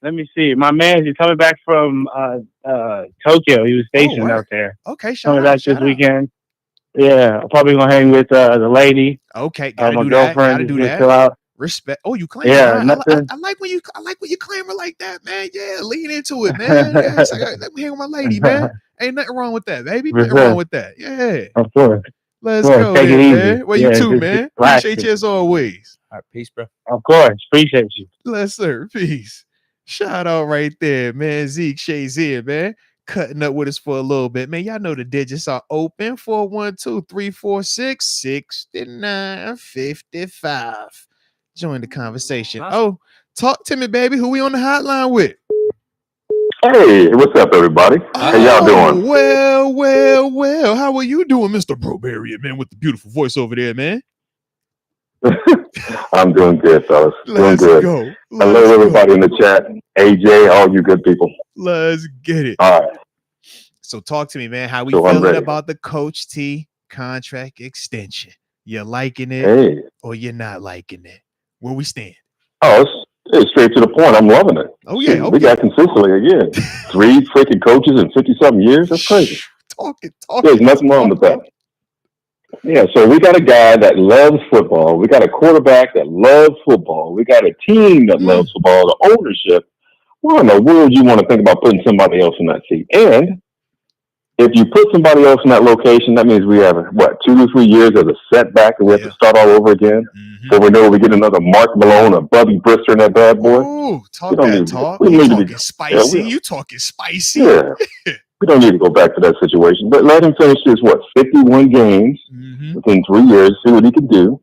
Let me see. My man, he's coming back from Tokyo. He was stationed out there. Okay, coming back this weekend. Yeah, I'm probably gonna hang with the lady. Okay, gotta do girlfriend. Gotta do that. Chill out. Respect. Oh, you claim? Yeah, I like when you claim her like that, man. Yeah, lean into it, man. Yeah, let me hang with my lady, man. Ain't nothing wrong with that, baby. Nothing wrong with that. Yeah. Of course. Let's go, take it easy. Man. Well, you too, man. Appreciate you as always. All right, peace, bro. Of course, appreciate you. Yes, sir. Peace. Shout out right there, man. Zeke Shazier, man. Cutting up with us for a little bit, man. Y'all know the digits are open. 412-346-6955. Join the conversation. Oh, talk to me, baby. Who we on the hotline with? Hey, what's up, everybody? How y'all doing? Well. How are you doing, Mr. Probarian, man, with the beautiful voice over there, man? I'm doing good, fellas. Let's go. Hello, everybody in the chat. AJ, all you good people. Let's get it. All right. So talk to me, man. How we feeling about the Coach T contract extension? You liking it or you're not liking it? Where we stand? Oh, it's straight to the point. I'm loving it. Oh, yeah. Okay. We got consistently again. 3 freaking coaches in 50-something years. That's crazy. There's nothing wrong with that. Yeah, so we got a guy that loves football. We got a quarterback that loves football. We got a team that loves football. The ownership. Why in the world you want to think about putting somebody else in that seat? And if you put somebody else in that location, that means we have, 2 to 3 years as a setback and we have to start all over again. So we know we get another Mark Malone or Bubby Brister in that bad boy. Ooh, talk. You talking spicy. You talking spicy. Yeah. We don't need to go back to that situation. But let him finish his, 51 games within 3 years, see what he can do.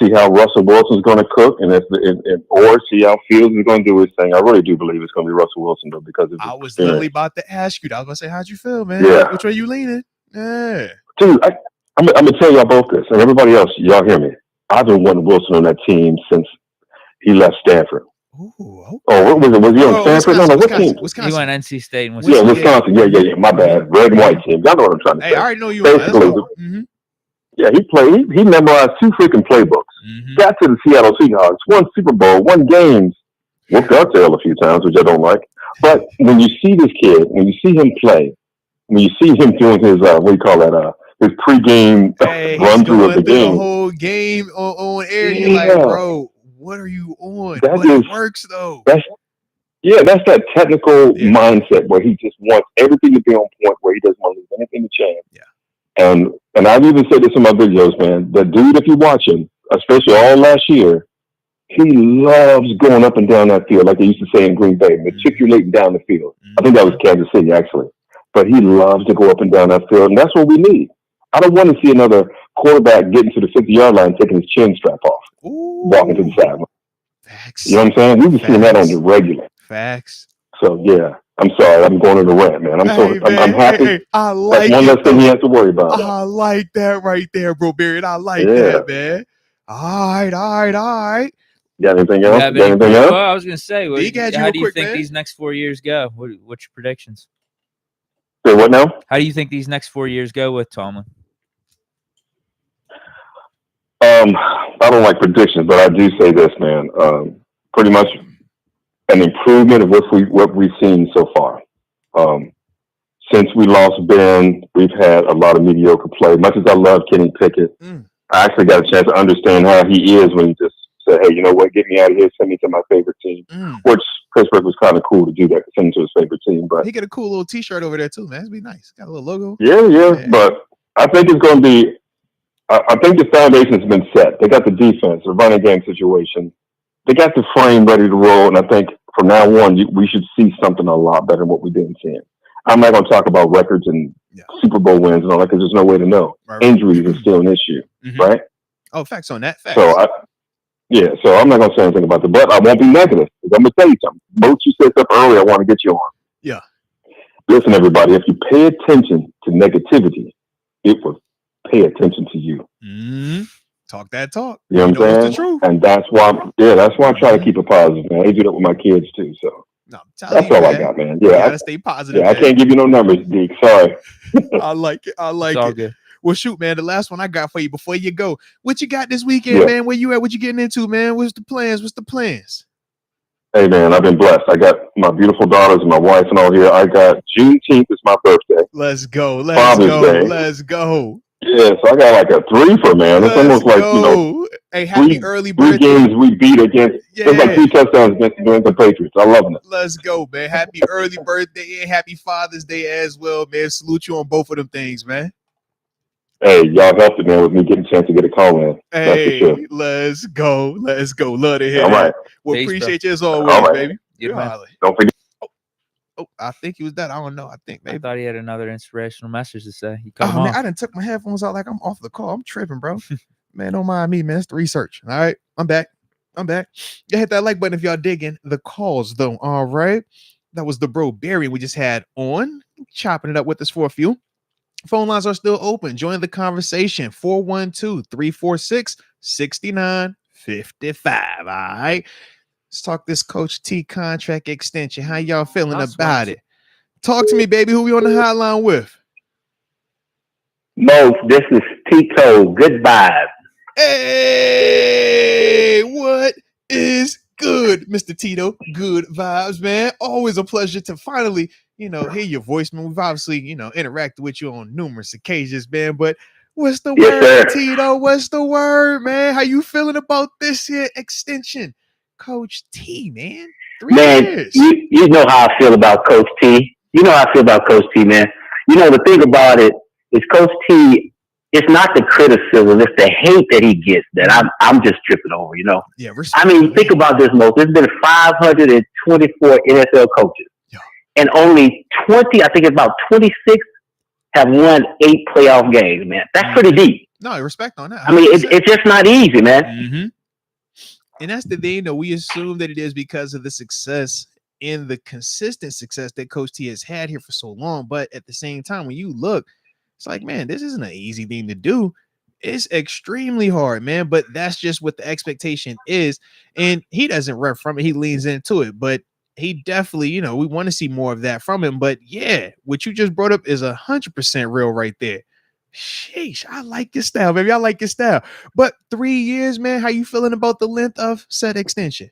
See how Russell Wilson's going to cook, or see how Fields is going to do his thing. I really do believe it's going to be Russell Wilson, though, because of I was literally about to ask you. I was going to say, how'd you feel, man? Yeah. Which way you leaning? Yeah. Dude, I'm going to tell y'all both this, and everybody else, y'all hear me. I've been wanting Wilson on that team since he left Stanford. Ooh, okay. Oh, what was it? Was he on Stanford? Wisconsin, what team? He went NC State and Wisconsin. Yeah, Wisconsin. Yeah. My bad. Red and white team. Y'all know what I'm trying to say. Hey, I already know you. Basically, yeah, he played. He memorized 2 freaking playbooks. Got to the Seattle Seahawks, won Super Bowl, won games. Whooped our tail a few times, which I don't like. But when you see this kid, when you see him play, when you see him doing his his pregame run through of the game, the whole game on air, you're like, bro, what are you on? It works though. That's that technical mindset where he just wants everything to be on point, where he doesn't want to leave anything to chance. Yeah. And I've even said this in my videos, man. The dude, if you watch him, especially all last year, He loves going up and down that field, like they used to say in Green Bay, matriculating down the field. I think that was Kansas City, actually. But he loves to go up and down that field, and that's what we need. I don't want to see another quarterback getting to the 50-yard line, taking his chin strap off, walking to the sideline. You know what I'm saying? We've been seeing that on the regular. Facts. So, yeah. I'm sorry. I'm going to the rant, man. I'm happy. Hey, I like that's one less thing he has to worry about. I like that right there, bro, Barrett. I like that, man. All right. Got anything else? Well, I was going to say, how do you think man? these next 4 years go? What's your predictions? Say what now? How do you think these next 4 years go with Tomlin? I don't like predictions, but I do say this, man. Pretty much an improvement of what we've seen so far. Since we lost Ben, we've had a lot of mediocre play. Much as I love Kenny Pickett, I actually got a chance to understand how he is when he just said, hey, you know what, get me out of here, send me to my favorite team. Which Pittsburgh was kind of cool to do that, to send him to his favorite team. But he get a cool little T-shirt over there too, man. It'd be nice. Got a little logo. Yeah. But I think it's going to be. I think the foundation has been set. They got the defense, the running game situation. They got the frame ready to roll, and I think from now on we should see something a lot better than what we've been seeing. I'm not going to talk about records and Super Bowl wins and all that because there's no way to know. Right. Injuries are still an issue, right? Oh, facts on that. Facts. So I'm not going to say anything about that, but I won't be negative. I'm going to tell you something. Moats, you said something earlier I want to get you on. Yeah. Listen, everybody, if you pay attention to negativity, it will pay attention to you. Talk that talk. You know what I'm saying? The truth. And that's why I try to keep it positive, man. I do that with my kids too. So that's all I got, man. Yeah, you gotta stay positive. Yeah, I can't give you no numbers, Deke. Sorry. I like it. It's all good. Well, shoot, man. The last one I got for you before you go. What you got this weekend, man? Where you at? What you getting into, man? What's the plans? Hey, man, I've been blessed. I got my beautiful daughters and my wife and all here. I got Juneteenth is my birthday. Let's go. Father's Day. Let's go. Yeah, so I got like a threefer, man. It's almost like, hey, happy early birthday. 3 games we beat against. It's like 3 touchdowns against the New England Patriots. I love it. Let's go, man. Happy early birthday and happy Father's Day as well, man. Salute you on both of them things, man. Hey, y'all helped it, man, with me getting a chance to get a call in. Hey, let's go. Love to hear all right. Well, Peace, appreciate you as always, baby. Don't forget. Oh, I think he was that. I don't know. I think maybe. I thought he had another inspirational message to say. Man, I done took my headphones out like I'm off the call. I'm tripping, bro. Man, don't mind me, man. It's the research. All right, I'm back. You hit that like button if y'all digging the calls, though. All right, that was the bro Barry we just had on, chopping it up with us for a few. Phone lines are still open. Join the conversation. 412-346-6955. All right. Let's talk this Coach T contract extension. How y'all feeling about it? Talk to me, baby. Who we on the hotline with? Moats, this is Tito. Goodbye. Hey, what is good, Mr. Tito? Good vibes, man. Always a pleasure to finally, hear your voice, man. We've obviously, interacted with you on numerous occasions, man. But what's the word, Tito? What's the word, man? How you feeling about this here extension? Coach T, man. 3 years. You know how I feel about Coach T. You know how I feel about Coach T, man. The thing about it is Coach T, it's not the criticism, it's the hate that he gets that I'm just tripping over, Yeah, I mean, think about this, Mo. There's been 524 NFL coaches. Yeah. And only 20, I think it's about 26 have won 8 playoff games, man. That's pretty deep. No, respect on that. 100%. I mean, it's just not easy, man. Mm-hmm. And that's the thing, though. We assume that it is because of the success and the consistent success that Coach T has had here for so long. But at the same time, when you look, it's like, man, this isn't an easy thing to do. It's extremely hard, man. But that's just what the expectation is. And he doesn't run from it. He leans into it. But he definitely, we want to see more of that from him. But yeah, what you just brought up is 100% real right there. Sheesh, I like your style, baby. I like your style. But 3 years, man, how you feeling about the length of said extension?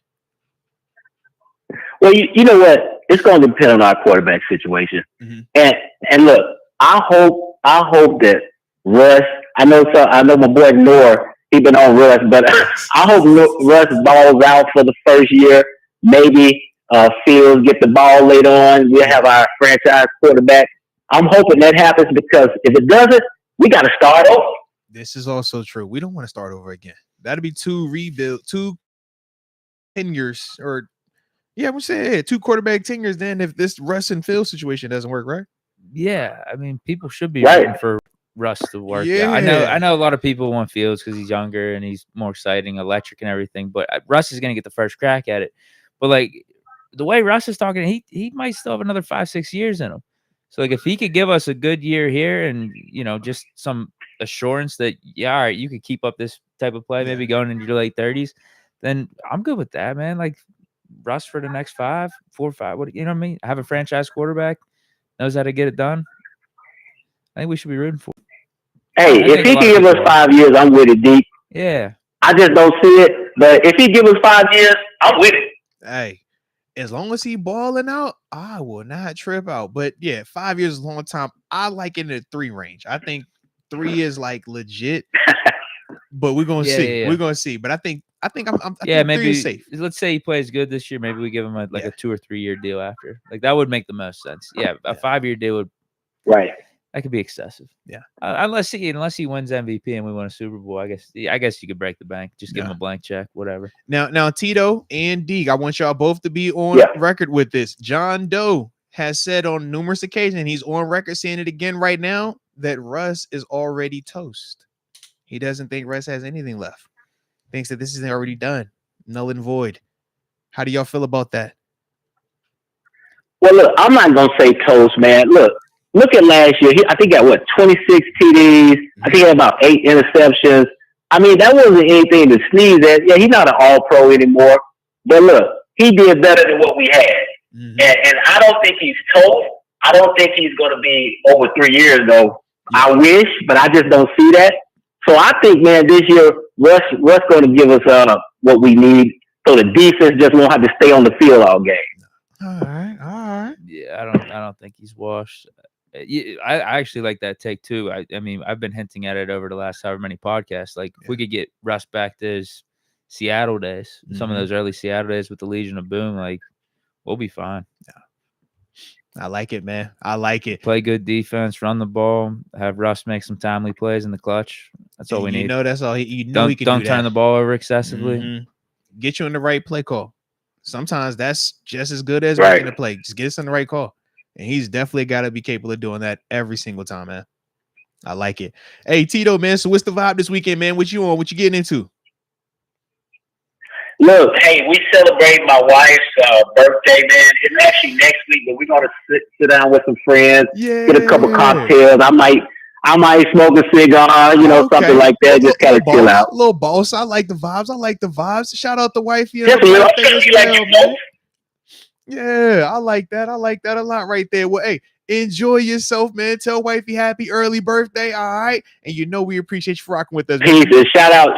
Well, you know what? It's going to depend on our quarterback situation. Mm-hmm. And look, I hope that Russ. I know my boy Noor. He been on Russ, but I hope Russ balls out for the first year. Maybe Fields get the ball later on. We'll have our franchise quarterback. I'm hoping that happens because if it doesn't, we got to start over. This is also true. We don't want to start over again. That'd be two tenures, or we're saying 2 quarterback tenures. Then if this Russ and Phil situation doesn't work, right? Yeah, I mean, people should be rooting for Russ to work. Yeah, I know a lot of people want Fields because he's younger and he's more exciting, electric, and everything. But Russ is going to get the first crack at it. But like the way Russ is talking, he might still have another 5-6 years in him. So like if he could give us a good year here, and just some assurance that all right, you could keep up this type of play, maybe going into your late 30s, then I'm good with that, man. Like Russ for the next 4 or 5. What I mean? Have a franchise quarterback, knows how to get it done. I think we should be rooting for. Hey, if he can give us 5 years, I'm with it, Deke. Yeah. I just don't see it. But if he give us 5 years, I'm with it. Hey, as long as he balling out, I will not trip out. But yeah, 5 years is a long time. I like it in the 3 range. I think 3 is like legit. But we're gonna see. Yeah. We're gonna see. But I think maybe 3 is safe. Let's say he plays good this year. Maybe we give him a 2 or 3 year deal after. Like that would make the most sense. Yeah, a 5-year deal would. Right. That could be excessive. Yeah. Unless he wins MVP and we win a Super Bowl, I guess you could break the bank. Just give him a blank check, whatever. Now Tito and Deke, I want y'all both to be on record with this. John Doe has said on numerous occasions, he's on record saying it again right now, that Russ is already toast. He doesn't think Russ has anything left. Thinks that this is already done, null and void. How do y'all feel about that? Well, look, I'm not gonna say toast, man. Look at last year. I think he got 26 TDs. I think he had about 8 interceptions. I mean, that wasn't anything to sneeze at. Yeah, he's not an all-pro anymore. But look, he did better than what we had. Mm-hmm. And I don't think he's toast. I don't think he's going to be over 3 years, though. Yeah. I wish, but I just don't see that. So I think, man, this year, Russ going to give us what we need so the defense just won't have to stay on the field all game. All right. Yeah, I don't think he's washed. I actually like that take too. I mean, I've been hinting at it over the last however many podcasts. Like, if we could get Russ back to his Seattle days, some of those early Seattle days with the Legion of Boom, like, we'll be fine. Yeah. I like it, man. I like it. Play good defense, run the ball, have Russ make some timely plays in the clutch. That's all we need. That's all he can do. Don't turn the ball over excessively. Mm-hmm. Get you in the right play call. Sometimes that's just as good as making a play. Just get us in the right call. And he's definitely got to be capable of doing that every single time, man. I like it. Hey, Tito, man, so what's the vibe this weekend, man? What you on? What you getting into? Look, hey, we celebrate my wife's birthday, man. It's actually next week, but we're going to sit down with some friends, get a couple cocktails. I might smoke a cigar, something like that. Just kind of chill out. Little boss. I like the vibes. Shout out the wife. Man. Yeah, I like that. I like that a lot right there. Well, hey, enjoy yourself, man. Tell wifey happy early birthday. All right. And we appreciate you for rocking with us. Peace. And shout out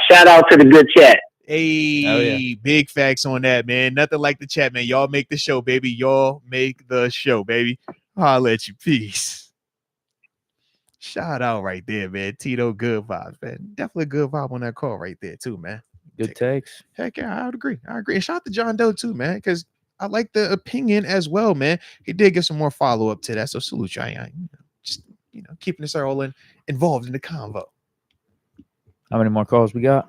to the good chat. Hey, big facts on that, man. Nothing like the chat, man. Y'all make the show, baby. Y'all make the show, baby. I'll let you. Peace. Shout out right there, man. Tito, good vibes, man. Definitely a good vibe on that call right there, too, man. Good takes. Heck yeah, I would agree. And shout out to John Doe, too, man, because I like the opinion as well, man. He did get some more follow-up to that, so salute you. Just keeping us all involved in the convo. How many more calls we got?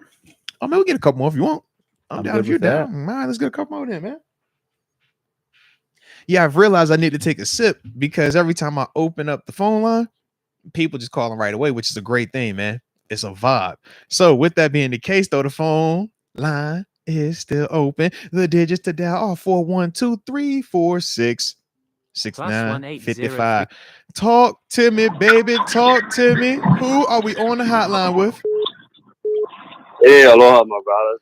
Oh, man, we'll get a couple more if you want. I'm down if you're down. All right, let's get a couple more in, man. Yeah, I've realized I need to take a sip because every time I open up the phone line, people just calling right away, which is a great thing, man. It's a vibe. So with that being the case, though, the phone line is still open. The digits to dial are 412-346-6955. Talk to me, baby. Talk to me. Who are we on the hotline with? Hey, aloha, my brother.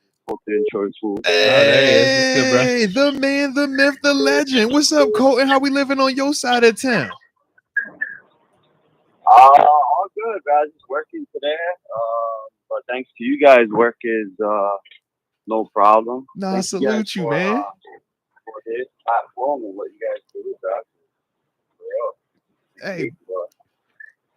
Hey, the man, the myth, the legend. What's up, Colton? How we living on your side of town? All good, guys. Just working today. But thanks to you guys, work is no problem. No, I salute you, man. For this platform and what you guys do, guys.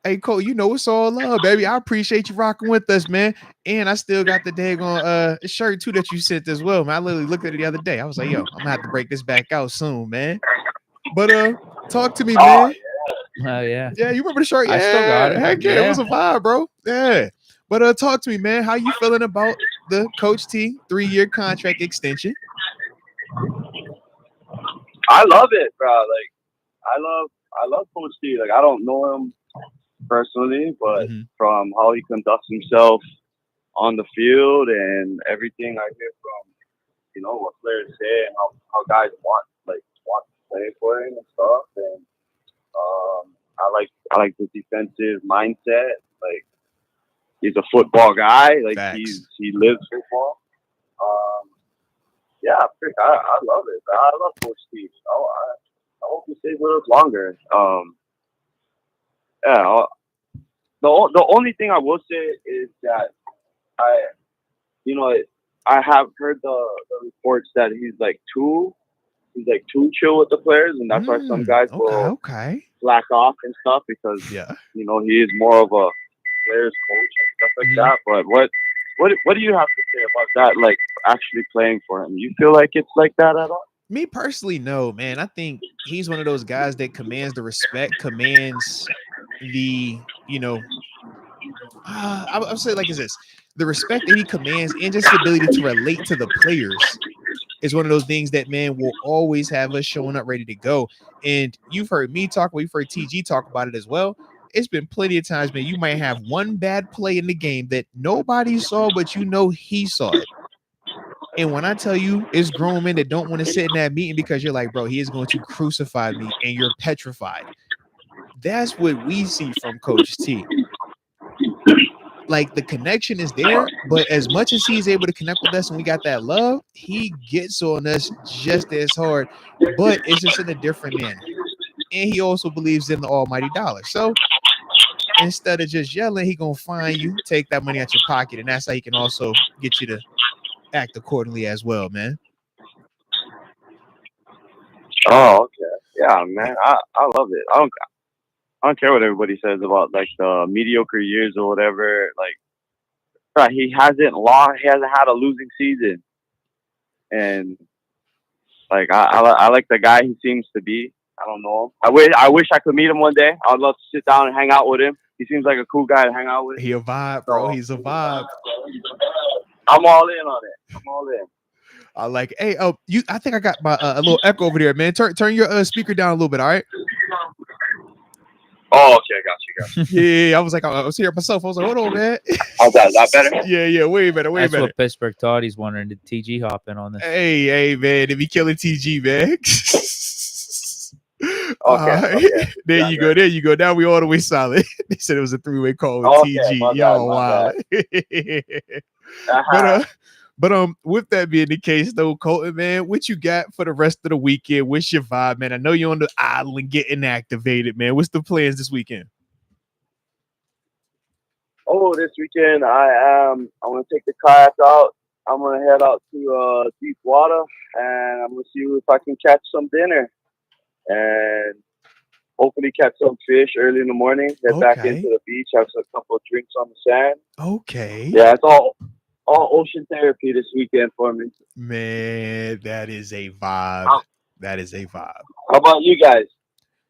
Hey, Cole, it's all love, baby. I appreciate you rocking with us, man. And I still got the daggone shirt, too, that you sent as well, man. I literally looked at it the other day. I was like, yo, I'm going to have to break this back out soon, man. But talk to me, man. Oh, yeah. Yeah, you remember the shirt? Yeah, I still got it. Heck yeah, it was a vibe, bro. Yeah. But talk to me, man. How you feeling about the Coach T 3-year contract extension? I love it, bro. Like, I love Coach T. Like, I don't know him personally, but from how he conducts himself on the field and everything I hear from, what players say and how guys want to play for him and stuff. And I like the defensive mindset. Like, he's a football guy. Like, he lives football. Yeah, I love it. I love Coach Steve. I hope he stays with us longer. Yeah. The only thing I will say is that I have heard the reports that he's too chill with the players, and that's why some guys will slack off and stuff because he is more of a players coach and stuff like that. But what do you have to say about that? Like, actually playing for him, you feel like it's like that at all? Me personally, no, man. I think he's one of those guys that commands the respect, commands the, I would say like is this the respect that he commands and just the ability to relate to the players is one of those things that, man, will always have us showing up ready to go. And you've heard me talk, you've heard TG talk about it as well. It's been plenty of times, man, you might have one bad play in the game that nobody saw, but he saw it. And when I tell you it's grown men that don't want to sit in that meeting because you're like, bro, he is going to crucify me and you're petrified. That's what we see from Coach T. Like, the connection is there, but as much as he's able to connect with us and we got that love, he gets on us just as hard, but it's just in a different manner. And he also believes in the almighty dollar. So instead of just yelling, he gonna find you, take that money out your pocket, and that's how he can also get you to act accordingly as well, man. Oh, okay. Yeah, man. I love it. I don't care what everybody says about the mediocre years or whatever. Like, he hasn't had a losing season, and I like the guy he seems to be. I don't know him. I wish I could meet him one day. I'd love to sit down and hang out with him. He seems like a cool guy to hang out with. He a vibe, bro. He's a vibe. I'm all in on it. I'm all in. I like it. Hey, I think I got my a little echo over there, man. Turn your speaker down a little bit, all right? Oh, okay, got you. Yeah, I was hearing myself. I was like, hold on, man. How's that? Is that better? Yeah, way better, way That's better. what Pittsburgh thought. He's wondering, did TG hop in on this? Hey, man, they be killing TG, man. Okay. There you go. Now we all the way solid. They said it was a 3-way call with TG. Y'all wild. But with that being the case, though, Colton, man, what you got for the rest of the weekend? What's your vibe, man? I know you're on the island getting activated, man. What's the plans this weekend? Oh, this weekend I'm gonna take the kayak out. I'm gonna head out to deep water, and I'm gonna see if I can catch some dinner, and hopefully catch some fish early in the morning. Head back into the beach, have a couple of drinks on the sand. Okay. Yeah, it's all ocean therapy this weekend for me. Man, that is a vibe. That is a vibe. How about you guys?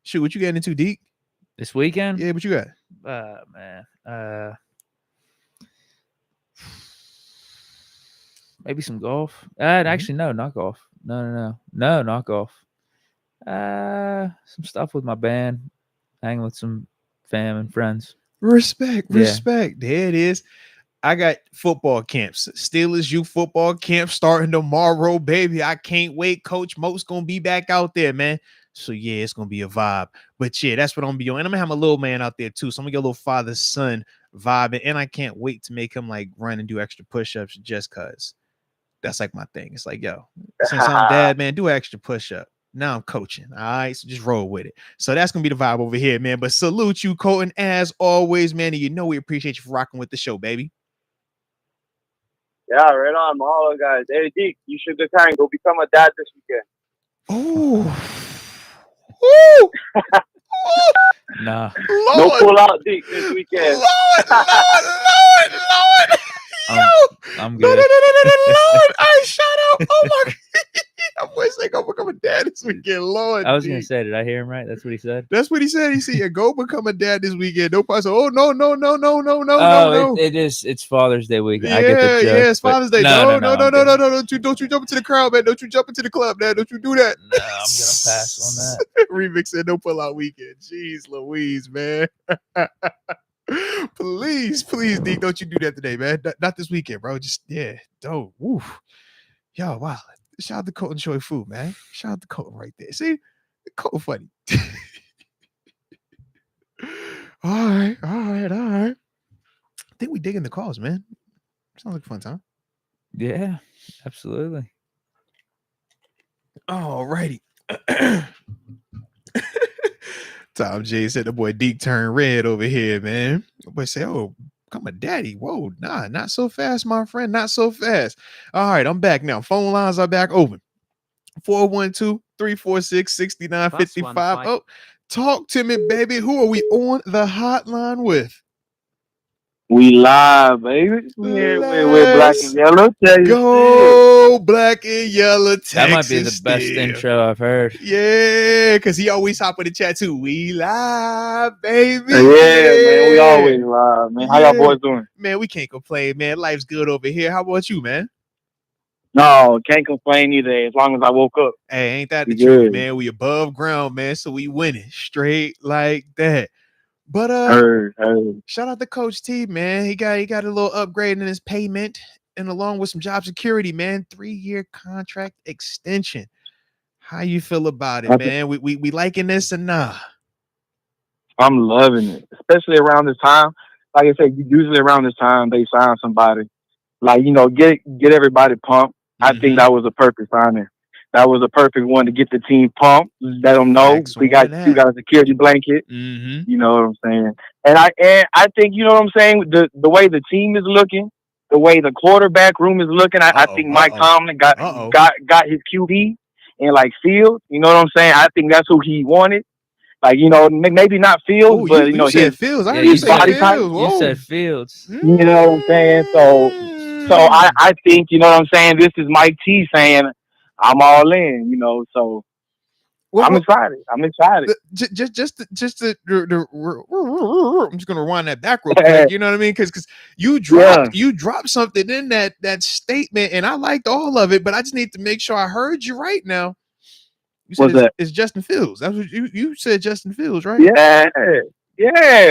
Shoot, what you getting into, Deke? This weekend? Yeah, what you got? Man. Maybe some golf. Actually, no, not golf. No, not golf. Some stuff with my band, hanging with some fam and friends. Respect. There it is. I got football camps. Steelers youth football camp starting tomorrow, baby. I can't wait. Coach Moats gonna be back out there, man. So yeah, it's gonna be a vibe. But yeah, that's what I'm gonna be on. And I'm gonna have my little man out there too. So I'm gonna get a little father-son vibe. And I can't wait to make him run and do extra push-ups just cause. That's my thing. It's yo, since I'm dad, man, do an extra push-up. Now I'm coaching. All right. So just roll with it. So that's going to be the vibe over here, man. But salute you, Colton, as always, man. And we appreciate you for rocking with the show, baby. Yeah, right on, mahalo, guys. Hey, Deke, you should go become a dad this weekend. Ooh. Nah. Lord. No pull out, Deke, this weekend. Lord. I'm good. No, Lord. I shut up. Oh, my God. I'm going to become a dad this weekend, Lord. I was going to say, did I hear him right? That's what he said? That's what he said. He said, yeah, go become a dad this weekend. No person. Oh, no. It's Father's Day weekend. Yeah, I get the joke. Yeah, it's Father's Day. No. Don't you jump into the crowd, man. Don't you jump into the club, man. Don't you do that. No, I'm going to pass on that. Remix said no pull-out weekend. Jeez Louise, man. Please, Deke, don't you do that today, man. Not this weekend, bro. Just, yeah, don't. Woof. Yo, wow. Shout out to Colton Choi Fu, man. Shout out to Colton right there. See? Colton funny. All right. I think we digging the calls, man. Sounds like a fun time. Yeah, absolutely. All righty. Tom J said the boy Deke turned red over here, man. The boy say, oh, I'm a daddy. Whoa, nah, not so fast, my friend. Not so fast. All right, I'm back now. Phone lines are back open. 412-346-6955. Oh, talk to me, baby. Who are we on the hotline with? We live, baby. We're black and yellow. Go black and yellow. Texas that might be the best intro I've heard. Yeah, because he always hop in the chat too. We live, baby. Yeah, man. We always live, man. How y'all boys doing? Man, we can't complain, man. Life's good over here. How about you, man? No, can't complain either. As long as I woke up. Hey, ain't that the truth, man? We above ground, man. So we winning straight like that. But shout out to Coach T, man. He got a little upgrade in his payment, and along with some job security, man. 3-year contract extension. How you feel about it, man? We liking this or nah? I'm loving it, especially around this time. Like I said, usually around this time they sign somebody, like get everybody pumped. I think that was a perfect signing. That was a perfect one to get the team pumped. Let them know you got a security blanket. Mm-hmm. You know what I'm saying? And I think you know what I'm saying. The way the team is looking, the way the quarterback room is looking, I think Mike Tomlin got his QB and like Fields. You know what I'm saying? I think that's who he wanted. Like maybe not Fields, but you said Fields. I heard you say body Fields. Type. You said Fields. You know what I'm saying? So I think you know what I'm saying. This is Mike T saying, I'm all in, so I'm excited. Just to I'm just gonna rewind that back real quick. You know what I mean? Because you dropped something in that statement, and I liked all of it, but I just need to make sure I heard you right now. You said it's Justin Fields. That's what you said, Justin Fields, right? Yeah,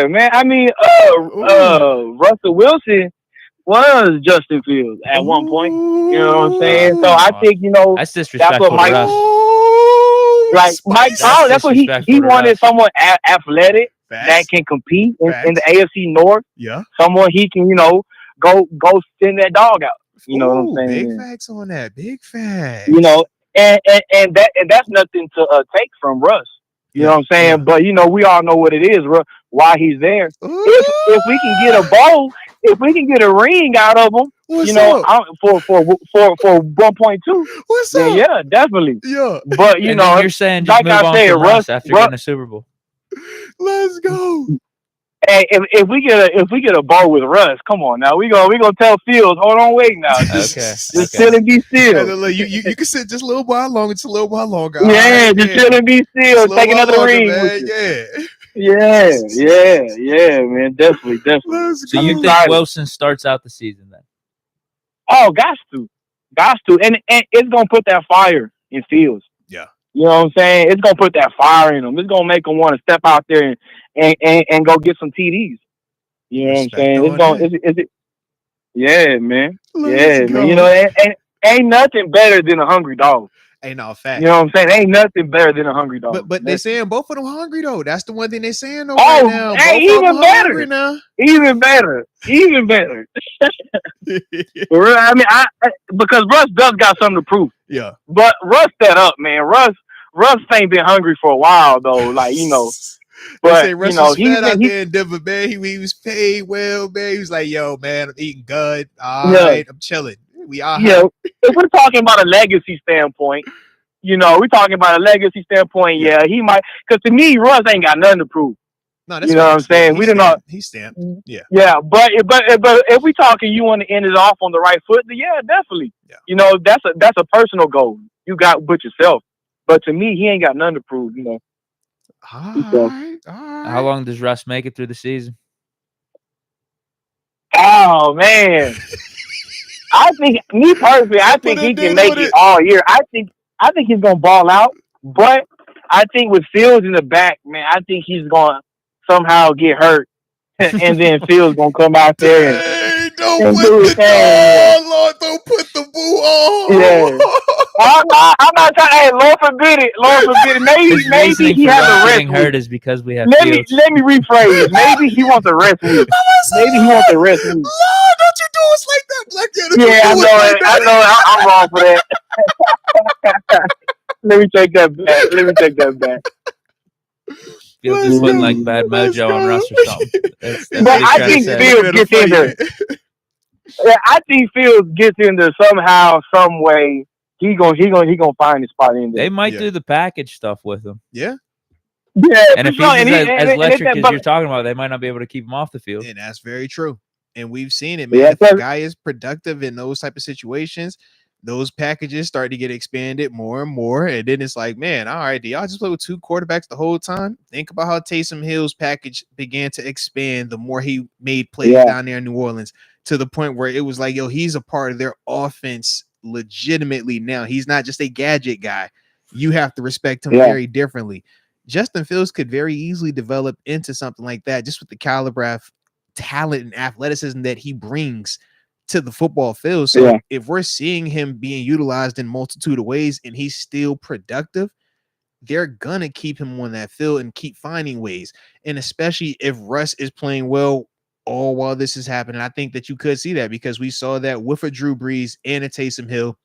man. I mean, Russell Wilson was Justin Fields at one point. You know what I'm saying? So I think that's disrespectful. That's what Mike Tomlin. That's what he wanted. Someone athletic that can compete in the AFC North. Yeah, someone he can go send that dog out. You know what I'm saying? Big facts on that. Big facts. And that's nothing to take from Russ. You know what I'm saying? Yeah. But we all know what it is, why he's there. If we can get a bowl, if we can get a ring out of him, for 1.2. What's up? Yeah, definitely. Yeah. But you're saying just move on from Russ after getting a Super Bowl. Let's go. Hey, if we get a bowl with Russ, come on now. We gonna tell Fields, hold on, wait now. Just chill and be still. You can sit just a little while longer. It's a little while longer. Yeah, right, just chill and be still. Take another ring. Yeah, man. Definitely. So you think Wilson starts out the season then? Oh, got to, and it's gonna put that fire in Fields. Yeah. You know what I'm saying? It's gonna put that fire in him. It's gonna make him want to step out there and go get some TDs. You know what I'm saying? Yeah, man. Man. Ain't nothing better than a hungry dog. Ain't no fact. You know what I'm saying? Ain't nothing better than a hungry dog. But they're saying both of them hungry though. That's the one thing they're saying though. Oh, right now. Hey, even better. Now. Even better. I mean, because Russ does got something to prove. Yeah. But Russ set up, man. Russ ain't been hungry for a while though. Like But Russ was fed out there in Denver, man. He was paid well, man. He was like, "Yo, man, I'm eating good. All right, I'm chilling. We are." Yeah. If we're talking about a legacy standpoint, he might. Because to me, Russ ain't got nothing to prove. No, that's you know what I'm saying. We didn't. He's stamped. Yeah. Yeah, but if we talking, you want to end it off on the right foot? Yeah, definitely. Yeah. That's a personal goal you got with yourself. But to me, he ain't got nothing to prove, you know. All right. How long does Russ make it through the season? Oh man, I think me personally, I think he can make it all year. I think he's gonna ball out, but I think with Fields in the back, man, I think he's gonna somehow get hurt, and then Fields gonna come out there and do his thing. Lord, don't put the boo on. Yeah. I'm not trying. Hey, Lord forbid it. Lord forbid it. Maybe he has a rest getting hurt is because we have. Let me rephrase. Maybe he wants a rest week. Maybe he wants a rest week. Lord, don't you do us like that, Black Yellow. Yeah, I know it. I know. I'm wrong for that. Let me take that back. Fields is putting like bad mojo on Russ or something. That's but I think Fields gets in there. Yeah, I think Fields gets in there somehow, some way. He gonna find his spot in there. They might do the package stuff with him. Yeah. Yeah, and if he's as electric as you're talking about, they might not be able to keep him off the field. And that's very true. And we've seen it, man. Yeah, if a guy is productive in those type of situations, those packages start to get expanded more and more. And then it's like, man, all right, do y'all just play with two quarterbacks the whole time? Think about how Taysom Hill's package began to expand the more he made plays down there in New Orleans, to the point where it was like, yo, he's a part of their offense legitimately now. He's not just a gadget guy. You have to respect him very differently. Justin Fields could very easily develop into something like that just with the caliber of talent and athleticism that he brings to the football field. So if we're seeing him being utilized in multitude of ways and he's still productive, they're gonna keep him on that field and keep finding ways. And especially if Russ is playing well all while this is happening, I think that you could see that, because we saw that with a Drew Brees and a Taysom Hill,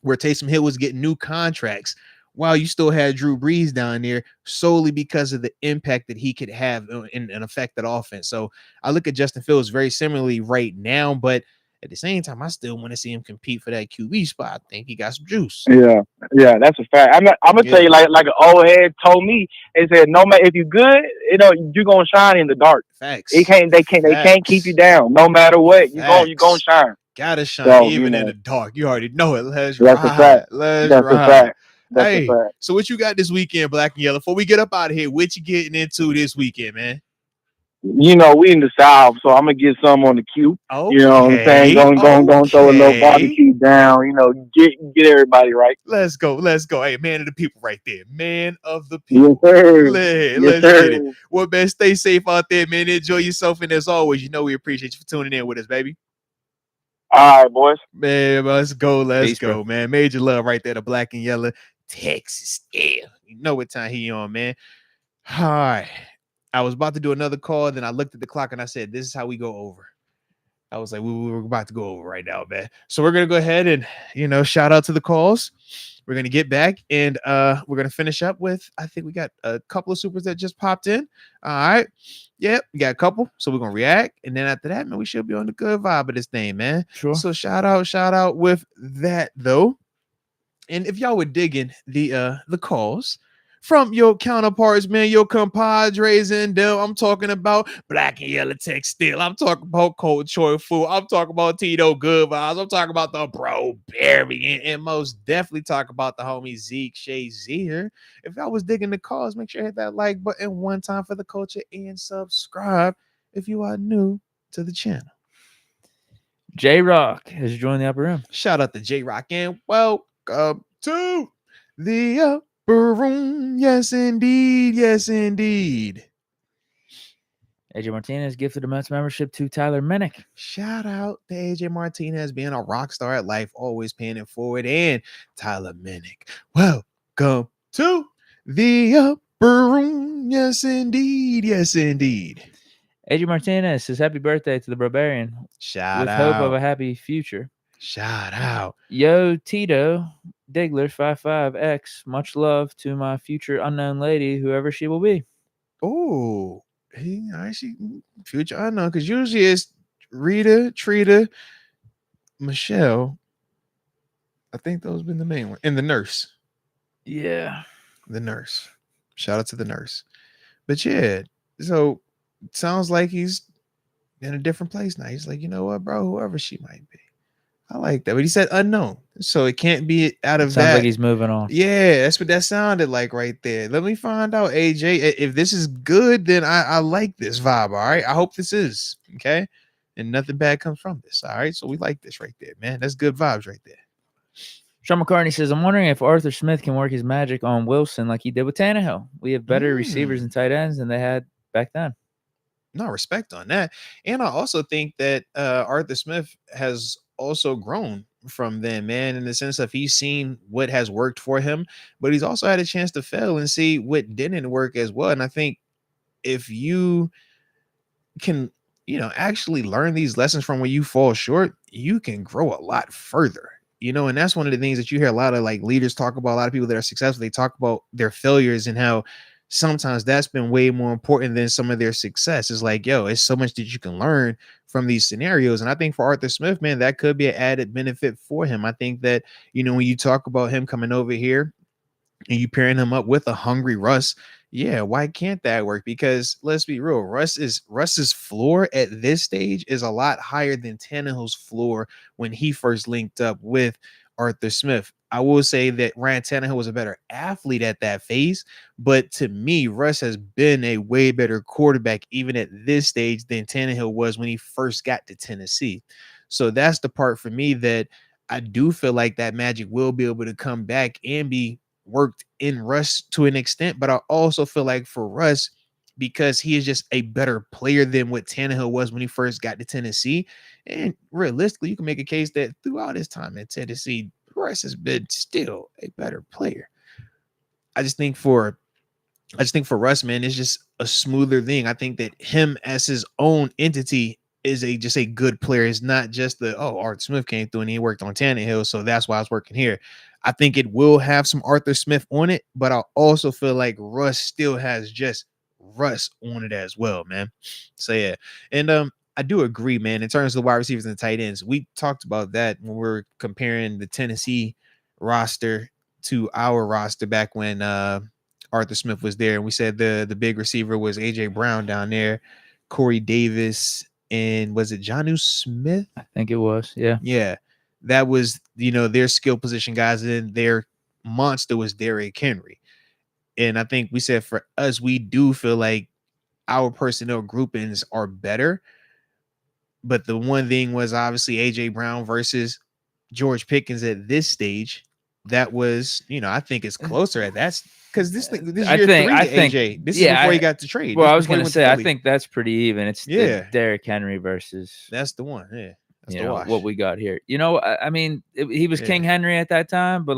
where Taysom Hill was getting new contracts while you still had Drew Brees down there, solely because of the impact that he could have in an affected offense. So I look at Justin Fields very similarly right now, but at the same time, I still want to see him compete for that QB spot. I think he got some juice. Yeah, that's a fact. I'm gonna tell you, like an old head told me, they said, no matter if you're good, you're gonna shine in the dark. Facts. They can't keep you down, no matter what. You're gonna shine. Gotta shine even in the dark. You already know it. Let's ride. That's a fact. Hey, so what you got this weekend, Black and Yellow? Before we get up out of here, what you getting into this weekend, man? We in the South, so I'm gonna get some on the queue. Okay. You know what I'm saying? Going throw a little barbecue down. Get everybody right. Let's go. Hey, man of the people, right there. Man of the people. Yes, sir. Let's get it. Well, man, stay safe out there, man. Enjoy yourself, and as always, we appreciate you for tuning in with us, baby. All right, boys. Man, let's go. Peace, go, man. Major love right there to Black and Yellow, Texas. Yeah, you know what time he on, man. All right. I was about to do another call, then I looked at the clock and I said, this is how we go over. I was like, we were about to go over right now, man. So we're going to go ahead and, shout out to the calls. We're going to get back and we're going to finish up with, I think we got a couple of supers that just popped in. All right. Yep. We got a couple. So we're going to react. And then after that, man, we should be on the good vibe of this thing, man. Sure. So shout out with that, though. And if y'all were digging the calls from your counterparts, man, your compadres and them, I'm talking about Black and Yellow Textile. I'm talking about Cold Choi Food. I'm talking about Tito Good Vibes. I'm talking about the Bro Barry, and most definitely talk about the homie Zeke Shazier. If y'all was digging the calls, make sure you hit that like button one time for the culture and subscribe if you are new to the channel. J-Rock has joined the upper room. Shout out to J-Rock and welcome to the upper room. Yes, indeed. Yes, indeed. AJ Martinez gifted a Moats membership to Tyler Minnick. Shout out to AJ Martinez being a rock star at life, always paying it forward. And Tyler Minnick, welcome to the upper room. Yes, indeed. Yes, indeed. AJ Martinez says happy birthday to the Barbarian. Shout out. With hope of a happy future. Shout out. Yo, Tito Diggler 55X. Much love to my future unknown lady, whoever she will be. Oh, she future unknown, because usually it's Rita, Trita, Michelle. I think those have been the main one. And the nurse. Yeah. The nurse. Shout out to the nurse. But yeah, so it sounds like he's in a different place now. He's like, you know what, bro? Whoever she might be, I like that. But he said unknown. So it can't be out of that. Sounds like he's moving on. Yeah, that's what that sounded like right there. Let me find out, AJ. If this is good, then I like this vibe. All right. I hope this is. Okay. And nothing bad comes from this. All right. So we like this right there, man. That's good vibes right there. Sean McCartney says, I'm wondering if Arthur Smith can work his magic on Wilson like he did with Tannehill. We have better receivers and tight ends than they had back then. No, respect on that. And I also think that Arthur Smith has also grown from then, man, in the sense of he's seen what has worked for him, but he's also had a chance to fail and see what didn't work as well. And I think if you can, actually learn these lessons from where you fall short, you can grow a lot further. And that's one of the things that you hear a lot of like leaders talk about. A lot of people that are successful, they talk about their failures and how sometimes that's been way more important than some of their success. It's like, yo, it's so much that you can learn from these scenarios. And I think for Arthur Smith, man, that could be an added benefit for him. I think that, when you talk about him coming over here and you pairing him up with a hungry Russ, yeah, why can't that work? Because let's be real, Russ's floor at this stage is a lot higher than Tannehill's floor when he first linked up with Arthur Smith. I will say that Ryan Tannehill was a better athlete at that phase, but to me, Russ has been a way better quarterback even at this stage than Tannehill was when he first got to Tennessee. So that's the part for me that I do feel like that magic will be able to come back and be worked in Russ to an extent, but I also feel like for Russ, because he is just a better player than what Tannehill was when he first got to Tennessee. And realistically, you can make a case that throughout his time at Tennessee, Russ has been still a better player. I just think for Russ, man, it's just a smoother thing. I think that him as his own entity is just a good player. It's not just Arthur Smith came through and he worked on Tannehill, so that's why I was working here. I think it will have some Arthur Smith on it, but I also feel like Russ still has just Russ on it as well, man. So yeah, and I do agree, man. In terms of the wide receivers and the tight ends, we talked about that when we were comparing the Tennessee roster to our roster back when Arthur Smith was there, and we said the big receiver was AJ Brown down there, Corey Davis, and was it Jonnu Smith? I think it was. Yeah. That was, their skill position guys, and their monster was Derrick Henry. And I think we said for us, we do feel like our personnel groupings are better. But the one thing was obviously AJ Brown versus George Pickens at this stage. That was, I think it's closer at that, because this year three to AJ. This is before he got to trade. Well, I was going to say, I think that's pretty even. It's Derrick Henry versus. That's the one. Yeah. What we got here. I mean, he was King Henry at that time, but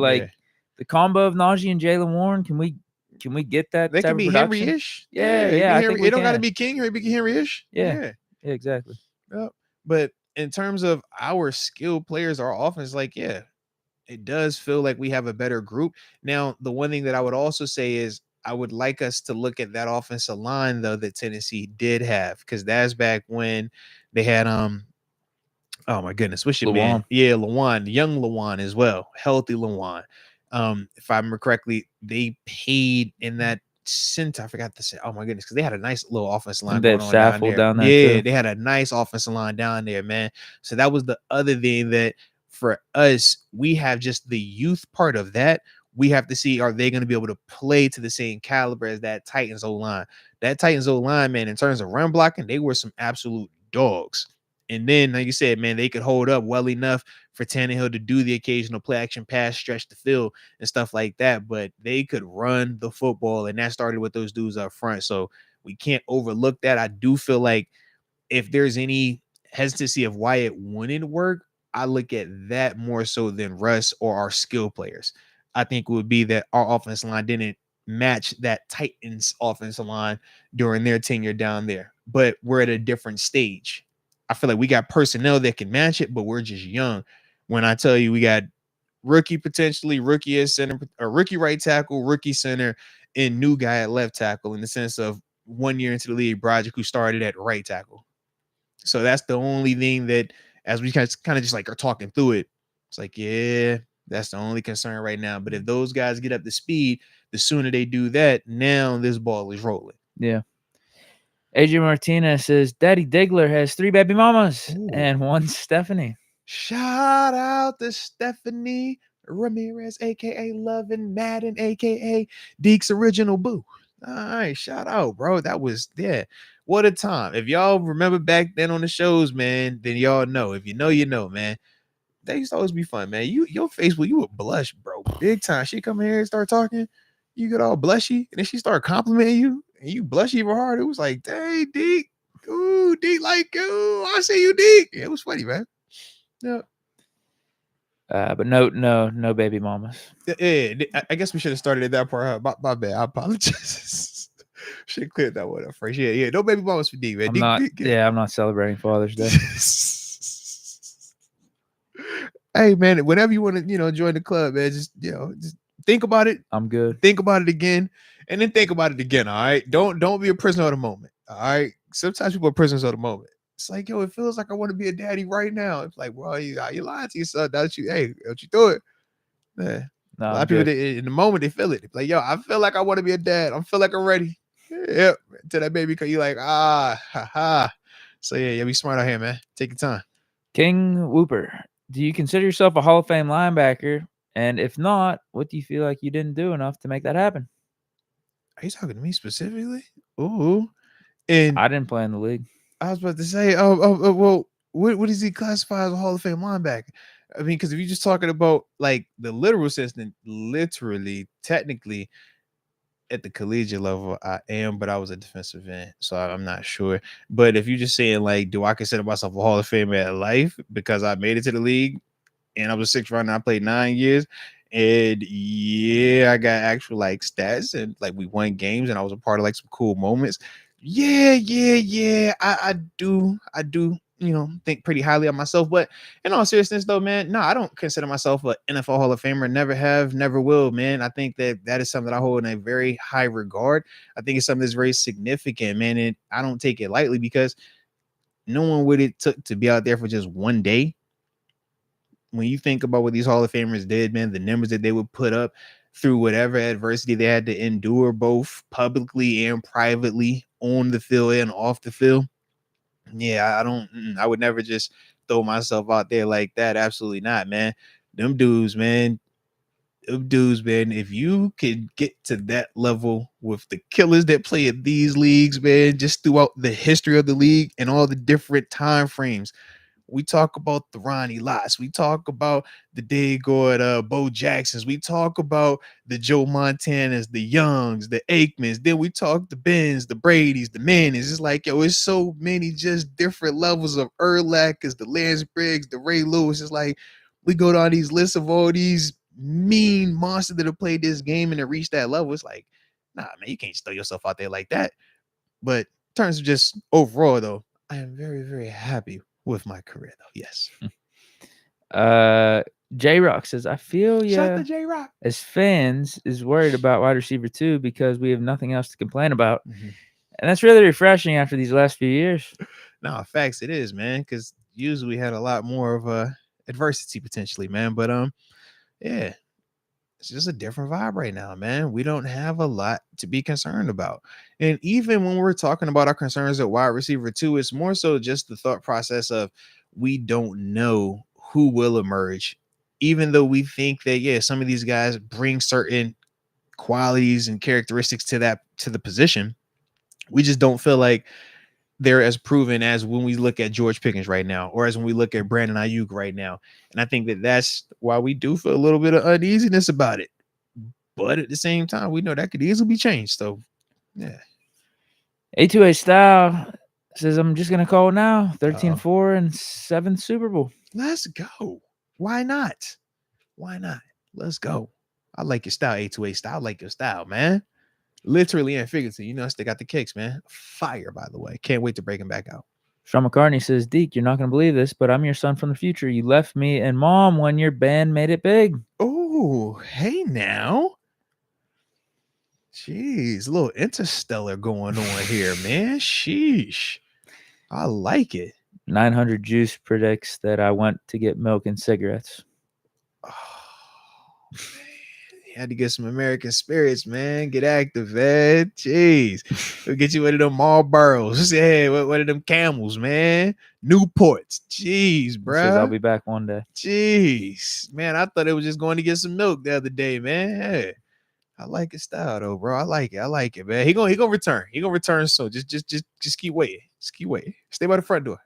the combo of Najee and Jaylen Warren, can we get that? They can be Henry-ish. Yeah. It don't got to be King. It be Henry-ish. Yeah, exactly. Yep. But in terms of our skilled players, our offense, it does feel like we have a better group. Now, the one thing that I would also say is I would like us to look at that offensive line, though, that Tennessee did have, because that's back when they had oh my goodness, what's your man? Yeah, Lawan, young Lawan as well, healthy Lawan. If I remember correctly, they paid in that center. I forgot to say. Oh my goodness, because they had a nice little offensive line going on down there. Yeah, too. They had a nice offensive line down there, man. So that was the other thing that for us, we have just the youth part of that. We have to see, are they going to be able to play to the same caliber as that Titans O-line? That Titans O-line, man, in terms of run blocking, they were some absolute dogs. And then, like you said, man, they could hold up well enough for Tannehill to do the occasional play action pass, stretch the field, and stuff like that. But they could run the football, and that started with those dudes up front. So we can't overlook that. I do feel like if there's any hesitancy of why it wouldn't work, I look at that more so than Russ or our skill players. I think it would be that our offensive line didn't match that Titans offensive line during their tenure down there. But we're at a different stage. I feel like we got personnel that can match it, but we're just young. When I tell you we got rookie as center, or rookie right tackle, rookie center, and new guy at left tackle, in the sense of 1 year into the league, Broderick, who started at right tackle. So that's the only thing that, as we kind of just are talking through it, it's like, yeah, that's the only concern right now. But if those guys get up to speed, the sooner they do that, now this ball is rolling. Yeah. AJ Martinez says, Daddy Diggler has 3 baby mamas and 1 Stephanie. Shout out to Stephanie Ramirez, aka Lovin' Madden, aka Deke's original boo. All right, shout out, bro. That was what a time. If y'all remember back then on the shows, man, then y'all know. If you know, you know, man. They used to always be fun, man. Your Facebook, you would blush, bro. Big time. She come here and start talking, you get all blushy, and then she start complimenting you, and you blush even harder. It was like, dang, Deke. Ooh, Deke, like, ooh, I see you, Deke. It was funny, man. Yeah. But no baby mamas. Yeah, I guess we should have started at that part. Huh? My bad. I apologize. Should have cleared that one up first. Yeah. No baby mamas for Deke, man. I'm not celebrating Father's Day. Hey, man, whenever you want to, join the club, man, just think about it. I'm good. Think about it again, and then think about it again. All right. Don't be a prisoner of the moment. All right. Sometimes people are prisoners of the moment. It's like, yo, it feels like I want to be a daddy right now. It's like, well, you lying to yourself. Don't you do it? Yeah. No, a lot of people in the moment they feel it. Like, yo, I feel like I want to be a dad. I feel like I'm ready. Yep. Till that baby, you like, ha. So yeah, be smart out here, man. Take your time. King Whooper, do you consider yourself a Hall of Fame linebacker? And if not, what do you feel like you didn't do enough to make that happen? Are you talking to me specifically? Ooh. And I didn't play in the league. I was about to say, well, what does he classify as a Hall of Fame linebacker? I mean, because if you're just talking about like the literal sense, then literally, technically, at the collegiate level, I am, but I was a defensive end, so I'm not sure. But if you're just saying like, do I consider myself a Hall of Famer at life because I made it to the league and I was 6th round and I played 9 years? And yeah, I got actual like stats and like we won games and I was a part of like some cool moments. Yeah. I do, think pretty highly of myself. But in all seriousness, though, man, no, I don't consider myself an NFL Hall of Famer. Never have, never will, man. I think that is something that I hold in a very high regard. I think it's something that's very significant, man. And I don't take it lightly because knowing what it took to be out there for just one day. When you think about what these Hall of Famers did, man, the numbers that they would put up through whatever adversity they had to endure, both publicly and privately, on the field and off the field. Yeah, I would never just throw myself out there like that. Absolutely not, man. Them dudes, man. If you can get to that level with the killers that play at these leagues, man, just throughout the history of the league and all the different time frames. We talk about the Ronnie Lotts. We talk about the Daygord Bo Jacksons. We talk about the Joe Montanas, the Youngs, the Aikmans. Then we talk the Bens, the Bradys, the Mannings. It's like, yo, it's so many just different levels of Urlaches, the Lance Briggs, the Ray Lewis. It's like we go down these lists of all these mean monsters that have played this game and to reach that level. It's like, nah, man, you can't just throw yourself out there like that. But in terms of just overall, though, I am very, very happy with my career, though. Yes. J-Rock says, I feel Shut the J-Rock. as fans is worried about wide receiver 2 because we have nothing else to complain about. Mm-hmm. And that's really refreshing after these last few years. No, facts it is, man, because usually we had a lot more of adversity potentially, man. But yeah, it's just a different vibe right now, man. We don't have a lot to be concerned about. And even when we're talking about our concerns at wide receiver 2, it's more so just the thought process of we don't know who will emerge, even though we think that, yeah, some of these guys bring certain qualities and characteristics to the position. We just don't feel like they're as proven as when we look at George Pickens right now, or as when we look at Brandon Ayuk right now. And I think that's why we do feel a little bit of uneasiness about it. But at the same time, we know that could easily be changed. So, yeah. A2A Style says, I'm just going to call now. 13-4 and 7th Super Bowl. Let's go. Why not? Let's go. I like your style, A2A Style. I like your style, man. Literally and figuratively. You know, they got the kicks, man. Fire, by the way. Can't wait to break them back out. Sean McCartney says, Deke, you're not going to believe this, but I'm your son from the future. You left me and mom when your band made it big. Oh, hey now. Jeez, a little interstellar going on here, man. Sheesh. I like it. 900 Juice predicts that I went to get milk and cigarettes. Oh, man. had to get some American spirits, man. Get active, man. Jeez. We'll get you one of them Marlboros. Yeah, one of them Camels, man. Newports. Jeez, bro. Says I'll be back one day. Jeez. Man, I thought it was just going to get some milk the other day, man. Hey, I like his style though, bro. I like it, man. He gonna return. He gonna return soon. Just keep waiting. Just keep waiting. Stay by the front door.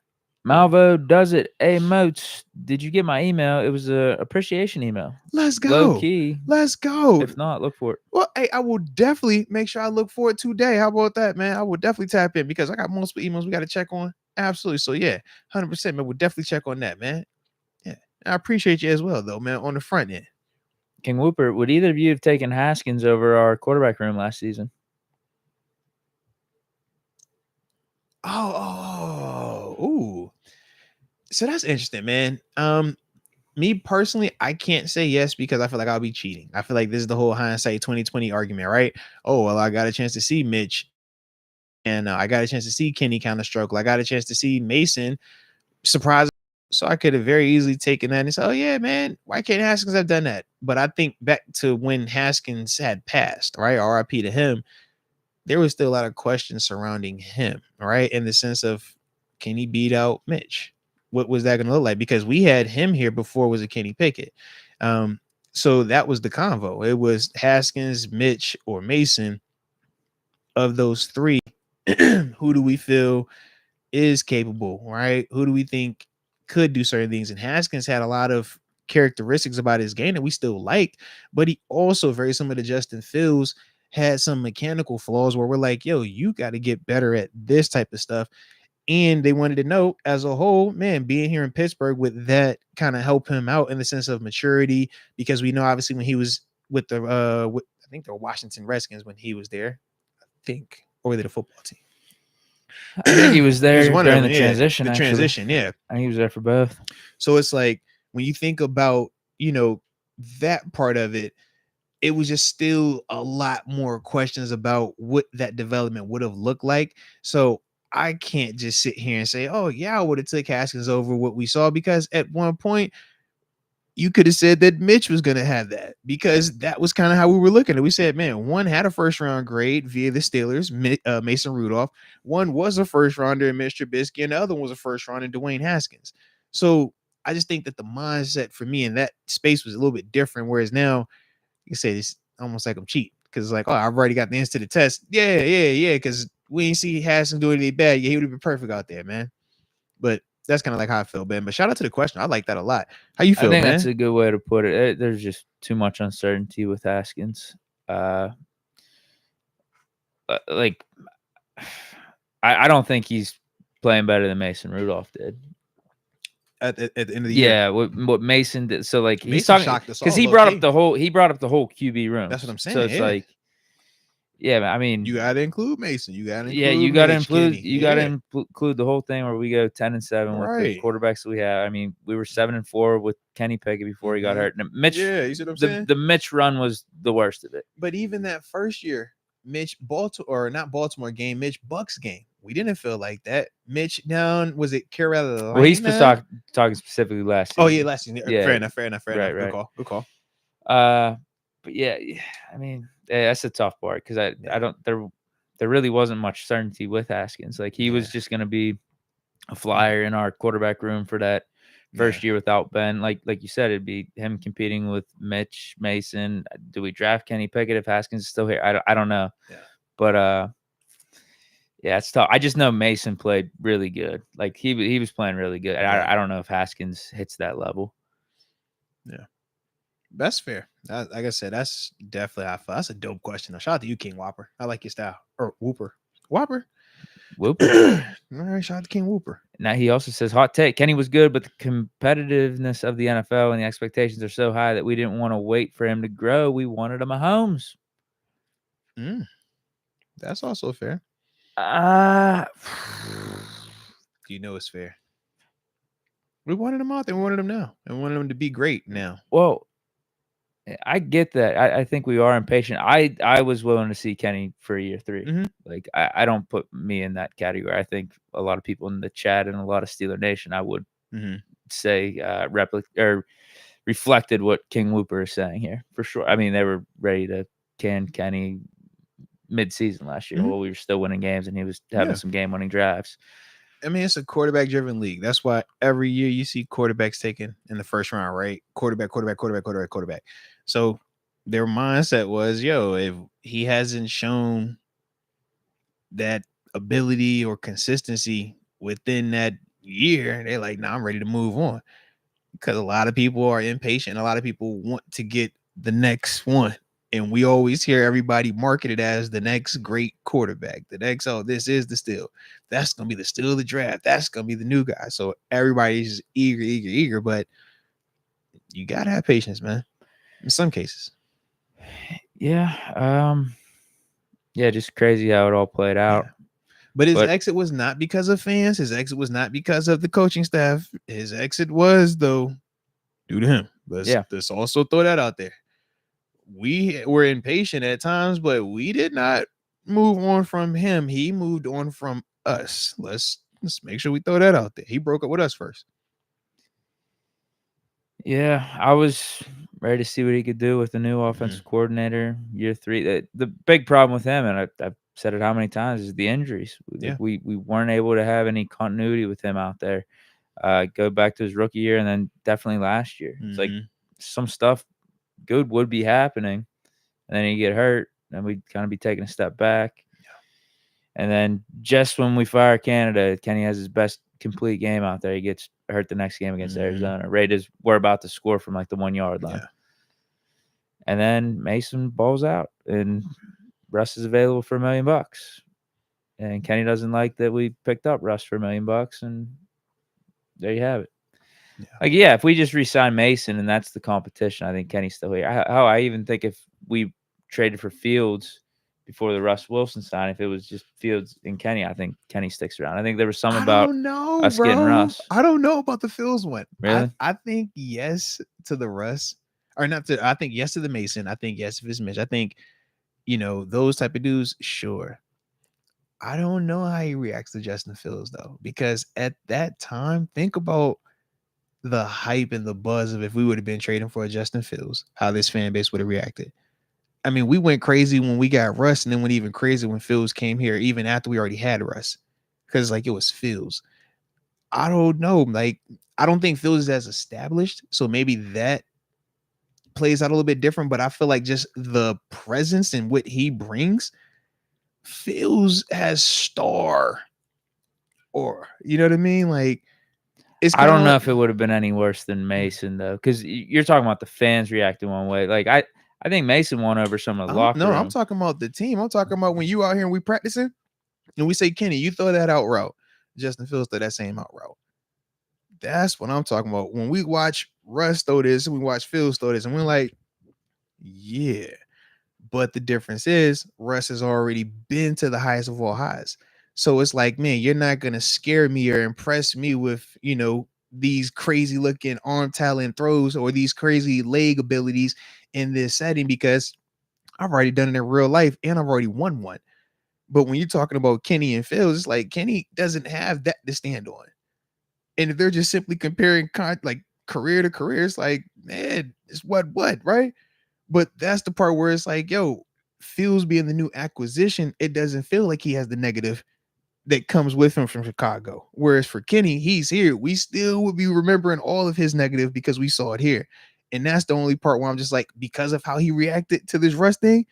Malvo does it. Hey, Moats, did you get my email? It was a appreciation email. Let's go. Low key. Let's go. If not, look for it. Well, hey, I will definitely make sure I look for it today. How about that, man? I will definitely tap in because I got multiple emails we got to check on. Absolutely. So yeah, 100%, man. We'll definitely check on that, man. Yeah. I appreciate you as well, though, man, on the front end. King Whooper, would either of you have taken Haskins over our quarterback room last season? Ooh. So that's interesting, man. Me personally, I can't say yes because I feel like I'll be cheating. I feel like this is the whole hindsight 2020 argument, right? Oh, well, I got a chance to see Mitch, and I got a chance to see Kenny kind of struggle. I got a chance to see Mason surprise. So I could have very easily taken that and said, oh, yeah, man, why can't Haskins have done that? But I think back to when Haskins had passed, right? RIP to him. There was still a lot of questions surrounding him, right? In the sense of, can he beat out Mitch? What was that going to look like? Because we had him here before, was a Kenny Pickett. So that was the convo. It was Haskins, Mitch, or Mason. Of those three, who do we feel is capable, right? Who do we think could do certain things? And Haskins had a lot of characteristics about his game that we still liked, but he also, very similar to Justin Fields, had some mechanical flaws where we're like, yo, you got to get better at this type of stuff. And they wanted to know as a whole, man, being here in Pittsburgh, would that kind of help him out in the sense of maturity? Because we know obviously when he was with the I think the Washington Redskins when he was there, or was it a football team? I think he was there during the transition. transition. Transition, yeah. I think he was there for both. So it's like when you think about, that part of it, it was just still a lot more questions about what that development would have looked like. So I can't just sit here and say, oh, yeah, I would have took Haskins over what we saw, because at one point you could have said that Mitch was going to have that, because that was kind of how we were looking at it. We said, man, one had a first round grade via the Steelers, Mason Rudolph. One was a first rounder in Mr. Trubisky, and the other one was a first rounder in Dwayne Haskins. So I just think that the mindset for me in that space was a little bit different. Whereas now you can say it's almost like I'm cheating, because it's like, oh, I've already got the answer to the test. Yeah. Because we ain't see Haskins do anything bad. Yeah, he would have been perfect out there, man. But that's kind of like how I feel, Ben. But shout out to the question. I like that a lot. How you feel, man? I think that's a good way to put it. There's just too much uncertainty with Haskins. I don't think he's playing better than Mason Rudolph did. At the end of the year. Yeah, what Mason did. So like he's Mason talking because he brought up the whole QB room. That's what I'm saying. So it's like, yeah, I mean, you gotta include Mason. You gotta include you gotta include the whole thing where we go 10-7 with the quarterbacks that we have. I mean, we were 7-4 with Kenny Pickett before he got hurt. And Mitch, you see what I'm saying? The Mitch run was the worst of it. But even that first year, Mitch Baltimore game, Mitch Bucks game, we didn't feel like that. Mitch down, was it Carolina? Well, he's talking specifically last season. Oh yeah, last season. Yeah. Fair enough. Right. Good call. But yeah, I mean, that's the tough part, because I don't there really wasn't much certainty with Haskins. Like he was just gonna be a flyer in our quarterback room for that first year without Ben. Like you said, it'd be him competing with Mitch, Mason. Do we draft Kenny Pickett if Haskins is still here? I don't know. Yeah. But yeah, it's tough. I just know Mason played really good. Like he was playing really good. I don't know if Haskins hits that level. Yeah. That's fair. Like I said, that's definitely how I feel. That's a dope question. Shout out to you, King Whopper. I like your style. Or Whooper. Whopper? Whooper. All right, shout out to King Whooper. Now he also says, hot take, Kenny was good, but the competitiveness of the NFL and the expectations are so high that we didn't want to wait for him to grow. We wanted a Mahomes. That's also fair. You know it's fair. We wanted him out there. We wanted him now. And we wanted him to be great now. Well, I get that. I think we are impatient. I was willing to see Kenny for year 3. Mm-hmm. Like I don't put me in that category. I think a lot of people in the chat and a lot of Steeler Nation, I would say reflected what King Whooper is saying here for sure. I mean, they were ready to can Kenny mid-season last year. Well, we were still winning games, and he was having some game-winning drives. I mean, it's a quarterback-driven league. That's why every year you see quarterbacks taken in the first round, right? Quarterback. So their mindset was, if he hasn't shown that ability or consistency within that year, they're like, nah, I'm ready to move on. Because a lot of people are impatient. A lot of people want to get the next one. And we always hear everybody marketed as the next great quarterback. The next, this is the steal. That's going to be the steal of the draft. That's going to be the new guy. So everybody's eager. But you got to have patience, man. In some cases. Yeah. Just crazy how it all played out. Yeah. But his exit was not because of fans. His exit was not because of the coaching staff. His exit was, though, due to him. Let's also throw that out there. We were impatient at times, but we did not move on from him. He moved on from us. Let's make sure we throw that out there. He broke up with us first. Yeah, I was ready to see what he could do with the new offensive coordinator year 3. The big problem with him, and I've said it how many times, is the injuries. We weren't able to have any continuity with him out there. Go back to his rookie year and then definitely last year. It's like some stuff good would be happening, and then he'd get hurt, and we'd kind of be taking a step back. And then just when we fire Canada, Kenny has his best complete game out there. He gets hurt the next game against Arizona. Raiders were about to score from like the 1 yard line. And then Mason balls out, and Russ is available for $1 million. And Kenny doesn't like that we picked up Russ for $1 million, and there you have it. If we just re-sign Mason and that's the competition, I think Kenny's still here. I even think if we traded for Fields before the Russ Wilson sign, if it was just Fields and Kenny, I think Kenny sticks around. I think there was some about us getting Russ. I don't know about the Fields one. Really? I think yes to the Russ, or not to. I think yes to the Mason. I think yes if it's Mitch. I think those type of dudes. Sure. I don't know how he reacts to Justin Fields though, because at that time, think about the hype and the buzz of if we would have been trading for a Justin Fields, how this fan base would have reacted. I mean, we went crazy when we got Russ, and then went even crazier when Fields came here, even after we already had Russ, because it was Fields. I don't know. I don't think Fields is as established, so maybe that plays out a little bit different. But I feel like just the presence and what he brings, Fields has star, or you know what I mean? I don't know if it would have been any worse than Mason though, because you're talking about the fans reacting one way. I think Mason won over some of the locker room. No, I'm talking about the team. I'm talking about when you out here and we practicing, and we say, Kenny, you throw that out route. Justin Fields throw that same out route. That's what I'm talking about. When we watch Russ throw this, and we watch Fields throw this, and we're like, yeah. But the difference is Russ has already been to the highest of all highs. So it's like, man, you're not going to scare me or impress me with, these crazy looking arm talent throws or these crazy leg abilities in this setting, because I've already done it in real life and I've already won one. But when you're talking about Kenny and Fields, it's like Kenny doesn't have that to stand on. And if they're just simply comparing career to career, it's like, man, it's what, right? But that's the part where it's like, Fields being the new acquisition, it doesn't feel like he has the negative that comes with him from Chicago. Whereas for Kenny, he's here. We still would be remembering all of his negative because we saw it here. And that's the only part where I'm just like, because of how he reacted to this Russ thing,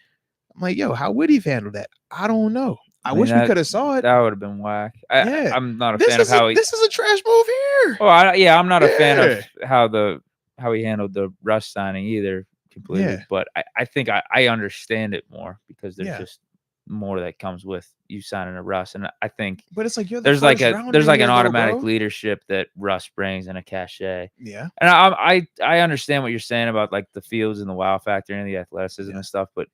I'm like, how would he have handled that? I don't know. I wish we could have saw it. That would have been whack. I'm not a fan of how this is a trash move here. Oh, I'm not a fan of how he handled the Russ signing either completely. But I think I understand it more because there's just more that comes with you signing a Russ, and I think. But it's like there's like an automatic leadership that Russ brings and a cachet. Yeah, and I understand what you're saying about like the Fields and the wow factor and the athleticism and stuff, but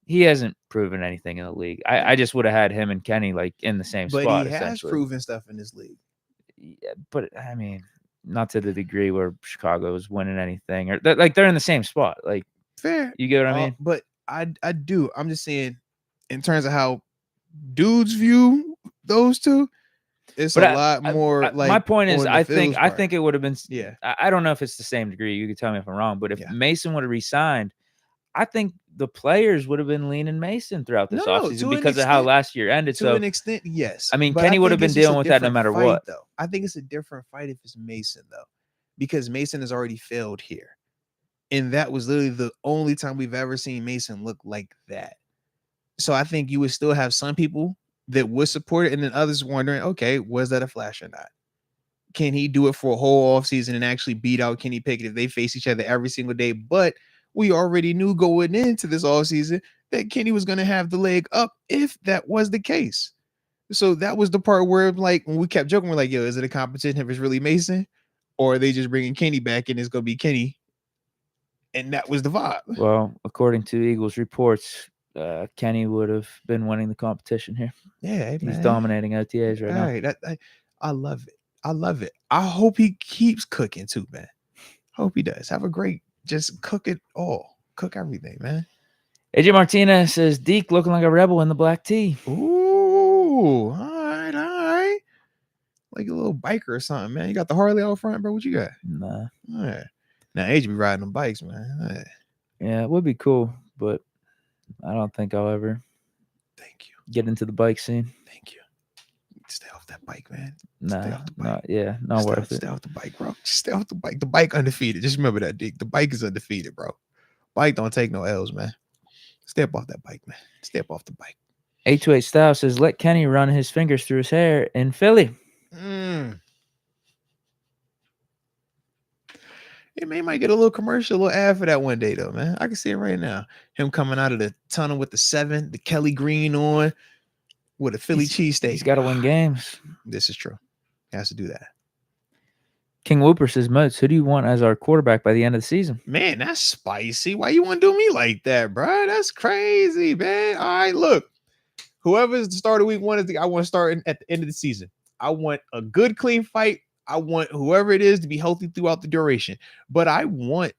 he hasn't proven anything in the league. I just would have had him and Kenny in the same spot. But he has proven stuff in this league. Yeah, but I mean, not to the degree where Chicago is winning anything, or they're in the same spot. Fair, you get what I mean? But I do. I'm just saying, in terms of how dudes view those two, It's a lot more. My point is, I think it would have been. Yeah. I don't know if it's the same degree. You could tell me if I'm wrong, but if Mason would have resigned, I think the players would have been leaning Mason throughout this offseason because of how last year ended. To an extent, yes. I mean, Kenny would have been dealing with that no matter what. Though I think it's a different fight if it's Mason, though, because Mason has already failed here, and that was literally the only time we've ever seen Mason look like that. So I think you would still have some people that would support it, and then others wondering, okay, was that a flash or not? Can he do it for a whole offseason and actually beat out Kenny Pickett if they face each other every single day? But we already knew going into this offseason that Kenny was going to have the leg up if that was the case. So that was the part where, like, when we kept joking, we're like, yo, is it a competition if it's really Mason? Or are they just bringing Kenny back and it's going to be Kenny? And that was the vibe. Well, according to Eagles reports, Kenny would have been winning the competition here. Yeah, he's dominating OTAs right now. All right, I love it. I love it. I hope he keeps cooking too, man. Hope he does. Have a great, just cook it all. Cook everything, man. AJ Martinez says, Deke looking like a rebel in the black tee. Ooh, all right. Like a little biker or something, man. You got the Harley out front, bro? What you got? Nah. All right. Now, AJ be riding them bikes, man. All right. Yeah, it would be cool, but I don't think I'll ever get into the bike scene. Thank you. Stay off that bike, man. Not worth it. Stay off the bike, bro. Just stay off the bike. The bike undefeated. Just remember that, Deke. The bike is undefeated, bro. Bike don't take no L's, man. Step off that bike, man. Step off the bike. 828 Style says, let Kenny run his fingers through his hair in Philly. He might get a little commercial, a little ad for that one day, though, man. I can see it right now. Him coming out of the tunnel with the 7, the Kelly green on, with a Philly cheesesteak. He's got to win games. This is true. He has to do that. King Whooper says, Moats, who do you want as our quarterback by the end of the season? Man, that's spicy. Why you want to do me like that, bro? That's crazy, man. All right, look. Whoever's the start of week 1 I want to start at the end of the season. I want a good, clean fight. I want whoever it is to be healthy throughout the duration. But I want,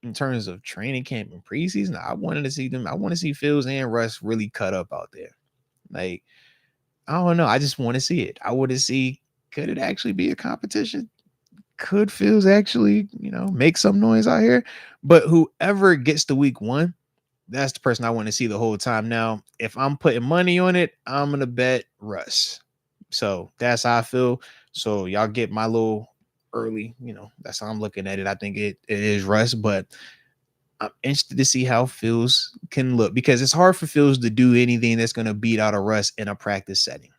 in terms of training camp and preseason, I want to see Fields and Russ really cut up out there. Like, I don't know. I just want to see it. I want to see, could it actually be a competition? Could Fields actually, make some noise out here? But whoever gets to week 1, that's the person I want to see the whole time. Now, if I'm putting money on it, I'm going to bet Russ. So that's how I feel. So y'all get my little early, that's how I'm looking at it. I think it is Russ, but I'm interested to see how Fields can look, because it's hard for Fields to do anything that's going to beat out a Russ in a practice setting.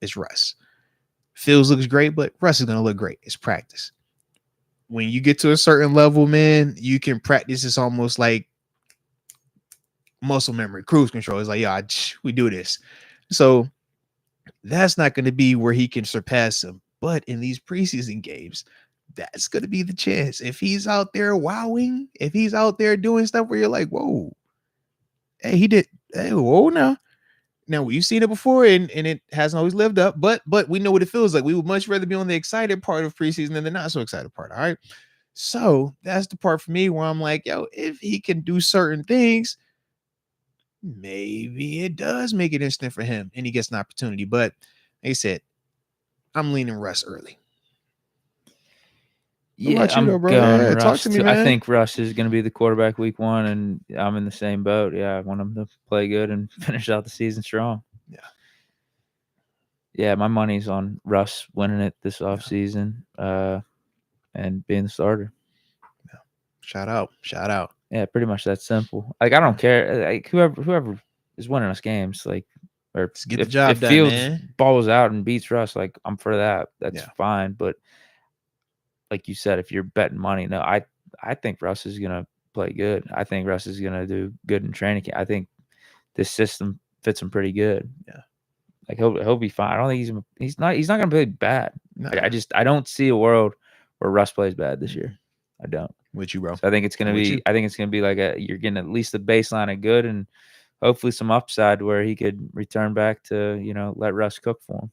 It's Russ. Fields looks great, but Russ is going to look great. It's practice. When you get to a certain level, man, you can practice. It's almost like muscle memory, cruise control. It's like, yeah, we do this. So that's not going to be where he can surpass him. But in these preseason games, that's going to be the chance. If he's out there wowing, if he's out there doing stuff where you're like, whoa, hey, he did. Hey, whoa, now we've seen it before and it hasn't always lived up, but we know what it feels like. We would much rather be on the excited part of preseason than the not so excited part. All right. So that's the part for me where I'm like, yo, if he can do certain things, maybe it does make it instant for him and he gets an opportunity. But like I said, I'm leaning Russ early. Yeah, I'm going Russ. Talk to me, man. I think Russ is going to be the quarterback week 1, and I'm in the same boat. Yeah, I want him to play good and finish out the season strong. Yeah, my money's on Russ winning it this offseason and being the starter. Yeah. Shout out. Yeah, pretty much that simple. Like, I don't care. Like, whoever is winning us games, like, or just get the job done, Fields man. Balls out and beats Russ, like, I'm for that. That's fine. But like you said, if you're betting money, no, I think Russ is going to play good. I think Russ is going to do good in training camp. I think this system fits him pretty good. Yeah. Like, he'll be fine. I don't think he's not going to play bad. No. Like, I don't see a world where Russ plays bad this year. I don't. With you, bro. So I think it's going to be like you're getting at least a baseline of good and hopefully some upside where he could return back to, let Russ cook for him.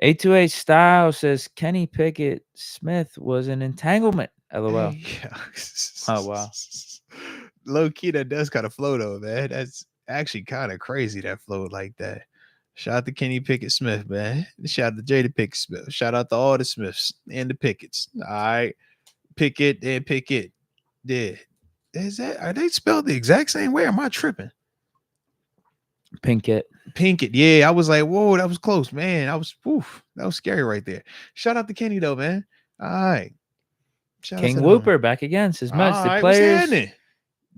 828 Style says Kenny Pickett Smith was an entanglement. LOL. Yeah. Oh, wow. Low key, that does kind of flow, though, man. That's actually kind of crazy that flowed like that. Shout out to Kenny Pickett Smith, man. Shout out to Jada Pickett Smith. Shout out to all the Smiths and the Picketts. All right. Pickett and Pickett. Yeah. Are they spelled the exact same way? Or am I tripping? Pinkett. Yeah. I was like, whoa, that was close, man. That was scary right there. Shout out to Kenny, though, man. All right. King Whooper back again. Says Moats, the players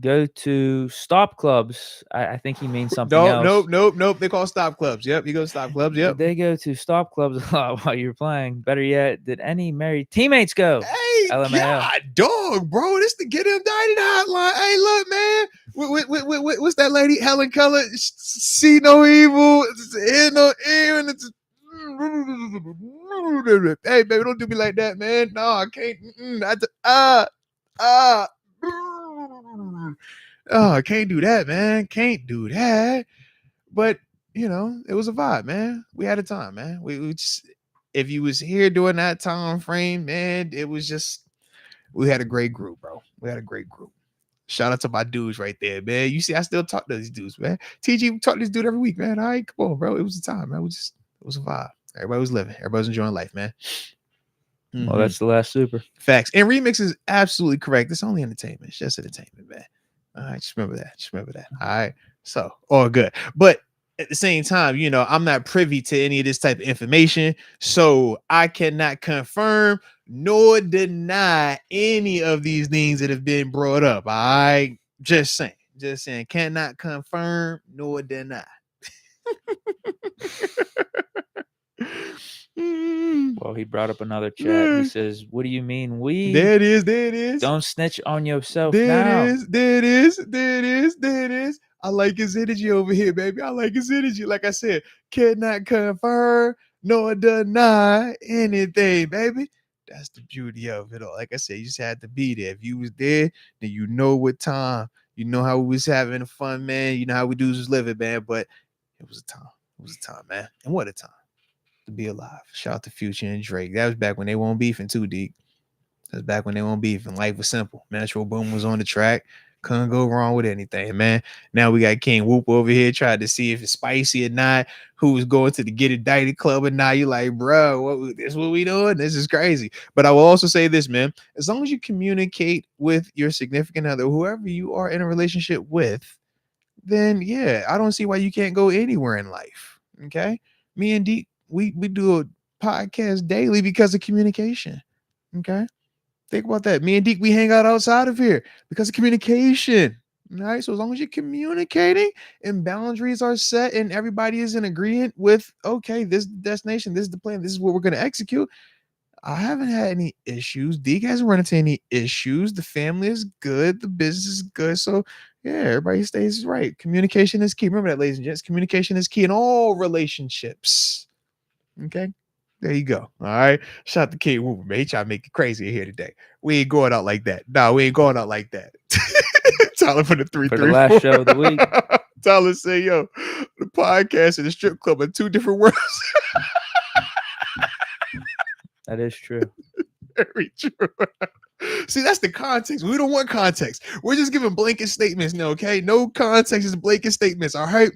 go to stop clubs. I think he means something else. Nope. They call stop clubs. Yep, you go to stop clubs. Yep. They go to stop clubs a lot while you're playing. Better yet, did any married teammates go? Hey, God, dog, bro. This the Get Him Dieted hotline. Hey, look, man. What's that lady? Helen Keller. See no evil. Hear no evil. Hey, baby, don't do me like that, man. No, I can't. I can't do that, man. Can't do that. But it was a vibe, man. We had a time, man. We just, if you was here during that time frame, man, it was just, we had a great group, bro. We had a great group. Shout out to my dudes right there, man. You see, I still talk to these dudes, man. TG, we talk to this dude every week, man. All right, come on, bro. It was a time, man. It was a vibe. Everybody was living. Everybody's enjoying life, man. Mm-hmm. Well, that's the last super. Facts. And Remix is absolutely correct. It's only entertainment. It's just entertainment, man. All right, just remember that. All right. So, all good. But at the same time, I'm not privy to any of this type of information. So I cannot confirm nor deny any of these things that have been brought up. All right. Just saying. Cannot confirm nor deny. Well, he brought up another chat. He says, "What do you mean we?" There it is. Don't snitch on yourself. There it is. I like his energy over here, baby. I like his energy. Like I said, cannot confirm nor deny anything, baby. That's the beauty of it all. Like I said, you just had to be there. If you was there, then you know what time. You know how we was having fun, man. You know how we dudes was living, man. But it was a time. It was a time, man. And what a time to be alive. Shout out to Future and Drake. That was back when they weren't beefing too, Deke. That's back when they weren't beefing. Life was simple. Metro Boom was on the track. Couldn't go wrong with anything, man. Now we got King Whoop over here trying to see if it's spicy or not. Who was going to the Get It Dieted club or not? You like, bro, this what we doing? This is crazy. But I will also say this, man. As long as you communicate with your significant other, whoever you are in a relationship with, then yeah, I don't see why you can't go anywhere in life. Okay, me and Deke, we do a podcast daily because of communication. Okay. Think about that. Me and Deke, we hang out outside of here because of communication. All right. So as long as you're communicating and boundaries are set and everybody is in agreement with, okay, this is the destination, this is the plan, this is what we're going to execute. I haven't had any issues. Deke hasn't run into any issues. The family is good. The business is good. So yeah, everybody stays right. Communication is key. Remember that, ladies and gents. Communication is key in all relationships. Okay. There you go. All right. Shout out to King Whooper, man. He trying to make it crazy here today. We ain't going out like that. No, we ain't going out like that. Tyler for the 3 for the last show of the week. Tyler say, yo, the podcast and the strip club are two different worlds. That is true. Very true. See, that's the context. We don't want context. We're just giving blanket statements now, okay? No context is blanket statements, all right?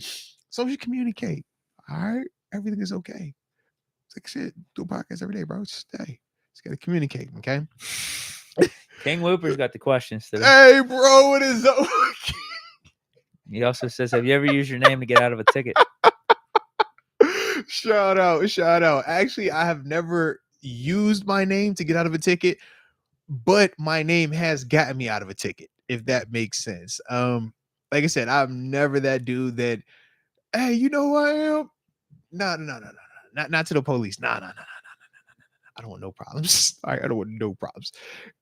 So you communicate, all right? Everything is okay. Like shit, do a podcast every day, bro. Just got to communicate, okay? King Whooper's got the questions today. Hey, bro, what is up? He also says, have you ever used your name to get out of a ticket? Shout out. Actually, I have never used my name to get out of a ticket, but my name has gotten me out of a ticket, if that makes sense. Like I said, I'm never that dude that, hey, you know who I am? No. Not to the police. No. I don't want no problems. I don't want no problems.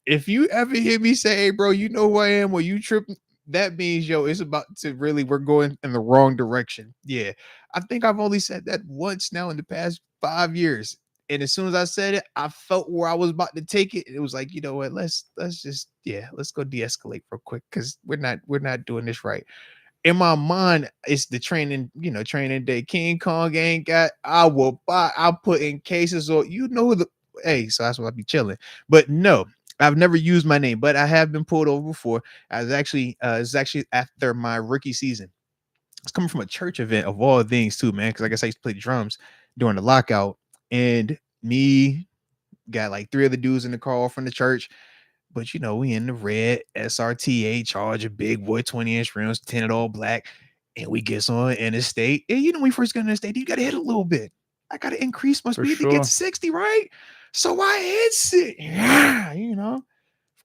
If you ever hear me say, hey, bro, you know who I am, or you tripping, that means, yo, it's about to really, we're going in the wrong direction. Yeah. I think I've only said that once now in the past 5 years. And as soon as I said it, I felt where I was about to take it. It was like, you know what, let's go de-escalate real quick, because we're not doing this right. In my mind, it's the training day. King Kong ain't got, I'll put in cases, or so that's why I be chilling. But no, I've never used my name, but I have been pulled over before. It's actually after my rookie season. It's coming from a church event of all things too, man. Because I guess I used to play drums during the lockout, and me got like 3 other dudes in the car from the church. But we in the red SRTA Charger, big boy, 20-inch rims, tinted all black, and we get on interstate. And when we first got on interstate, you got to hit a little bit. I got to increase my speed to get 60, right? So I hit it. Yeah,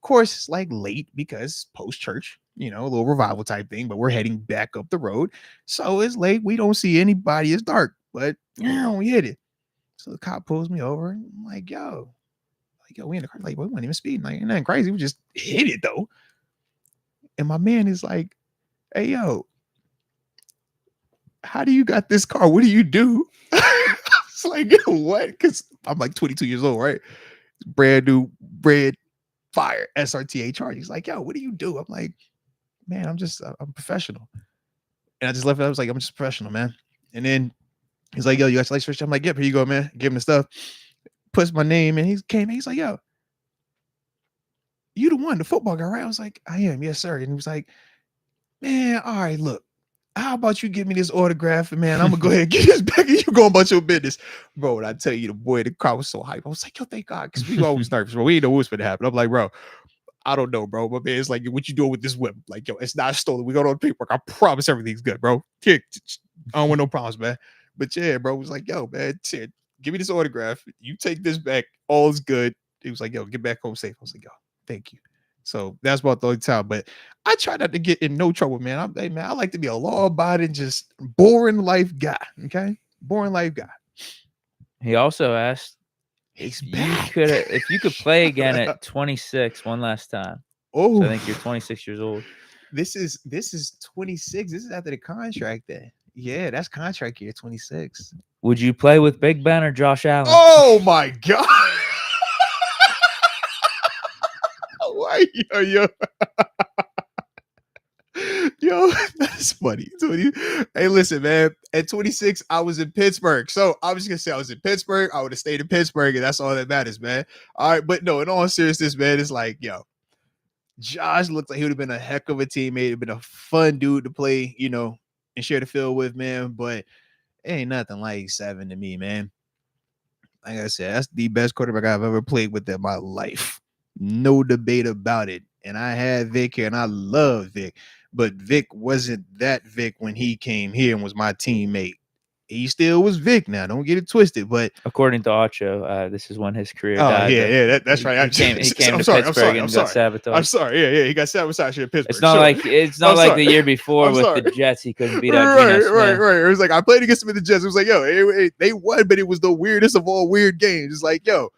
Of course, it's like late because post-church, a little revival type thing, but we're heading back up the road. So it's late. We don't see anybody. It's dark, but we hit it. So the cop pulls me over. And I'm like, yo, we in the car. Like, we weren't even speeding. Like, nothing crazy. We just hit it, though. And my man is like, hey, yo, how do you got this car? What do you do? It's like, yo, what? Because I'm like 22 years old, right? Brand new, red fire SRTA Charger. He's like, yo, what do you do? I'm like, man, I'm professional. And I just left it. I was like, I'm just professional, man. And then he's like, yo, you got your license? I'm like, yep, here you go, man. Give him the stuff. Puts my name in. He came in. He's like, yo, you the one, the football guy, right? I was like, I am. Yes, sir. And he was like, man, all right, look, how about you give me this autograph? And man, I'm going to go ahead and get this back and you go about your business. Bro, and I tell you, the crowd was so hype. I was like, yo, thank God. Because we always nervous, bro. We didn't know what was going to happen. I'm like, bro, I don't know, bro. My man's like, what you doing with this whip? Like, yo, it's not stolen. We got all the paperwork. I promise everything's good, bro. I don't want no problems, man. But yeah, bro, was like, yo, man, give me this autograph. You take this back. All's good. He was like, yo, get back home safe. I was like, yo, thank you. So that's about the only time. But I try not to get in no trouble, man. I like to be a law-abiding, just boring life guy. Okay? Boring life guy. He also asked if you could play again at 26 one last time. Oh, so I think you're 26 years old. This is 26. This is after the contract then. Yeah, that's contract year 26. Would you play with Big Ben or Josh Allen? Oh my God. Why yo? Yo, that's funny. Hey, listen, man. At 26, I was in Pittsburgh. So I was just gonna say I was in Pittsburgh. I would have stayed in Pittsburgh, and that's all that matters, man. All right, but no, in all seriousness, man, it's like, yo, Josh looked like he would have been a heck of a teammate. It'd been a fun dude to play, and share the field with, man. But it ain't nothing like 7 to me, man. Like I said, that's the best quarterback I've ever played with in my life. No debate about it. And I had Vic here, and I love Vic. But Vic wasn't that Vic when he came here and was my teammate. He still was Vic now. Don't get it twisted. But according to Ocho, this is when his career died. Yeah, that's right. He came to Pittsburgh and got sabotaged. I'm sorry. Yeah, he got sabotaged here in Pittsburgh. It's not like the year before with the Jets. He couldn't beat out Geno Smith. Right. It was like I played against him in the Jets. It was like, yo, they won, but it was the weirdest of all weird games. It's like, yo,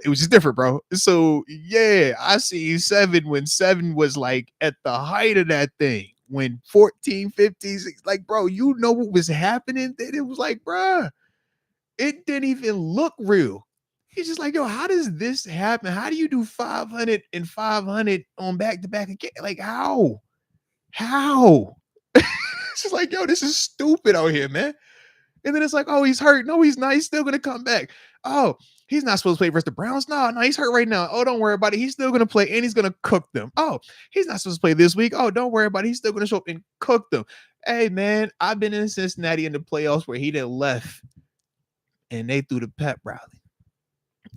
it was just different, bro. So yeah, I see 7 when 7 was like at the height of that thing. When 14, 15, like, bro, you know what was happening? Then it was like, bro, it didn't even look real. He's just like, yo, how does this happen? How do you do 500 and 500 on back-to-back again? Like, how? It's just like, yo, this is stupid out here, man. And then it's like, oh, he's hurt. No, he's not. He's still going to come back. Oh, he's not supposed to play versus the Browns. No, he's hurt right now. Oh, don't worry about it. He's still going to play, and he's going to cook them. Oh, he's not supposed to play this week. Oh, don't worry about it. He's still going to show up and cook them. Hey, man, I've been in Cincinnati in the playoffs where he done left, and they threw the pep rally.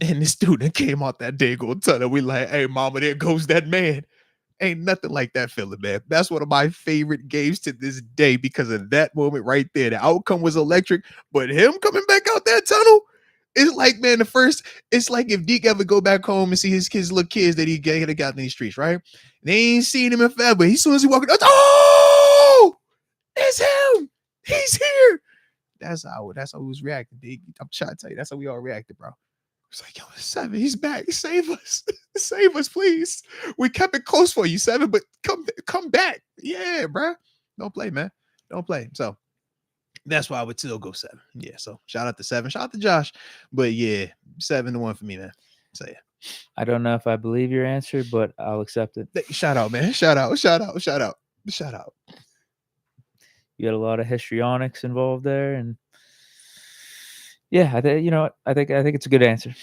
And this student came out that day going to tell her, we like, hey, mama, there goes that man. Ain't nothing like that feeling, man. That's one of my favorite games to this day because of that moment right there. The outcome was electric, but him coming back out that tunnel, it's like, man, it's like if Deke ever go back home and see his little kids that he got in these streets, right? They ain't seen him in forever. As soon as he walked out, oh, it's him. He's here. That's how he was reacting, Deke. I'm trying to tell you, that's how we all reacted, bro. It's like, yo, 7, he's back. Save us. Save us, please. We kept it close for you, 7, but come back. Yeah, bro. Don't play, man. Don't play. So that's why I would still go 7. Yeah, so shout out to 7. Shout out to Josh. But yeah, 7-1 for me, man. So yeah. I don't know if I believe your answer, but I'll accept it. Shout out, man. Shout out. You got a lot of histrionics involved there, and yeah, I think it's a good answer.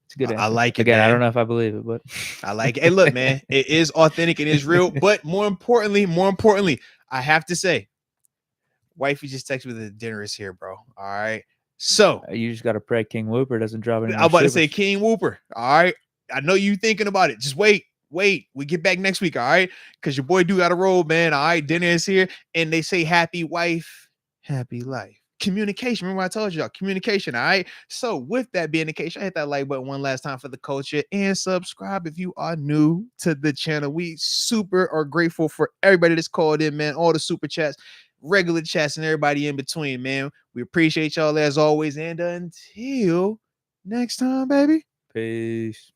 It's a good answer. I like it. Again, man. I don't know if I believe it, but I like it. Hey, look, man, it is authentic. It is real. But more importantly, I have to say, Wifey just texted me that dinner is here, bro. All right. So you just got to pray King Whooper doesn't drop any. I'm about to say King Whooper. All right. I know you thinking about it. Just wait. We get back next week. All right. Because your boy do got to roll, man. All right. Dinner is here. And they say happy wife, happy life. Communication. Remember I told y'all communication. All right. So with that being the case, I hit that like button one last time for the culture and subscribe if you are new to the channel. We super are grateful for everybody that's called in, man. All the super chats, regular chats, and everybody in between, man. We appreciate y'all as always. And until next time, baby. Peace.